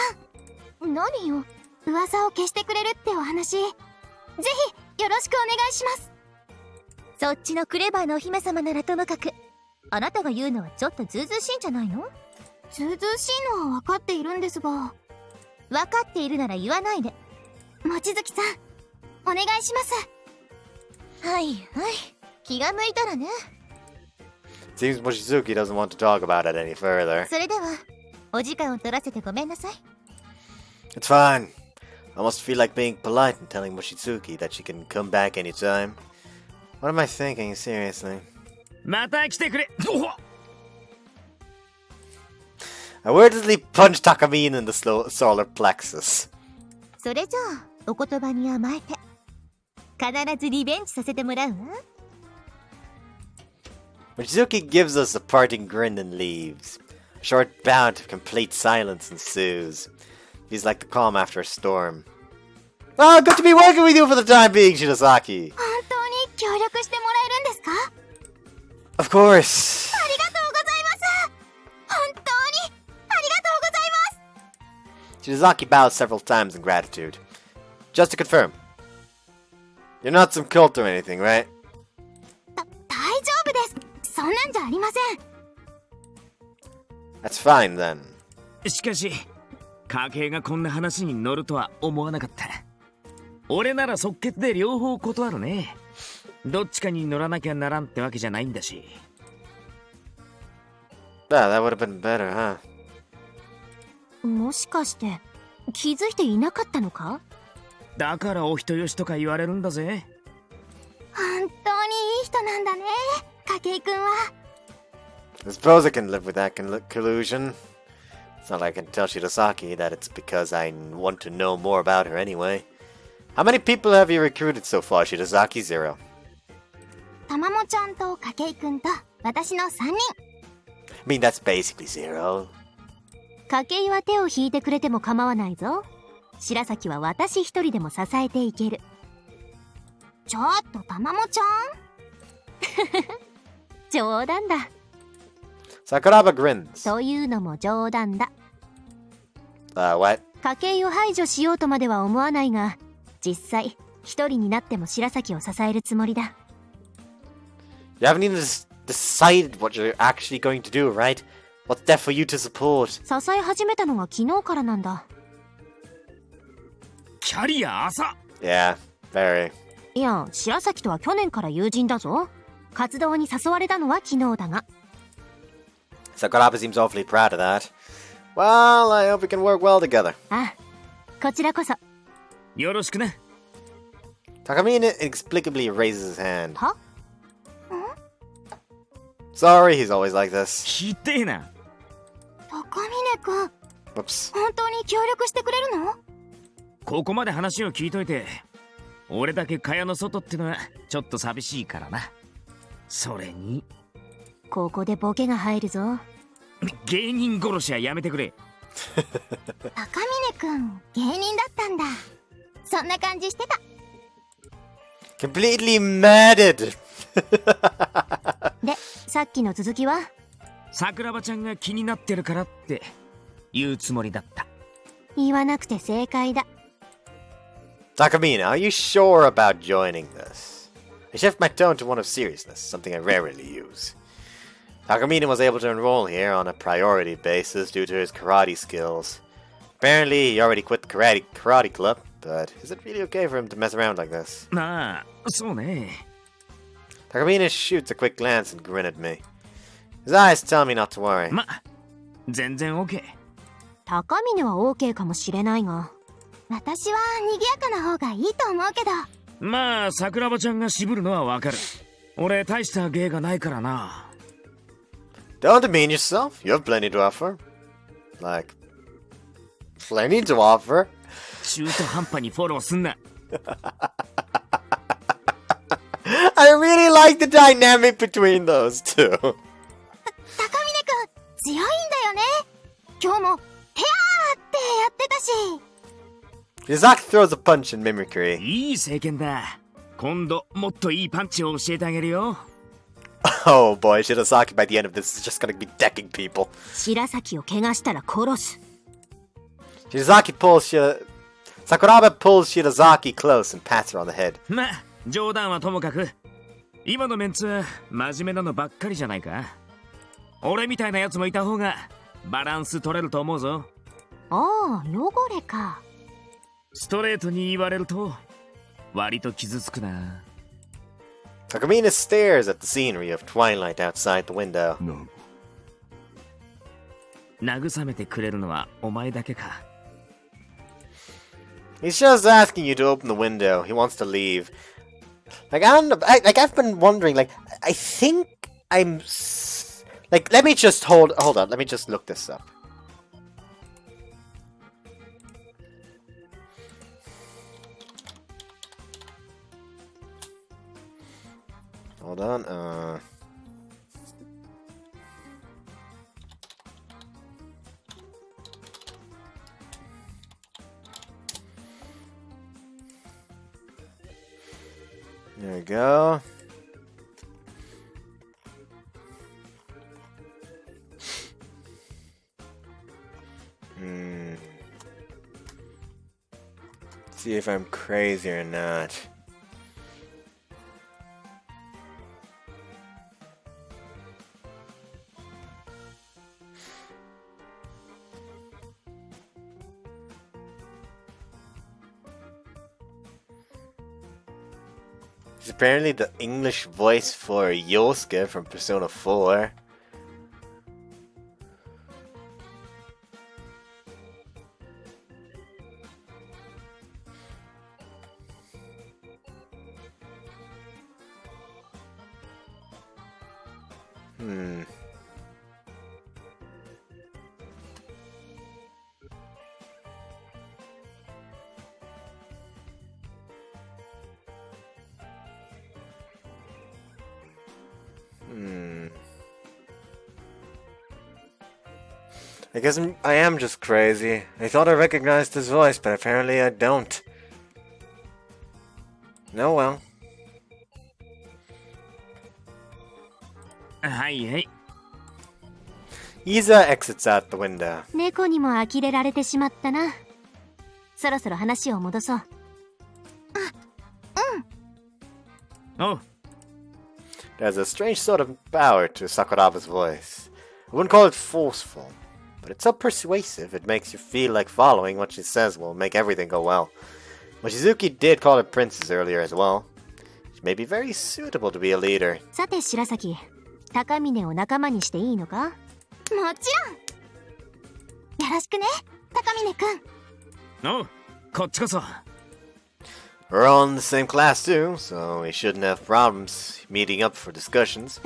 ん、何よ。噂を消してくれるってお話、ぜひよろしくお願いします。そっちのクレバーなお姫様ならともかく、あなたが言うのはちょっとずうずうしいんじゃないの？ずうずうしいのは分かっているんですが。分かっているなら言わないで。望月さん、お願いします。はいはい。気が向いたらね。 Seems Mochizuki doesn't want to talk about it any further. それでは、お時間を取らせてごめんなさい。 It's fine. I almost feel like being polite and telling Mochizuki that she can come back anytime. What am I thinking, seriously? また来てくれ。おっ I wordlessly punch Takamine in the solar plexus. それじゃあ、お言葉に甘えて。必ずリベンジさせてもらうわ。 Mochizuki gives us a parting grin and leaves. A short bout of complete silence ensues. Feels like the calm after a storm. Oh, good to be working with you for the time being, Shirazaki. 本当に協力してもらえるんですか？ Of course. ありがとうございます。本当にありがとうございます。 Shirazaki bows several times in gratitude. Just to confirm, you're not some cult or anything, right? 大丈夫です。そんなんじゃありません。 That's fine then. しかし家計がこんな話に乗るとは思わなかった。俺なら即決で両方断るね。どっちかに乗らなきゃならんってわけじゃないんだし。 Ah, that would have been better, huh? もしかして気づいていなかったのか？だからお人よしとか言われるんだぜ。本当にいい人なんだね、筧くんは。 I suppose I can live with that collusion. It's not like I can tell Shirazaki that it's because I want to know more about her anyway. How many people have you recruited so far, Shirazaki? 0. たまもちゃんと筧くんと私の3人。 I mean, that's basically 0. 筧は手を引いてくれても構わないぞ。白崎は私一人でも支えていける。ちょっとたまもちゃん冗談だ。 Sakuraba grins. そういうのも冗談だ。 What? 筧を排除しようとまでは思わないが、実際一人になっても白崎を支えるつもりだ。 You haven't even decided what you're actually going to do, right? What's there for you to support? 支え始めたのが昨日からなんだ。キャリア浅。 Yeah, very. いや、白崎とは去年から友人だぞ。活動に誘われたのは昨日だが。 Sakuraba seems awfully proud of that. Well, I hope we can work well together. ああ、こちらこそ。よろしくね。 Takamine inexplicably raises his hand. は？ Sorry, he's always like this. ひでえな。高峰くん、 Whoops. 本当に協力してくれるの？ここまで話を聞いといて、俺だけ蚊帳の外ってのはちょっと寂しいからな。それにここでボケが入るぞ。芸人殺しはやめてくれ。高峰くん、芸人だったんだ。そんな感じしてた。Completely murdered! で、さっきの続きは？桜庭ちゃんが気になってるからって言うつもりだった。言わなくて正解だ。Takamina, are you sure about joining this? I shift my tone to one of seriousness, something I rarely use. Takamina was able to enroll here on a priority basis due to his karate skills. Apparently, he already quit the karate club, but is it really okay for him to mess around like this? まあ、そうね。Takamina shoots a quick glance and grin at me. His eyes tell me not to worry. ま、全然 OK。高峰は OK かもしれないが。私は賑やかな方がいいと思うけど。まあ、桜庭ちゃんが渋るのはわかる。俺、大した芸がないからな。Don't demean yourself. You have plenty to offer. Like, plenty to offer? 中途半端にフォローすんな。I really like the dynamic between those two. 高峰くん、強いんだよね。今日も、へやーってやってたし。Yuzaki throws a punch in mimicry. いい聖剣だ。今度、もっといいパンチを教えてあげるよ。Oh boy, Shirasaki by the end of this is just gonna be decking people. 白崎を怪我したら殺す。Sakuraba pulls Shirazaki close and pats her on the head. まあ、冗談はともかく、今のメンツは真面目なのばっかりじゃないか。俺みたいなやつもいた方がバランス取れると思うぞ。ああ、汚れか。ストレートに言われると割と傷つくな。Takamina stares at the scenery of twilight outside the window. 慰めてくれるのはお前だけか。He's just asking you to open the window. He wants to leave. Like, I don't know. I've been wondering. Like, I think I'm. Like, let me just hold on. Let me just look this up. Hold on. There we go. See if I'm crazy or not. It's apparently the English voice for Yosuke from Persona 4. I guess I am just crazy. I thought I recognized his voice, but apparently I don't. No, well. はいはい。Iza exits out the window. 猫にも呆れられてしまったな。そろそろ話を戻そう。おう。 There's a strange sort of power to Sakuraba's voice. I wouldn't call it forceful, but it's so persuasive it makes you feel like following what she says will make everything go well. Mochizuki did call her princess earlier as well. She may be very suitable to be a leader. さて白崎、高峰を仲間にしていいのか？もちろん。よろしくね、高峰くん。おう、こっちこそ。We're all in the same class too, so we shouldn't have problems meeting up for discussions.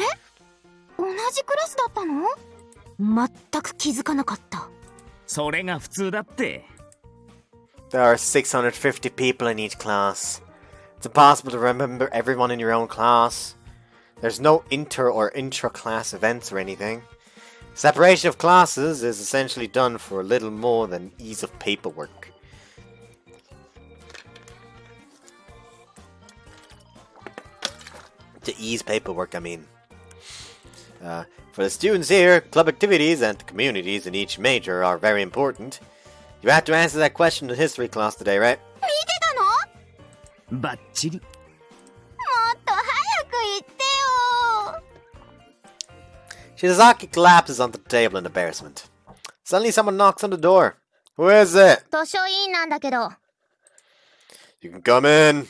同じクラスだったの？全く気づかなかった。それが普通だって。There are 650 people in each class. It's impossible to remember everyone in your own class. There's no inter or intra-class events or anything. Separation of classes is essentially done for a little more than ease of paperwork. To ease paperwork, I mean. For the students here, club activities and the communities in each major are very important. You have to answer that question in history class today, right? 見てたの？バッチリ。もっと早く言ってよ。 Shizaki collapses onto the table in embarrassment. Suddenly someone knocks on the door. Who is it? 図書委員なんだけど。 You can come in.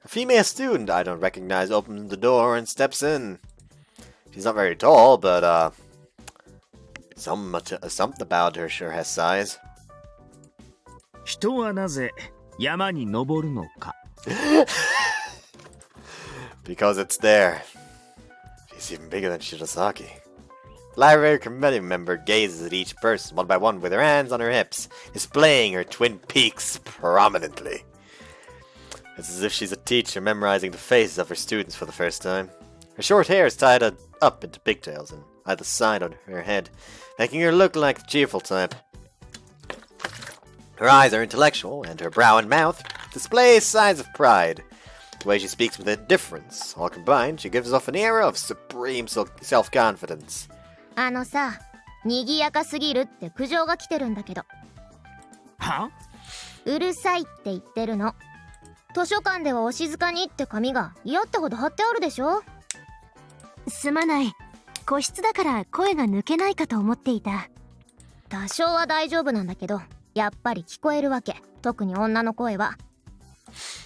A female student I don't recognize opens the door and steps in. She's not very tall, but something about her sure has size. 人はなぜ山に登るのか。Because it's there. She's even bigger than Shirosaki. Library committee member gazes at each person one by one with her hands on her hips, displaying her twin peaks prominently. It's as if she's a teacher memorizing the faces of her students for the first time. Her short hair is tied up into pigtails on either side of her head, making her look like the cheerful type. Her eyes are intellectual, and her brow and mouth display signs of pride. The way she speaks with indifference, all combined, she gives off an air of supreme self-confidence. あのさ、賑やかすぎるって苦情が来てるんだけど。は？うるさいって言ってるの。図書館ではお静かにって紙が嫌ってほど貼ってあるでしょ。すまない。個室だから声が抜けないかと思っていた。多少は大丈夫なんだけど、やっぱり聞こえるわけ。特に女の声は。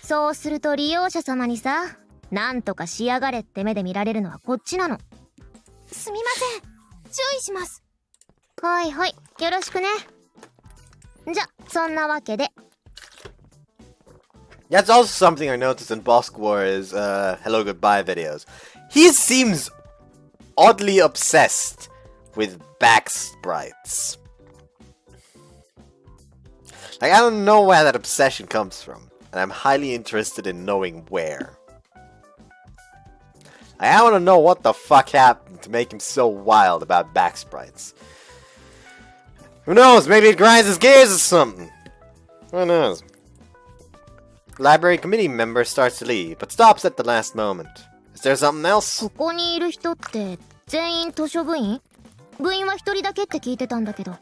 そうすると利用者様にさ、なんとかしやがれって目で見られるのはこっちなの。すみません。注意します。はいはい、よろしくね。じゃ、そんなわけで。That's also something I noticed in Bosk War's Hello Goodbye videos. He seems oddly obsessed with back sprites. Like, I don't know where that obsession comes from, and I'm highly interested in knowing where. I want to know what the fuck happened to make him so wild about back sprites. Who knows, maybe it grinds his gears or something. Who knows? Library committee member starts to leave, but stops at the last moment. Is there something else? ここにいる人って全員図書部員？部員は一人だけって聞いてたんだけど。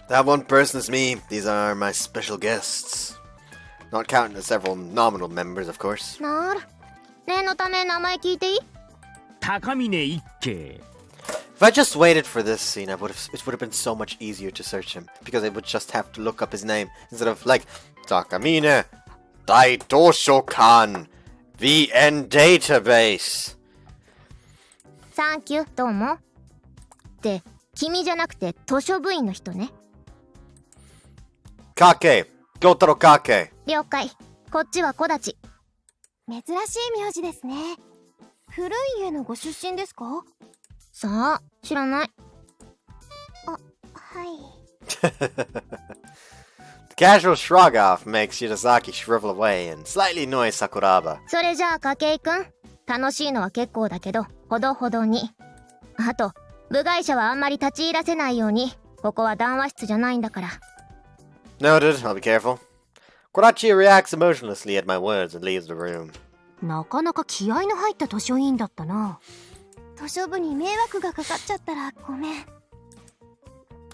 That one person is me. These are my special guests. Not counting the several nominal members, of course. なら、念のため名前聞いていい？高峰一慶。If I just waited for this scene, it would have been so much easier to search him, because I would just have to look up his name instead of like Takamine Daitoshokan VN Database. サンキュー、どうも。って君じゃなくて図書部員の人ね。Kake, Gyotaro Kake. 了解。こっちは木立。珍しい名字ですね。古い家のご出身ですか？さあ、知らない。はい。The casual shrug off makes Shirosaki shrivel away and slightly annoy Sakuraba. それじゃあ筧くん、楽しいのは結構だけどほどほどに。あと部外者はあんまり立ち入らせないように。ここは談話室じゃないんだから。 Noted, I'll be careful. Kodachi reacts emotionlessly at my words and leaves the room. なかなか気合の入った図書委員だったな。図書部に迷惑がかかっちゃったらごめん。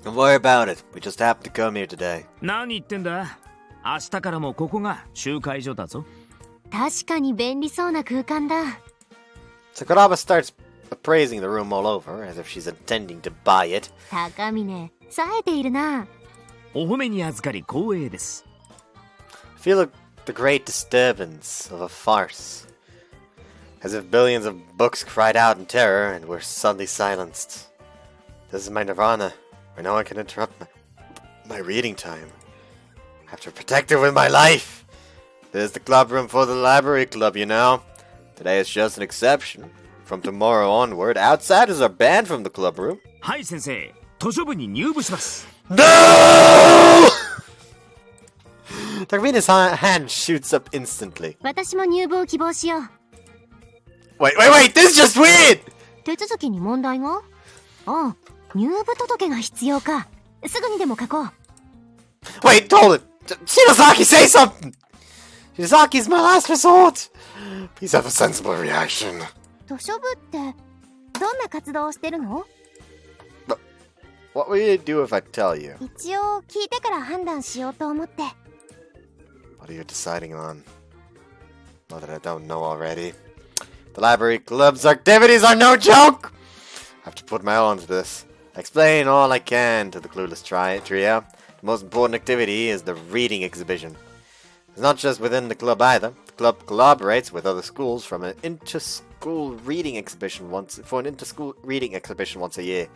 Don't worry about it. We just happened to come here today. 何言ってんだ。明日からもここが集会所だぞ。確かに便利そうな空間だ。Sakuraba starts appraising the room all over, as if she's intending to buy it. 高峰、冴えているな。お褒めに預かり光栄です。I feel the great disturbance of a farce. As if billions of books cried out in terror and were suddenly silenced. This is my nirvana, where no one can interrupt my reading time. I have to protect it with my life. This is the club room for the library club, you know. Today is just an exception. From tomorrow onward, outsiders are banned from the club room. はい先生、図書部に入部します。No! Takumina's hand shoots up instantly. 私も入部を希望しよう。Wait, this is just weird! 手続きに問題が？ああ、入部届が必要か。すぐにでも書こう。Wait, hold it! Shirosaki, say something! Shizaki's my last resort! Please have a sensible reaction. 図書部ってどんな活動をしてるの？ What will you do if I tell you? 一応聞いてから判断しようと思って。 What are you deciding on? Not that I don't know already. The library club's activities are no joke! I have to put my all into this. I explain all I can to the clueless trio. The most important activity is the reading exhibition. It's not just within the club either. The club collaborates with other schools from an inter-school reading exhibition once a year.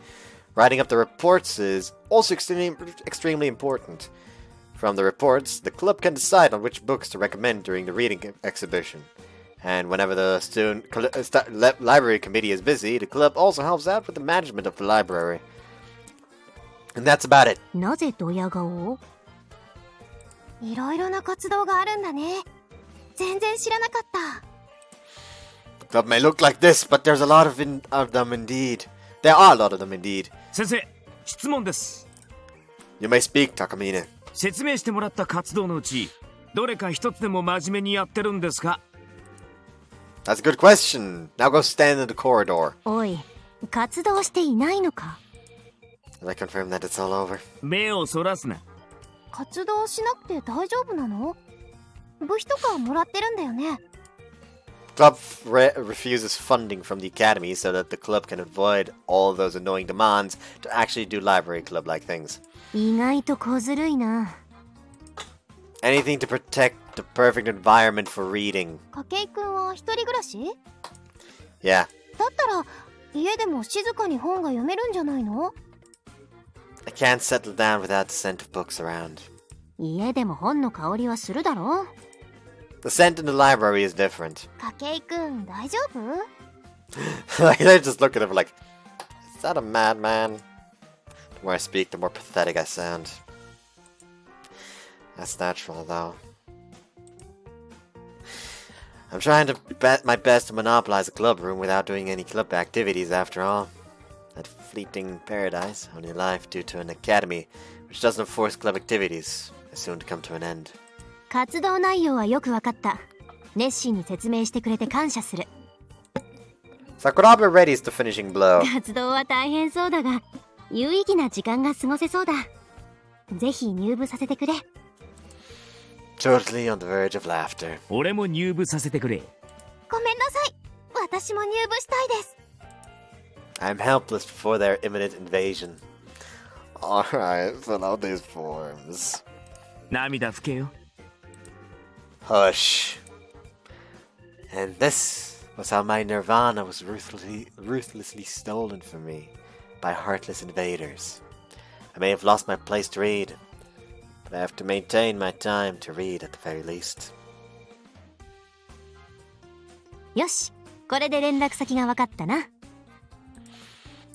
Writing up the reports is also extremely important. From the reports, the club can decide on which books to recommend during the reading exhibition. And whenever the library committee is busy, the club also helps out with the management of the library. And that's about it. なぜドヤ顔？いろいろな活動があるんだね。全然知らなかった。 The club may look like this, but there's a lot of them indeed. There are a lot of them indeed. 先生、質問です。 You may speak, Takamine. 説明してもらった活動のうち、どれか一つでも真面目にやってるんですか？ That's a good question. Now go stand in the corridor. おい、活動していないのか？ Can I confirm that it's all over? 目をそらすな。活動しなくて大丈夫なの？部費とかもらってるんだよね。 Club refuses funding from the academy so that the club can avoid all those annoying demands to actually do library club-like things. 意外と小ずるいな。 Anything to protect the perfect environment for reading. 筧くんは一人暮らし？ Yeah, だったら家でも静かに本が読めるんじゃないの？ I can't settle down without the scent of books around. 家でも本の香りはするだろ？ The scent in the library is different. 筧くん大丈夫？ Like, they just look at him like, is that a madman? The more I speak, the more pathetic I sound. That's natural, though. I'm trying to bet my best to monopolize a club room without doing any club activities, after all. That fleeting paradise, only alive due to an academy which doesn't force club activities, is soon to come to an end. 活動内容はよくわかった。熱心に説明してくれて感謝する。 Sakuraba readies the finishing blow. 活動は大変そうだが、有意義な時間が過ごせそうだ。ぜひ入部させてくれ。 Totally on the verge of laughter. 俺も入部させてくれ。ごめんなさい。私も入部したいです。 I'm helpless before their imminent invasion. Alright, fill out these forms. 涙拭けよ。 Hush. And this was how my nirvana was ruthlessly stolen from me by heartless invaders. I may have lost my place to read, but I have to maintain my time to read at the very least. よし、これで連絡先がわかったな。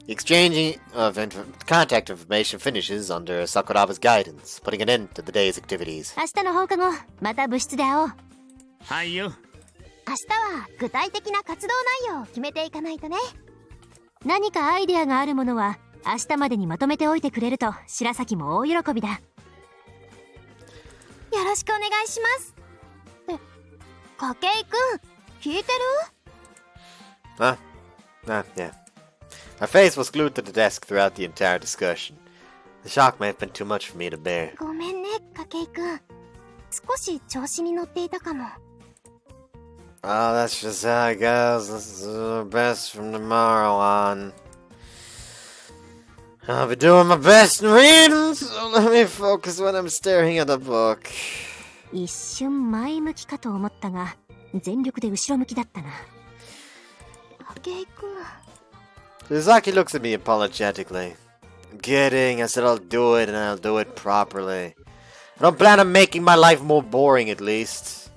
The exchanging of contact information finishes under Sakuraba's guidance, putting an end to the day's activities. 明日の放課後、また部室で会おう。はいよ。明日は具体的な活動内容を決めていかないとね。何かアイデアがあるものは明日までにまとめておいてくれると白崎も大喜びだ。よろしくお願いします。筧くん、聞いてる？ Huh? Yeah. My face was glued to the desk throughout the entire discussion. The shock may have been too much for me to bear. ごめんね、筧くん。少し調子に乗っていたかも。Oh, that's just how it goes. This is the best from tomorrow on. I'll be doing my best in reading, so let me focus when I'm staring at the book. 一瞬前向きかと思ったが、全力で後ろ向きだったな。筧くん。Shizaki looks at me apologetically. I'm kidding. I said I'll do it and I'll do it properly. I don't plan on making my life more boring, at least.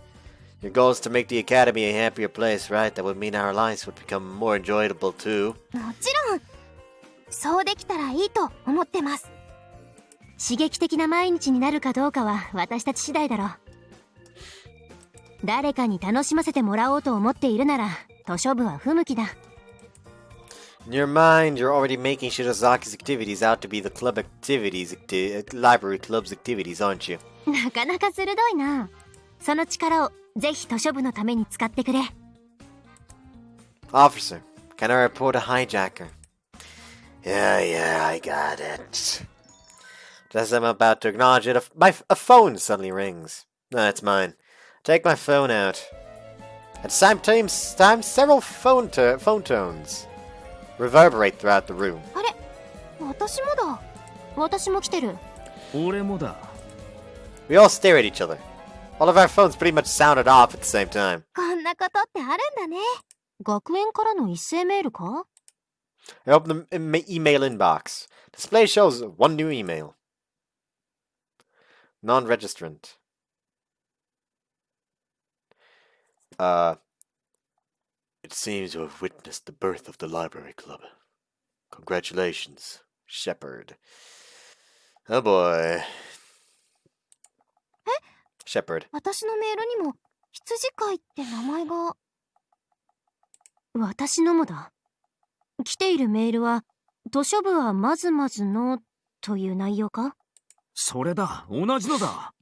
Your goal is to make the academy a happier place, right? That would mean our lives would become more enjoyable too. もちろんそうできたらいいと思ってます。刺激的な毎日になるかどうかは私たち次第だろう。誰かに楽しませてもらおうと思っているなら図書部は不向きだ。 In your mind, you're already making Shirazaki's activities out to be the library club's activities, aren't you? なかなか鋭いな。その力をぜひ図書部のために使ってくれ。 Officer, can I report a hijacker? Yeah, I got it. Just as I'm about to acknowledge it, a phone suddenly rings. No, it's mine. Take my phone out. At the same time, several phone tones reverberate throughout the room. あれ、私もだ。私も来てる。俺もだ。 We all stare at each other. All of our phones pretty much sounded off at the same time. こんなことってあるんだね。学園からの一斉メールか？ I open the email inbox. Display shows one new email. Non-registrant. It seems you have witnessed the birth of the library club. Congratulations, Shepard. Oh boy. Shepard. 私のメールにも羊飼いって名前が。私のもだ。来ているメールは図書部はまずまずのという内容か？それだ、同じのだ。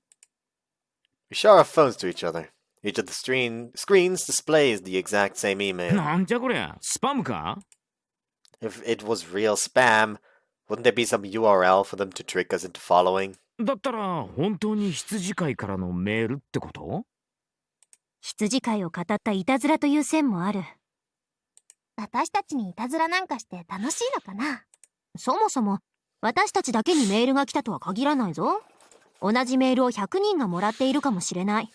We show our phones to each other. Each of the screens displays the exact same email. なんじゃこりゃ、スパムか？ If it was real spam, wouldn't there be some URL for them to trick us into following? だったら本当に羊飼いからのメールってこと？羊飼いを語ったいたずらという線もある。私たちにいたずらなんかして楽しいのかな？そもそも私たちだけにメールが来たとは限らないぞ。同じメールを100人がもらっているかもしれない。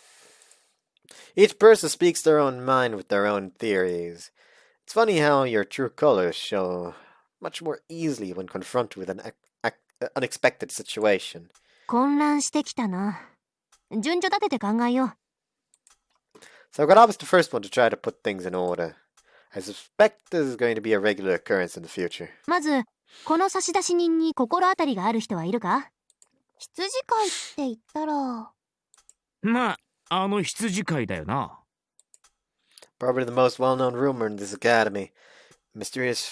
Each person speaks their own mind with their own theories. It's funny how your true colors show much more easily when confronted with an unexpected situation. 混乱してきたな。順序立てて考えよう。Sakuraba was the first one to try to put things in order. I suspect this is going to be a regular occurrence in the future. まず、この差出人に心当たりがある人はいるか？羊飼いって言ったら。まあ、あの羊飼いだよな。Probably the most well-known rumor in this academy. A mysterious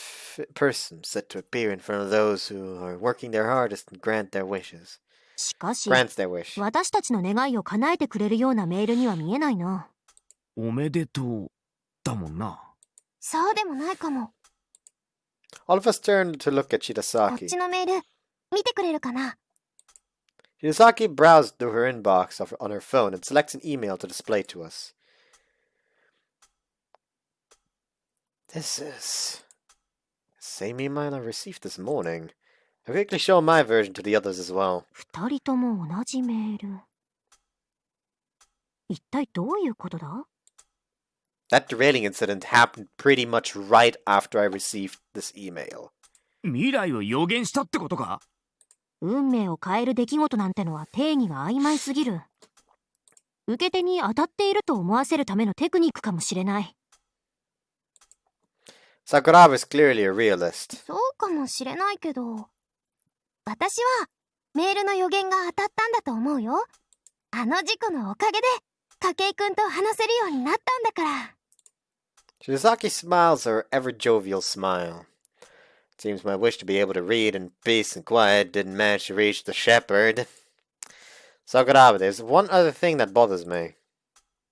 person set to appear in front of those who are working their hardest and grant their wishes. しかし、 Grants their wish. 私たちの願いを叶えてくれるようなメールには見えないな。おめでとうだもんな。そうでもないかも。 All of us turned to look at こっ Shitasaki. ちのメール見てくれるかな？ Shitasaki browsed through her inbox on her phone and selects an email to display to us. This is the same email I received this morning. I quickly show my version to the others as well. 二人とも同じメール。一体どういうことだ？ That derailing incident happened pretty much right after I received this email. 未来を予言したってことか？運命を変える出来事なんてのは定義が曖昧すぎる。受け手に当たっていると思わせるためのテクニックかもしれない。Sakuraba is clearly a realist. そうかもしれないけど、私はメールの予言が当たったんだと思うよ。あの事故のおかげで筧くんと話せるようになったんだから。Shitasaki smiles her ever-jovial smile. It seems my wish to be able to read in peace and quiet didn't manage to reach the shepherd. Sakuraba, there's one other thing that bothers me.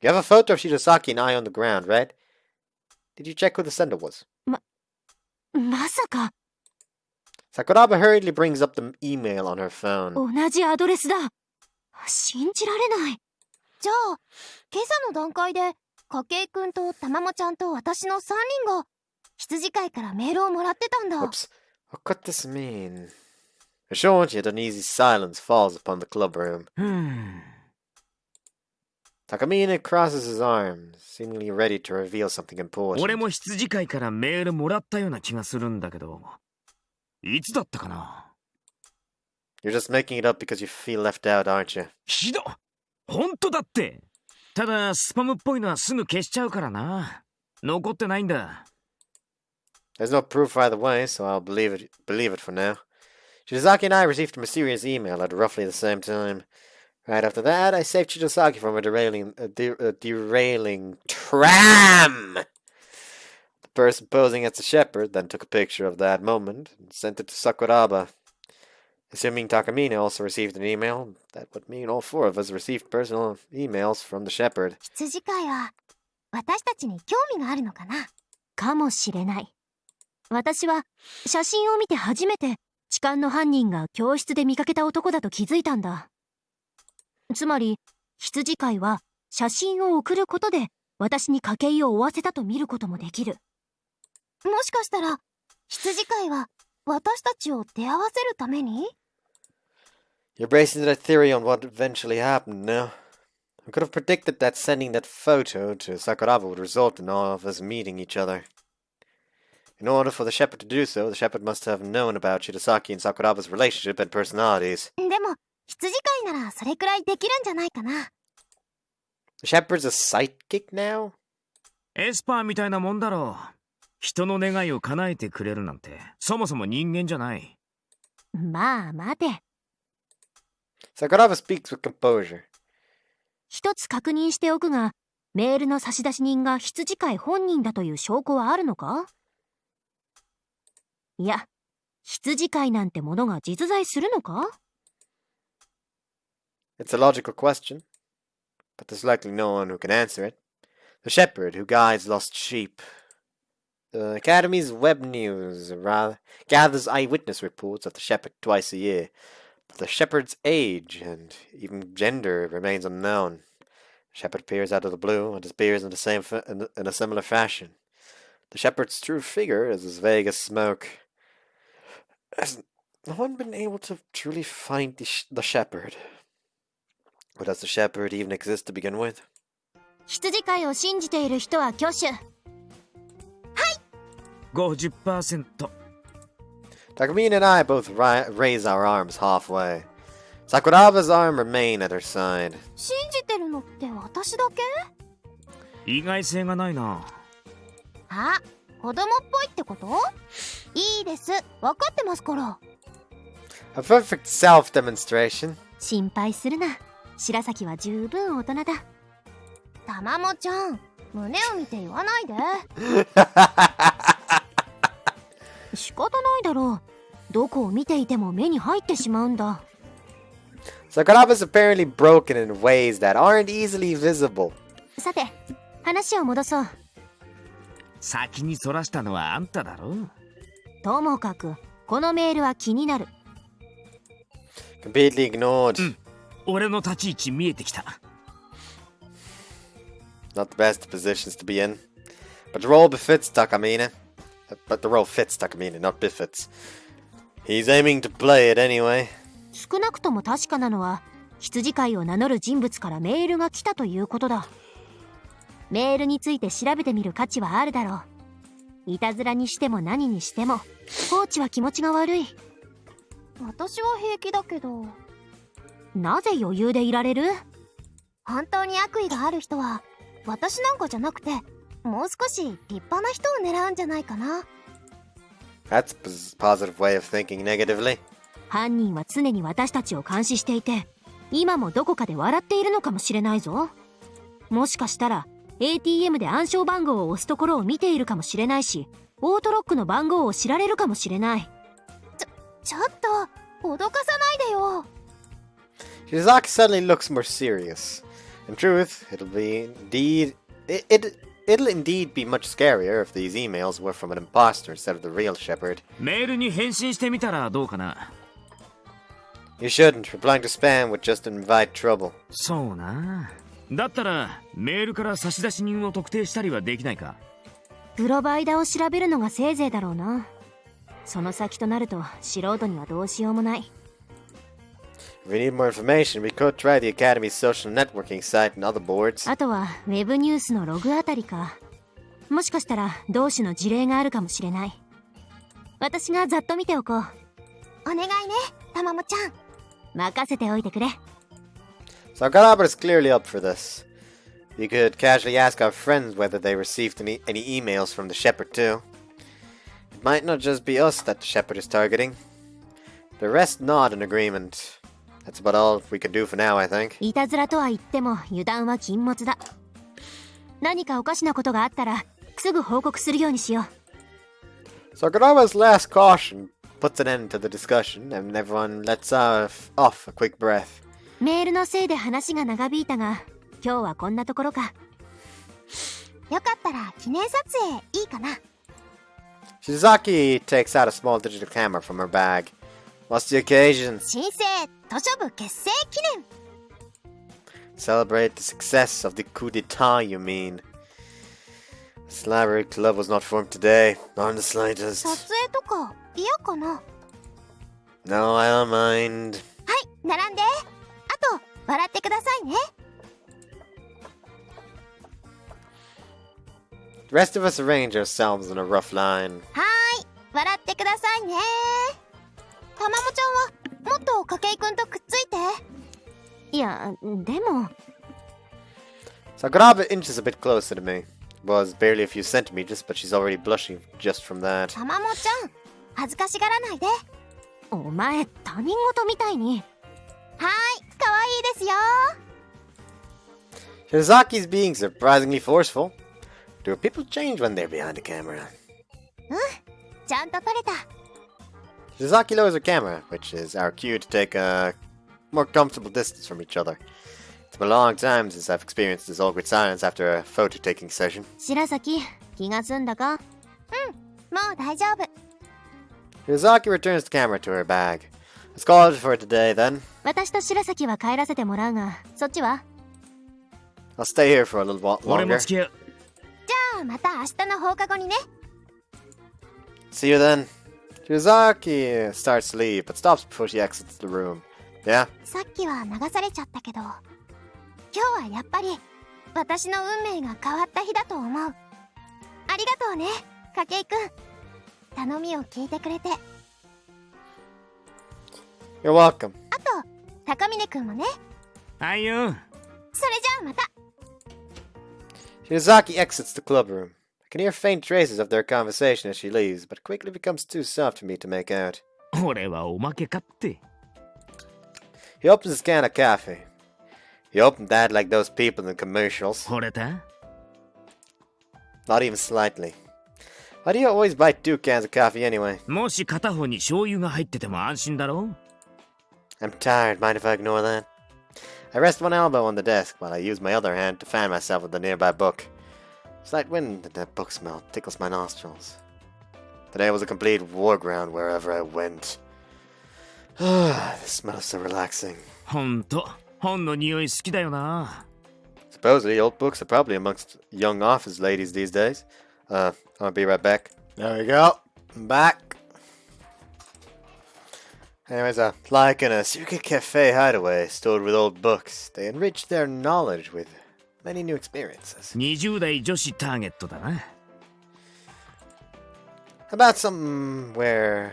You have a photo of Shitasaki and I on the ground, right? Did you check who the sender was? まさか Sakuraba hurriedly brings up the email on her phone. 同じアドレスだ。信じられない。じゃあ今朝の段階で筧くんとたまもちゃんと私の3人が羊飼いからメールをもらってたんだ。 Whoops. What could this mean? A short yet uneasy silence falls upon the clubroom. Takamine crosses his arms, seemingly ready to reveal something important. 俺も羊飼いからメールもらったような気がするんだけど、いつだったかな？ You're just making it up because you feel left out, aren't you? ひどっ！本当だって。ただスパムっぽいのはすぐ消しちゃうからな。残ってないんだ。There's no proof either way, so I'll believe it for now. Shitasaki and I received a mysterious email at roughly the same time. Right after that, I saved Shitasaki from a derailing tram! The person posing as the shepherd then took a picture of that moment and sent it to Sakuraba. Assuming Takamine also received an email, that would mean all four of us received personal emails from the shepherd. 羊飼いは私たちに興味があるのかな。かもしれない。私は写真を見て初めて痴漢の犯人が教室で見かけた男だと気づいたんだ。つまり羊飼いは写真を送ることで私に筧を追わせたと見ることもできる。もしかしたら羊飼いは私たちを出会わせるために？ You're basing that theory on what eventually happened now. I could have predicted that sending that photo to Sakuraba would result in all of us meeting each other. In order for the shepherd to do so, the shepherd must have known about Shirasaki and Sakuraba's relationship and personalities. でも羊飼いならそれくらいできるんじゃないかな。 The shepherd's a sidekick now? エスパーみたいなもんだろう。人の願いを叶えてくれるなんて、そもそも人間じゃない。まあ待て。Sakuraba speaks with composure. 一つ確認しておくが、メールの差出人が羊飼い本人だという証拠はあるのか？いや、羊飼いなんてものが実在するのか？ It's a logical question, but there's likely no one who can answer it. The shepherd who guides lost sheep. The Academy's web news gathers eyewitness reports of the shepherd twice a year, but the shepherd's age and even gender remains unknown. The shepherd appears out of the blue and disappears in a similar fashion. The shepherd's true figure is as vague as smoke. Has no one been able to truly find the shepherd? Or does the shepherd even exist to begin with? 羊飼いを信じている人は挙手。 50%。Takamine and I both raise our arms halfway. Sakuraba's arm remain at her side. 信じてるのって私だけ？意外性がないな。あ、子供っぽいってこと？いいです。分かってますから。A perfect self-demonstration. 心配するな。白崎は十分大人だ。たまもちゃん、胸を見て言わないで。仕方ないだろう。どこを見ていても目に入ってしまうんだ。Sakuraba's apparently broken in ways that aren't easily visible. さて、話を戻そう。先にそらしたのはあんただろ。ともかく、このメールは気になる。Completely ignored. 俺の立ち位置見えてきた。Not the best positions to be in. But the role befits Takamine. But the role fits Takamine, not befits. He's aiming to play it anyway. 少なくとも確かなのは、羊飼いを名乗る人物からメールが来たということだ。メールについて調べてみる価値はあるだろう。いたずらにしても何にしても、コーチは気持ちが悪い。私は平気だけど。なぜ余裕でいられる？本当に悪意がある人は、私なんかじゃなくて、もう少し立派な人を狙うんじゃないかな。That's a positive way of thinking negatively. 犯人は常に私たちを監視していて、今もどこかで笑っているのかもしれないぞ。もしかしたら ATM で暗証番号を押すところを見ているかもしれないし、オートロックの番号を知られるかもしれない。ちょっと脅かさないでよ。Shizaki suddenly looks more serious. In truth, it'll indeed be much scarier if these emails were from an imposter instead of the real shepherd. メールに返信してみたらどうかな。You shouldn't. Replying to spam would just invite trouble. そうな。だったらメールから差出人を特定したりはできないか。プロバイダを調べるのがせいぜいだろうな。その先となると素人にはどうしようもない。If we need more information, we could try the Academy's social networking site and other boards. あとはウェブニュースのログあたりか。もしかしたら同種の事例があるかもしれない。私がざっと見ておこう。お願いね、たまもちゃん。任せておいてくれ。Sakuraba is clearly up for this. We could casually ask our friends whether they received any emails from the shepherd too. It might not just be us that the shepherd is targeting. The rest nod in agreement. That's about all we can do for now, I think. いたずらとは言っても油断は禁物だ。何かおかしなことがあったらすぐ報告するようにしよう。Sakuraba's last caution puts an end to the discussion, and everyone lets off a quick breath. メールのせいで話が長引いたが、今日はこんなところか。よかったら記念撮影いいかな。Shizaki takes out a small digital camera from her bag. What's the occasion? 新生図書部結成記念。Celebrate the success of the coup d'etat, you mean? This library club was not formed today, not in the slightest. 撮影とか嫌かな。 No, I don't mind. はい、並んで。あと、笑ってくださいね。The rest of us arrange ourselves in a rough line. はーい、笑ってくださいね。たまもちゃんはもっと筧くんとくっついて。いや、でも。 Sakuraba inches a bit closer to me. It was barely a few centimeters, but she's already blushing just from that. たまもちゃん、恥ずかしがらないで。お前、他人事みたいに。はーい、かわいいですよ。 Shizaki's being surprisingly forceful. Do people change when they're behind the camera? ちゃんと撮れた。 Shizaki lowers her camera, which is our cue to take a more comfortable distance from each other. It's been a long time since I've experienced this awkward silence after a photo-taking session. 白崎、気が済んだか？もう大丈夫。 Shizaki returns the camera to her bag. Let's call it for today, then. 私と白崎は帰らせてもらうが、そっちは？ I'll stay here for a little while 俺も longer. 付き合う。じゃあまた明日の放課後にね。 See you then. Shizaki starts to leave, but stops before she exits the room. Yeah? さっきは流されちゃったけど、今日はやっぱり私の運命が変わった日だと思う。ありがとうね、筧くん。頼みを聞いてくれて。 You're welcome. あと、高峰くんもね。はいよ。それじゃあまた。 Shizaki exits the club room. I can hear faint traces of their conversation as she leaves, but it quickly becomes too soft for me to make out. 俺はおまけかって。He opens his can of coffee. He opened that like those people in the commercials. 惚れた？ Not even slightly. Why do you always buy 2 cans of coffee anyway? もし片方に醤油が入ってても安心だろ？ I'm tired. Mind if I ignore that? I rest one elbow on the desk while I use my other hand to fan myself with the nearby book. Slight wind and that book smell tickles my nostrils. Today was a complete war ground wherever I went. The smell is so relaxing. ほんと、本の匂い好きだよな。Supposedly, old books are probably amongst young office ladies these days. I'll be right back. There we go. I'm back. Anyways, like in a secret cafe hideaway stored with old books, they enrich their knowledge with many new experiences. 20代女子ターゲットだな。How about something where,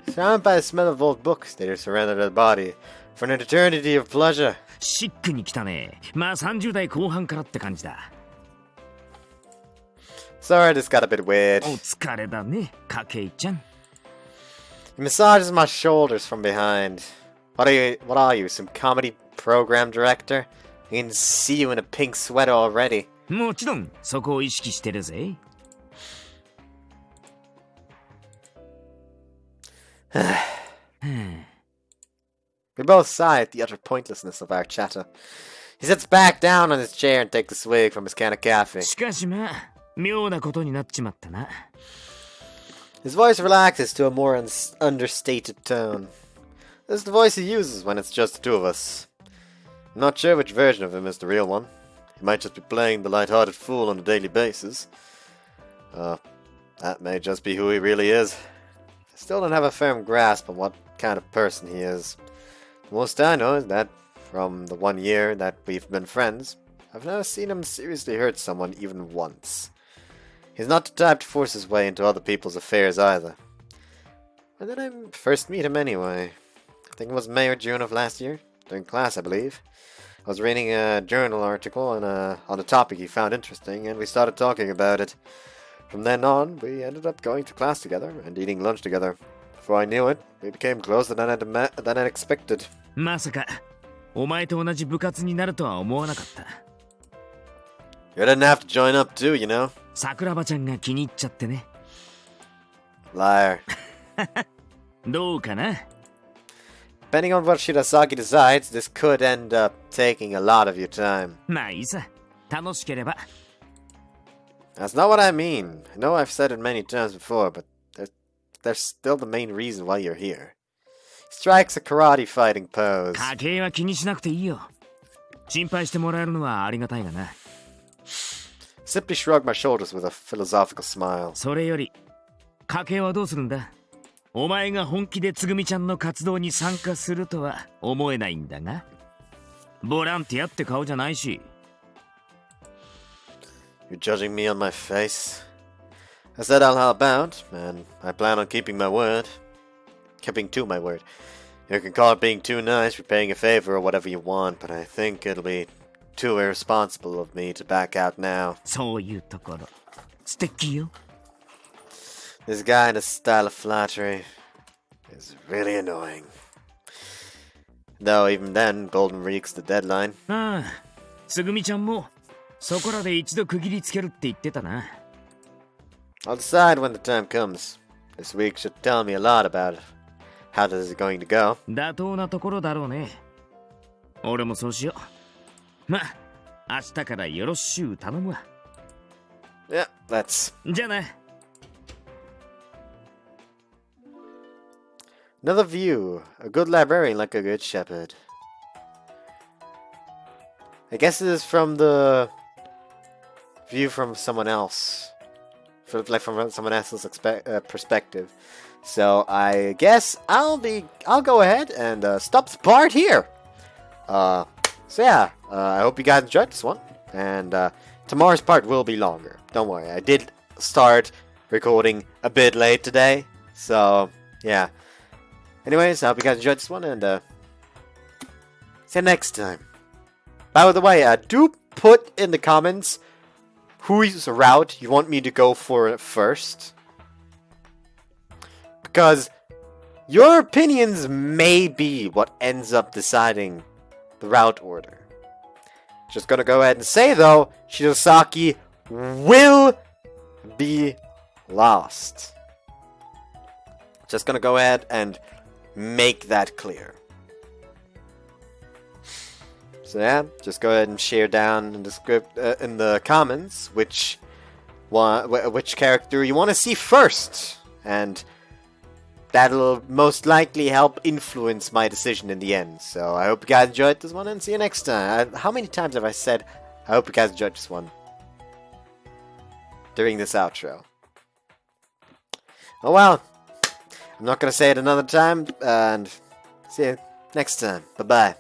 surrounded by the smell of old books, they are surrounded by the body for an eternity of pleasure? シックに来たね。まあ30代後半からって感じだ。Sorry, this got a bit weird. お疲れだね、筧ちゃん。He massages my shoulders from behind. What are you, some comedy program director? I can see you in a pink sweater already. もちろん、そこを意識してるぜ。We both sigh at the utter pointlessness of our chatter. He sits back down on his chair and takes a swig from his can of coffee. しかしまあ、妙なことになっちまったな。His voice relaxes to a more understated tone. This is the voice he uses when it's just the two of us. I'm not sure which version of him is the real one. He might just be playing the light-hearted fool on a daily basis. That may just be who he really is. I still don't have a firm grasp on what kind of person he is. The most I know is that, from the 1 year that we've been friends, I've never seen him seriously hurt someone even once. He's not the type to force his way into other people's affairs either. When did I first meet him anyway? I think it was May or June of last year, during class I believe. I was reading a journal article on a topic he found interesting, and we started talking about it. From then on, we ended up going to class together and eating lunch together. Before I knew it, we became closer than I'd expected. まさか、お前と同じ部活になるとは思わなかった。You didn't have to join up too, you know? 桜庭ちゃんが気に入っちゃってね。Liar. どうかな？ Depending on what Shirasaki decides, this could end up taking a lot of your time. まあいいさ。楽しければ。 That's not what I mean. I know I've said it many times before, but there's still the main reason why you're here. He strikes a karate fighting pose. 家計は気にしなくていいよ。心配してもらえるのはありがたいがな。 Simply shrugged my shoulders with a philosophical smile. それより、家計はどうするんだ？お前が本気でつぐみちゃんの活動に参加するとは思えないんだが。ボランティアって顔じゃないし。 You're judging me on my face? I said I'll help out, and I plan on keeping my word. Keeping to my word. You can call it being too nice, repaying a favor, or whatever you want, but I think it'll be too irresponsible of me to back out now. そういうところ。素敵よ。 This guy in his style of flattery is really annoying. Though even then, Golden reeks the deadline. ああ、つぐみちゃんもそこらで一度区切りつけるって言ってたな。 I'll decide when the time comes. This week should tell me a lot about it. How this is going to go. 妥当なところだろうね。俺もそうしよう。まあ、明日からよろしゅう頼むわ。 Yeah, let's. じゃあな。 Another view. A good librarian like a good shepherd. I guess it is from the view from someone else. Like from someone else's perspective. So I guess I'll go ahead and stop the part here. So yeah, I hope you guys enjoyed this one. And tomorrow's part will be longer. Don't worry, I did start recording a bit late today. So yeah. Anyways, I hope you guys enjoyed this one, and see you next time. By the way, do put in the comments whose route you want me to go for first. Because your opinions may be what ends up deciding the route order. Just gonna go ahead and say though, Shirasaki will be lost. Just gonna go ahead and make that clear. So yeah, just go ahead and share down in the script in the comments which character you want to see first, and that'll most likely help influence my decision in the end. So I hope you guys enjoyed this one, and see you next time. How many times have I said I hope you guys enjoyed this one during this outro? Oh well, I'm not gonna say it another time, and see you next time. Bye bye.